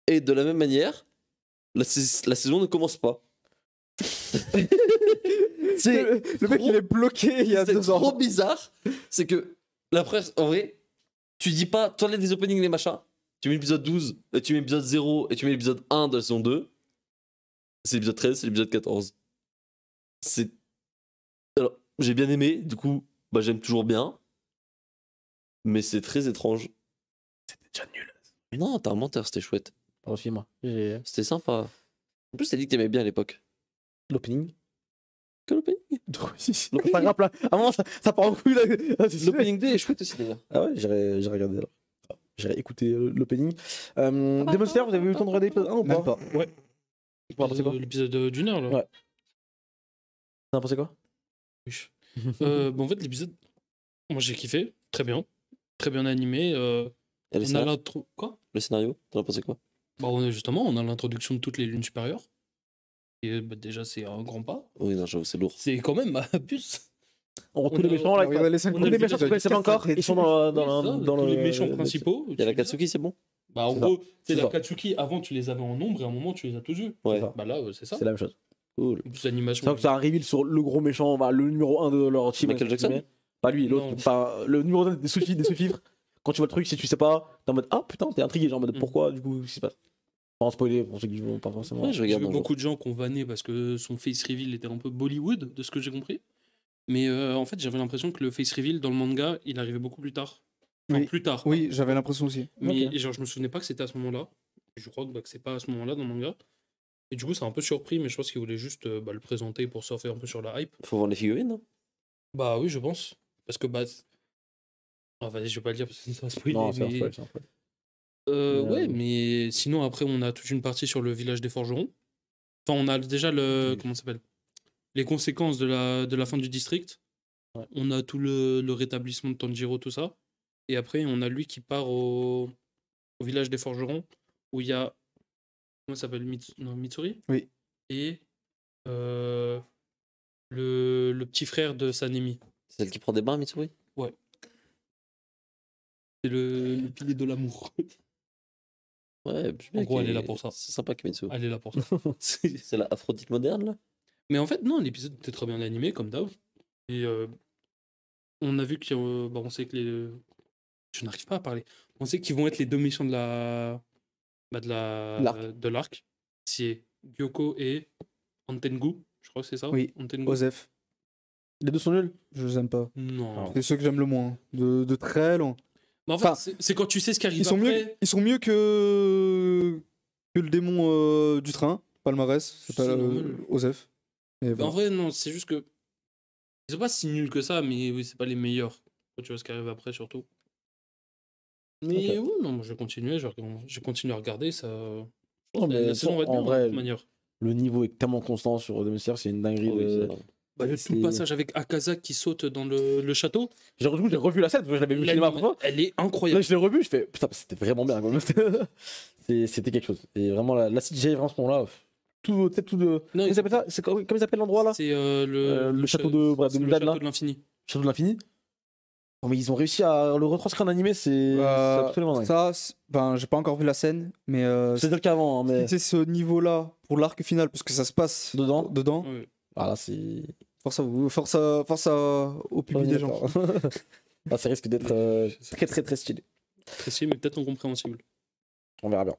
Et de la même manière, la saison ne commence pas. C'est Le mec, trop- il est bloqué il y a c'est 2 ans. trop bizarre. C'est que la presse, en vrai, tu dis pas, tu enlèves les openings, les machins. Tu mets l'épisode 12, et tu mets l'épisode 0, et tu mets l'épisode 1 de la saison 2. C'est l'épisode 13, c'est l'épisode 14. C'est. Alors, j'ai bien aimé, du coup, bah, j'aime toujours bien. Mais c'est très étrange. C'était déjà nul. Mais non, t'es un menteur, c'était chouette. Pardon, excuse-moi. J'ai C'était sympa. En plus, t'as dit que t'aimais bien à l'époque. l'opening. Que l'opening C'est pas grave là. À un moment, ça part en couille là. Ah, c'est sûr. L'opening 2 est chouette aussi d'ailleurs. Ah ouais, j'irai regarder alors. J'irai écouter l'opening. Demon Slayer, vous avez eu le temps de regarder l'épisode 1 ou pas? Même pas. Ouais. Vous en pensez quoi? L'épisode d'une heure là. Ouais. T'en as pensé quoi? Oui. Bon, en fait, l'épisode, moi j'ai kiffé, très bien animé. Et le On a scénario, l'intro. Quoi? le scénario, t'en as pensé quoi? Bah, on a l'introduction de toutes les lunes supérieures. Et bah, déjà, c'est un grand pas. Oui, non, j'avoue, c'est lourd. C'est quand même un plus. On tous On les a- méchants là. Ouais, ouais, les cinq Tous premiers les méchants épisodes, qu'on connaissait pas encore, ils sont dans tous les le. méchants principaux. Il y a la Katsuki, c'est bon? Bah, en C'est gros, C'est c'est la ça. Katsuki, avant tu les avais en ombre et à un moment tu les as tous vus. Ouais. ça. Bah là, c'est ça. C'est la même chose. Cool. En plus, C'est l'animation. vrai que c'est un reveal sur le gros méchant, bah, le numéro 1 de leur team. Michael Jackson? Pas lui, l'autre. Non. Enfin, le numéro 1 des sous-fifres. Quand tu vois le truc, si tu sais pas, t'es en mode ah putain, t'es intrigué, genre en mode Mm. pourquoi du coup, qu'est-ce qui se passe? Pas en spoiler pour ceux qui vont pas forcément. Ouais, je J'ai regarde vu un jour. beaucoup de gens qui ont vanné parce que son face reveal était un peu Bollywood, de ce que j'ai compris. Mais en fait, j'avais l'impression que le face reveal dans le manga, il arrivait beaucoup plus tard. Enfin, Oui. plus tard. Oui, j'avais l'impression aussi. Mais Ok. genre, je me souvenais pas que c'était à ce moment-là. Je crois que c'est pas à ce moment-là dans le manga. Et du coup, c'est un peu surpris, mais je pense qu'il voulait juste le présenter pour surfer un peu sur la hype. Faut vendre les figurines, non? Bah oui, je pense. Parce que bah. Ah, vas-y, je vais pas le dire parce que ça va spoiler. Non, c'est un mais... spoil, c'est un spoil. Ouais, mais sinon, après, on a toute une partie sur le village des forgerons. Enfin, on a déjà le. Comment ça s'appelle? Les conséquences de la fin du district. Ouais. On a tout le rétablissement de Tanjiro, tout ça. Et après, on a lui qui part au village des forgerons où il y a. Comment ça s'appelle? Mitsuri? Oui. Et le petit frère de Sanemi. C'est celle qui prend des bains, Mitsui? C'est le pilier de l'amour. Ouais, En gros, elle est là pour ça. C'est sympa, Kimetsu. Elle est là pour ça. C'est la Aphrodite moderne, là? Mais en fait, non, l'épisode était très bien animé, comme d'hab. Et on a vu qu'on on sait que les. Je n'arrive pas à parler. On sait qu'ils vont être les deux méchants de la. L'arc. De l'arc. C'est Gyoko et Antengu. Je crois que c'est ça. Oui. Antengu. Osef, Les deux sont nuls? je les aime pas. Non. C'est ceux que j'aime le moins. De très loin. Mais en fait, Enfin, c'est quand tu sais ce qui arrive Ils sont après. mieux que le démon du train. Palmarès, c'est pas C'est normal. Osef. Et Mais en voilà. vrai, non, c'est juste que. Ils sont pas si nuls que ça, mais oui, c'est pas les meilleurs. Quand tu vois ce qui arrive après, surtout. Mais oui, non, moi, je vais continuer. Je continue à regarder. Ça. Non, mais La saison va être en bien, vrai, de toute manière. le niveau est tellement constant sur Demon Slayer, c'est une dinguerie. Oui, de- c'est vrai. Tout le passage avec Akaza qui saute dans le château, J'ai revu la scène, parce que je l'avais vu au cinéma parfois. elle est Là, incroyable. je l'ai revu, je fais putain, c'était vraiment bien. Quand même. C'était quelque chose. Et vraiment, la CGI, vraiment, à ce moment-là, tout de. Non, Comment il s'appelle ça? C'est comment il s'appelle l'endroit là? C'est Le château de c'est le Mulan, là. château de l'infini. Château de l'infini. Oh, mais ils ont réussi à le retranscrire en animé, c'est absolument dingue. Ça, ben, j'ai pas encore vu la scène, mais C'est-à-dire qu'avant, hein, mais tu sais, ce niveau-là pour l'arc final, parce que ça se passe dedans, Ouais. ah là, c'est. force à vous, force au public des gens. Ah, ça risque d'être très très très stylé. Précis, mais peut-être incompréhensible. On verra bien.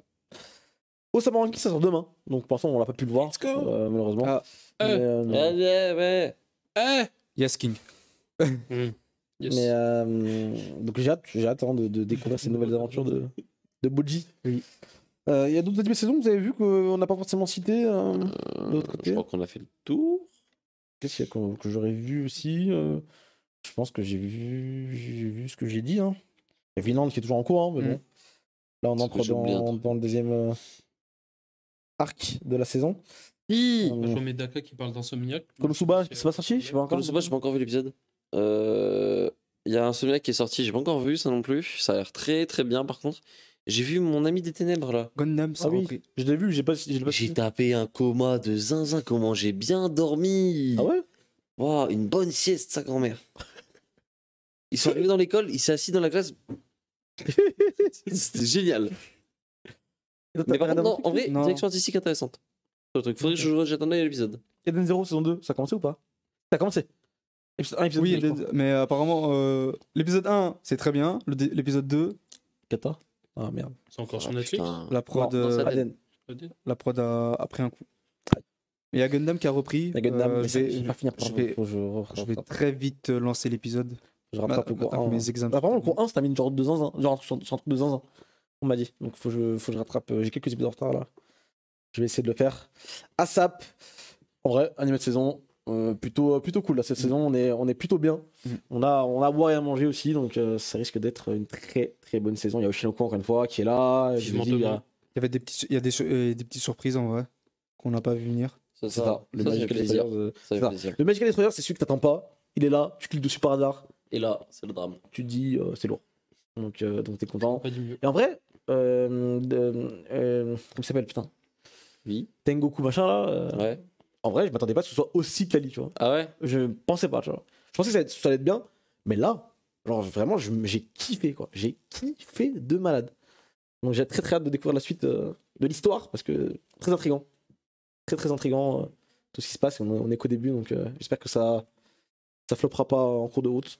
Osama Ranking, ça sort demain, donc pour l'instant on l'a pas pu le voir, Let's go. malheureusement. Ah. Mais, Eh Yes King. Yes. donc j'ai hâte hein, de découvrir ces nouvelles aventures de Boji. Oui. Il y a d'autres animés de saison que vous avez vu qu'on n'a pas forcément cité de l'autre côté. Je crois qu'on a fait le tour. Qu'est-ce qu'il y a que j'aurais vu aussi Je pense que j'ai vu ce que j'ai dit. Hein. Il y a Vinland qui est toujours en cours, hein, mais bon. Là, on C'est entre que j'ai oublié un truc. dans le deuxième arc de la saison. Je vois Medaka qui parle d'Insomniac. Konosuba, c'est pas sorti? Je sais pas encore. Konosuba, j'ai pas encore vu l'épisode. Il y a un Insomniac qui est sorti, j'ai pas encore vu ça non plus. Ça a l'air très très bien par contre. J'ai vu mon ami des ténèbres là. Gundam, ça Ah oui, repris. je l'ai vu, je l'ai pas J'ai suivi. tapé un coma de zinzin, comment j'ai bien dormi. Ah ouais? Waouh, une bonne sieste, sa grand-mère. Ils sont arrivés dans l'école, il s'est assis dans la classe. C'était génial. Mais par contre, non, en vrai, Non. direction artistique intéressante. Le truc, faudrait que je jette un œil à l'épisode. Eden Zero saison 2, ça a commencé ou pas? Ça a commencé. Épisode 1, épisode Oui, 2. je crois. mais apparemment, l'épisode 1, c'est très bien. L'épisode 2, Kata? Ah merde. C'est encore sur Ah, Netflix. putain. la prod, Non, dans sa Aden. la prod a pris un coup. Il y a Gundam qui a repris. Il y a Gundam, mais je vais, je vais pas finir par je vais- faut que je vais très vite lancer l'épisode. je rattrape le cours Maintenant que 1. mes examens. Apparemment, le cours 1 se termine genre 2 ans, genre sur un truc de 2 ans. On m'a dit. Donc faut que je rattrape. J'ai quelques épisodes en retard là. Je vais essayer de le faire. ASAP. En vrai, animé de saison. Plutôt cool là cette saison, on est plutôt bien. On a à boire et à manger aussi, donc ça risque d'être une très très bonne saison. Il y a Oshinoko encore une fois qui est là. Je Vivement vous dis, il y a- demain. Il y avait il y a des petites surprises en vrai qu'on n'a pas vu venir. C'est C'est ça, ça, le ça fait Magical plaisir. Destroyer, Ça c'est fait ça. plaisir. Le Magical Destroyer, c'est celui que t'attends pas. Il est là, tu cliques dessus par hasard, Et là, c'est le drame. tu te dis c'est lourd. Donc t'es content. Pas dit mieux. Et en vrai, comment il s'appelle putain Oui. Tengoku machin là. Ouais. En vrai, je m'attendais pas à ce que ce soit aussi quali, tu vois. Ah ouais? Je pensais pas, tu vois. Je pensais que ça allait être bien, mais là, genre vraiment, j'ai kiffé, quoi. J'ai kiffé de malade. Donc j'ai très très hâte de découvrir la suite de l'histoire, parce que très intriguant. Très très intriguant tout ce qui se passe. On est qu'au début, donc j'espère que ça floppera pas en cours de route.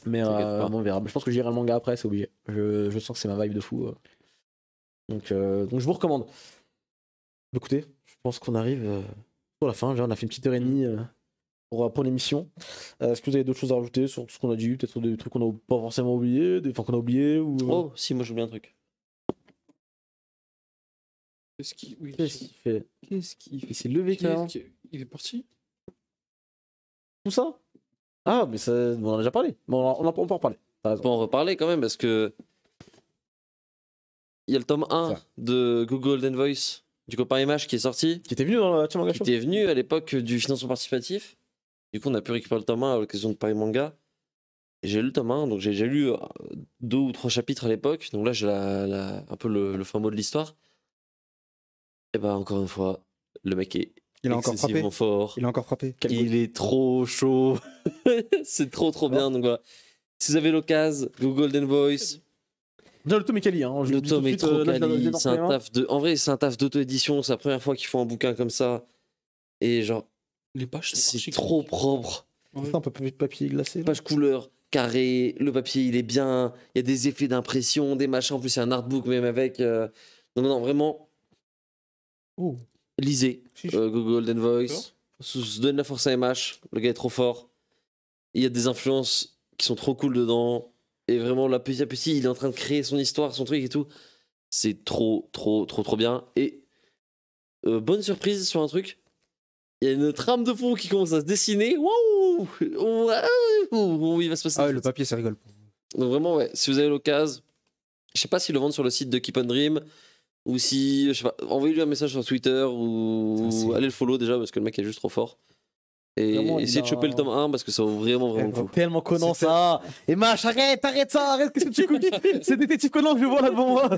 Mais T'inquiète pas. bon, on verra. Je pense que j'irai le manga après, c'est obligé. Je sens que c'est ma vibe de fou. Donc je vous recommande. Écoutez, je pense qu'on arrive sur la fin. On a fait une petite heure et demie pour l'émission. Est-ce que vous avez d'autres choses à rajouter sur ce qu'on a dit? Peut-être des trucs qu'on n'a pas forcément oublié, des fois qu'on a oublié ou... Oh, si, moi j'oublie un truc. Qu'est-ce qui. Oui. Qu'est-ce qu'il fait? Qu'est-ce qu'il fait? Il s'est levé carrément. Il est parti. Tout ça? Ah, mais ça, on en a déjà parlé. Bon, on peut en reparler. T'as On raison. peut en reparler quand même parce que. Il y a le tome 1 Ça. de Google Golden Voice du copain Image qui est sorti. Qui était venu dans la Team Manga Qui Show? était venu à l'époque du financement participatif. Du coup, on a pu récupérer le tome 1 à l'occasion de Paris Manga. Et j'ai lu le tome 1, donc j'ai lu 2 ou 3 chapitres à l'époque. Donc là, j'ai un peu le fin mot de l'histoire. Et bah, encore une fois, le mec est Il a encore frappé. excessivement fort. Il a encore frappé. Il est trop chaud. C'est trop bien. Donc voilà. Si vous avez l'occasion, Google Golden Voice, Déjà, le tome est quali. Hein. Je le le dis tout de tome est suite, trop là, je l'ai quali. dans C'est mes un mains. taf de. En vrai, c'est un taf d'auto-édition. C'est la première fois qu'ils font un bouquin comme ça. Et genre, Les pages sont c'est archi trop claires. propre. Ouais. Putain, un peu de papier glacé. là. Page couleur, carré, le papier il est bien. Il y a des effets d'impression, des machins. En plus, il y a un artbook même avec. Non, vraiment, Oh. lisez Chiche. Google Golden Voice. Se donne la force à MH. Le gars est trop fort. Il y a des influences qui sont trop cool dedans. Et vraiment, là, petit à petit, il est en train de créer son histoire, son truc et tout. C'est trop bien. Et bonne surprise sur un truc. Il y a une trame de fond qui commence à se dessiner. Waouh! Waouh! Il va se passer. Ah ouais, des le choses. papier, ça rigole. Donc vraiment, ouais, si vous avez l'occasion, je sais pas s'ils le vendent sur le site de Keep on Dream ou si, je sais pas, envoyez-lui un message sur Twitter ou Ça, c'est- allez le follow déjà parce que le mec est juste trop fort. Et Vraiment, il essayez de a choper le tome 1 parce que ça vaut vraiment le coup. Tellement Conan ça. Et Mach, arrête ça, arrête, qu'est-ce que tu écoutes? C'est détective Conan que je vois là devant moi.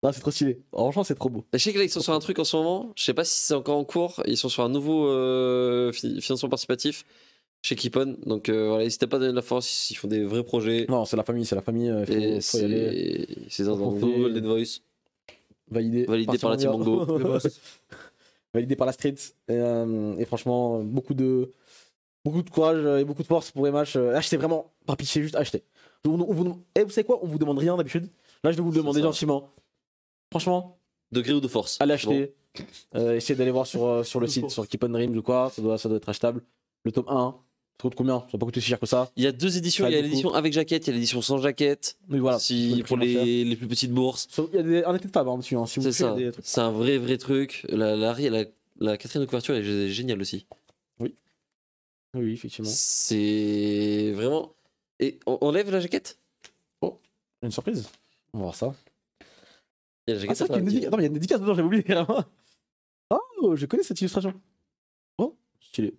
Non, c'est trop stylé. Franchement, c'est trop beau. Je sais que là, ils sont sur un truc en ce moment. Je sais pas si c'est encore en cours. Ils sont sur un nouveau financement participatif chez Keepon. Donc voilà, n'hésitez pas à donner de la force. Ils font des vrais projets. Non, c'est la famille. Et Faut y aller. c'est dans un Faut nouveau foncer. Golden Voice. Validé Par la team Mango. Validé par la street. Et franchement, beaucoup de courage et beaucoup de force pour les matchs. Achetez vraiment, par pitié, juste achetez. Vous savez quoi? On vous demande rien d'habitude. Là, je vais vous le demander ça. gentiment. Franchement, Degré ou de force. allez acheter. Essayez d'aller voir sur le site, sur Keep on Dreams ou quoi. Ça doit être achetable. Le tome 1, ça coûte combien? Ça va pas coûter si cher que ça. Il y a 2 éditions. Ça Il y a beaucoup. l'édition avec jaquette, il y a l'édition sans jaquette. Oui, voilà. Pour les plus petites bourses. Il y a un été de fab dessus. Si vous C'est voulez, ça. il y a des trucs. C'est un vrai truc. La quatrième de couverture est géniale aussi. Oui, effectivement. C'est vraiment. Et on lève la jaquette? Une surprise. On va voir ça. Il y a la jaquette. C'est vrai qu'il y a une dédicace. Attends, il y a une dédicace dedans, j'avais oublié carrément. Oh, je connais cette illustration. Oh, stylé.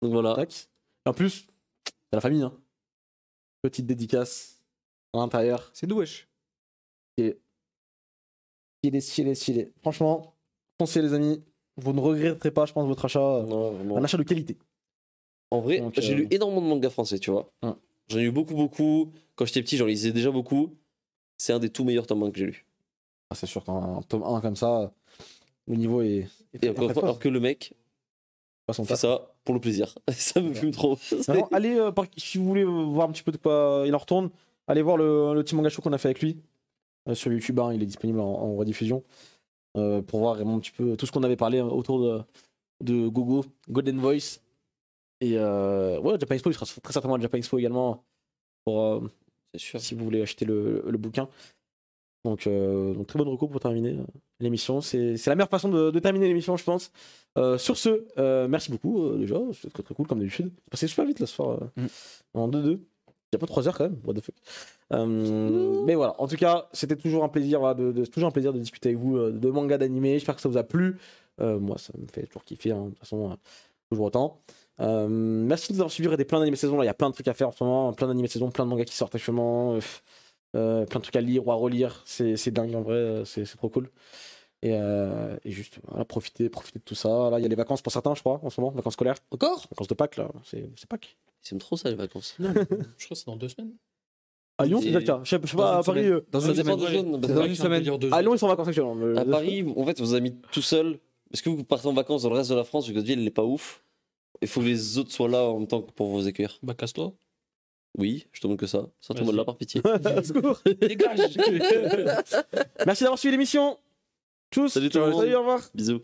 Donc voilà. Tac. Et en plus, c'est la famille. Hein. Petite dédicace à l'intérieur. C'est nous, wesh. Stylé. Franchement, foncez les amis. Vous ne regretterez pas, je pense, votre achat. Non, vraiment. Un achat de qualité. En vrai, Donc, j'ai lu énormément de mangas français, tu vois. Hum. J'en ai lu beaucoup. Quand j'étais petit, j'en lisais déjà beaucoup. C'est un des tout meilleurs tomes 1 que j'ai lu. Ah, c'est sûr, un tome 1 comme ça, le niveau est. Et encore une fois, alors que le mec pas son fait taf. ça pour le plaisir. Ça me fume trop. Vraiment, allez, si vous voulez voir un petit peu de quoi il en retourne, allez voir le Team Manga Show qu'on a fait avec lui sur YouTube. Hein, il est disponible en rediffusion pour voir vraiment un petit peu tout ce qu'on avait parlé autour de Gogo, Golden Voice. Et ouais, Japan Expo, il sera très certainement à Japan Expo également pour C'est sûr. si vous voulez acheter le bouquin. Donc très bonne recours pour terminer l'émission. C'est la meilleure façon de terminer l'émission, je pense. Sur ce, merci beaucoup déjà. C'est très cool comme d'habitude. C'est passé super vite là ce soir en 2-2. Il y a pas 3 heures quand même. What the fuck. Mais voilà. En tout cas, c'était toujours un plaisir, voilà, toujours un plaisir de discuter avec vous de manga, d'animé. J'espère que ça vous a plu. Moi, ça me fait toujours kiffer. Hein, de toute façon, toujours autant. Merci de nous avoir suivis. Il y a plein d'animés saison. Là, il y a plein de trucs à faire en ce moment. Plein d'animés saison, plein de mangas qui sortent actuellement. Plein de trucs à lire ou à relire, c'est dingue en vrai, c'est trop cool. Et juste voilà, profitez de tout ça. Là, il y a les vacances pour certains, je crois, en ce moment, vacances scolaires. Encore? Vacances de Pâques, là, c'est Pâques. J'aime trop ça, les vacances. Je crois que c'est dans 2 semaines. À Lyon, c'est Et- déjà le cas. Je sais pas, à Paris. Dans Ça une dépend semaine. des jeunes. Dans une semaine. À Lyon, ils sont en vacances actuellement. À Paris, en fait, vous avez mis tout seul. Est-ce que vous partez en vacances dans le reste de la France, vu que votre ville n'est pas ouf? Il faut que les autres soient là en même temps pour vous accueillir. Bah, casse-toi. Oui, je te demande que ça. Ça tombe Vas-y. là par pitié. Secours. Dégage. Merci d'avoir suivi l'émission. Tchuss. Salut tout le monde. Salut, au revoir. Bisous.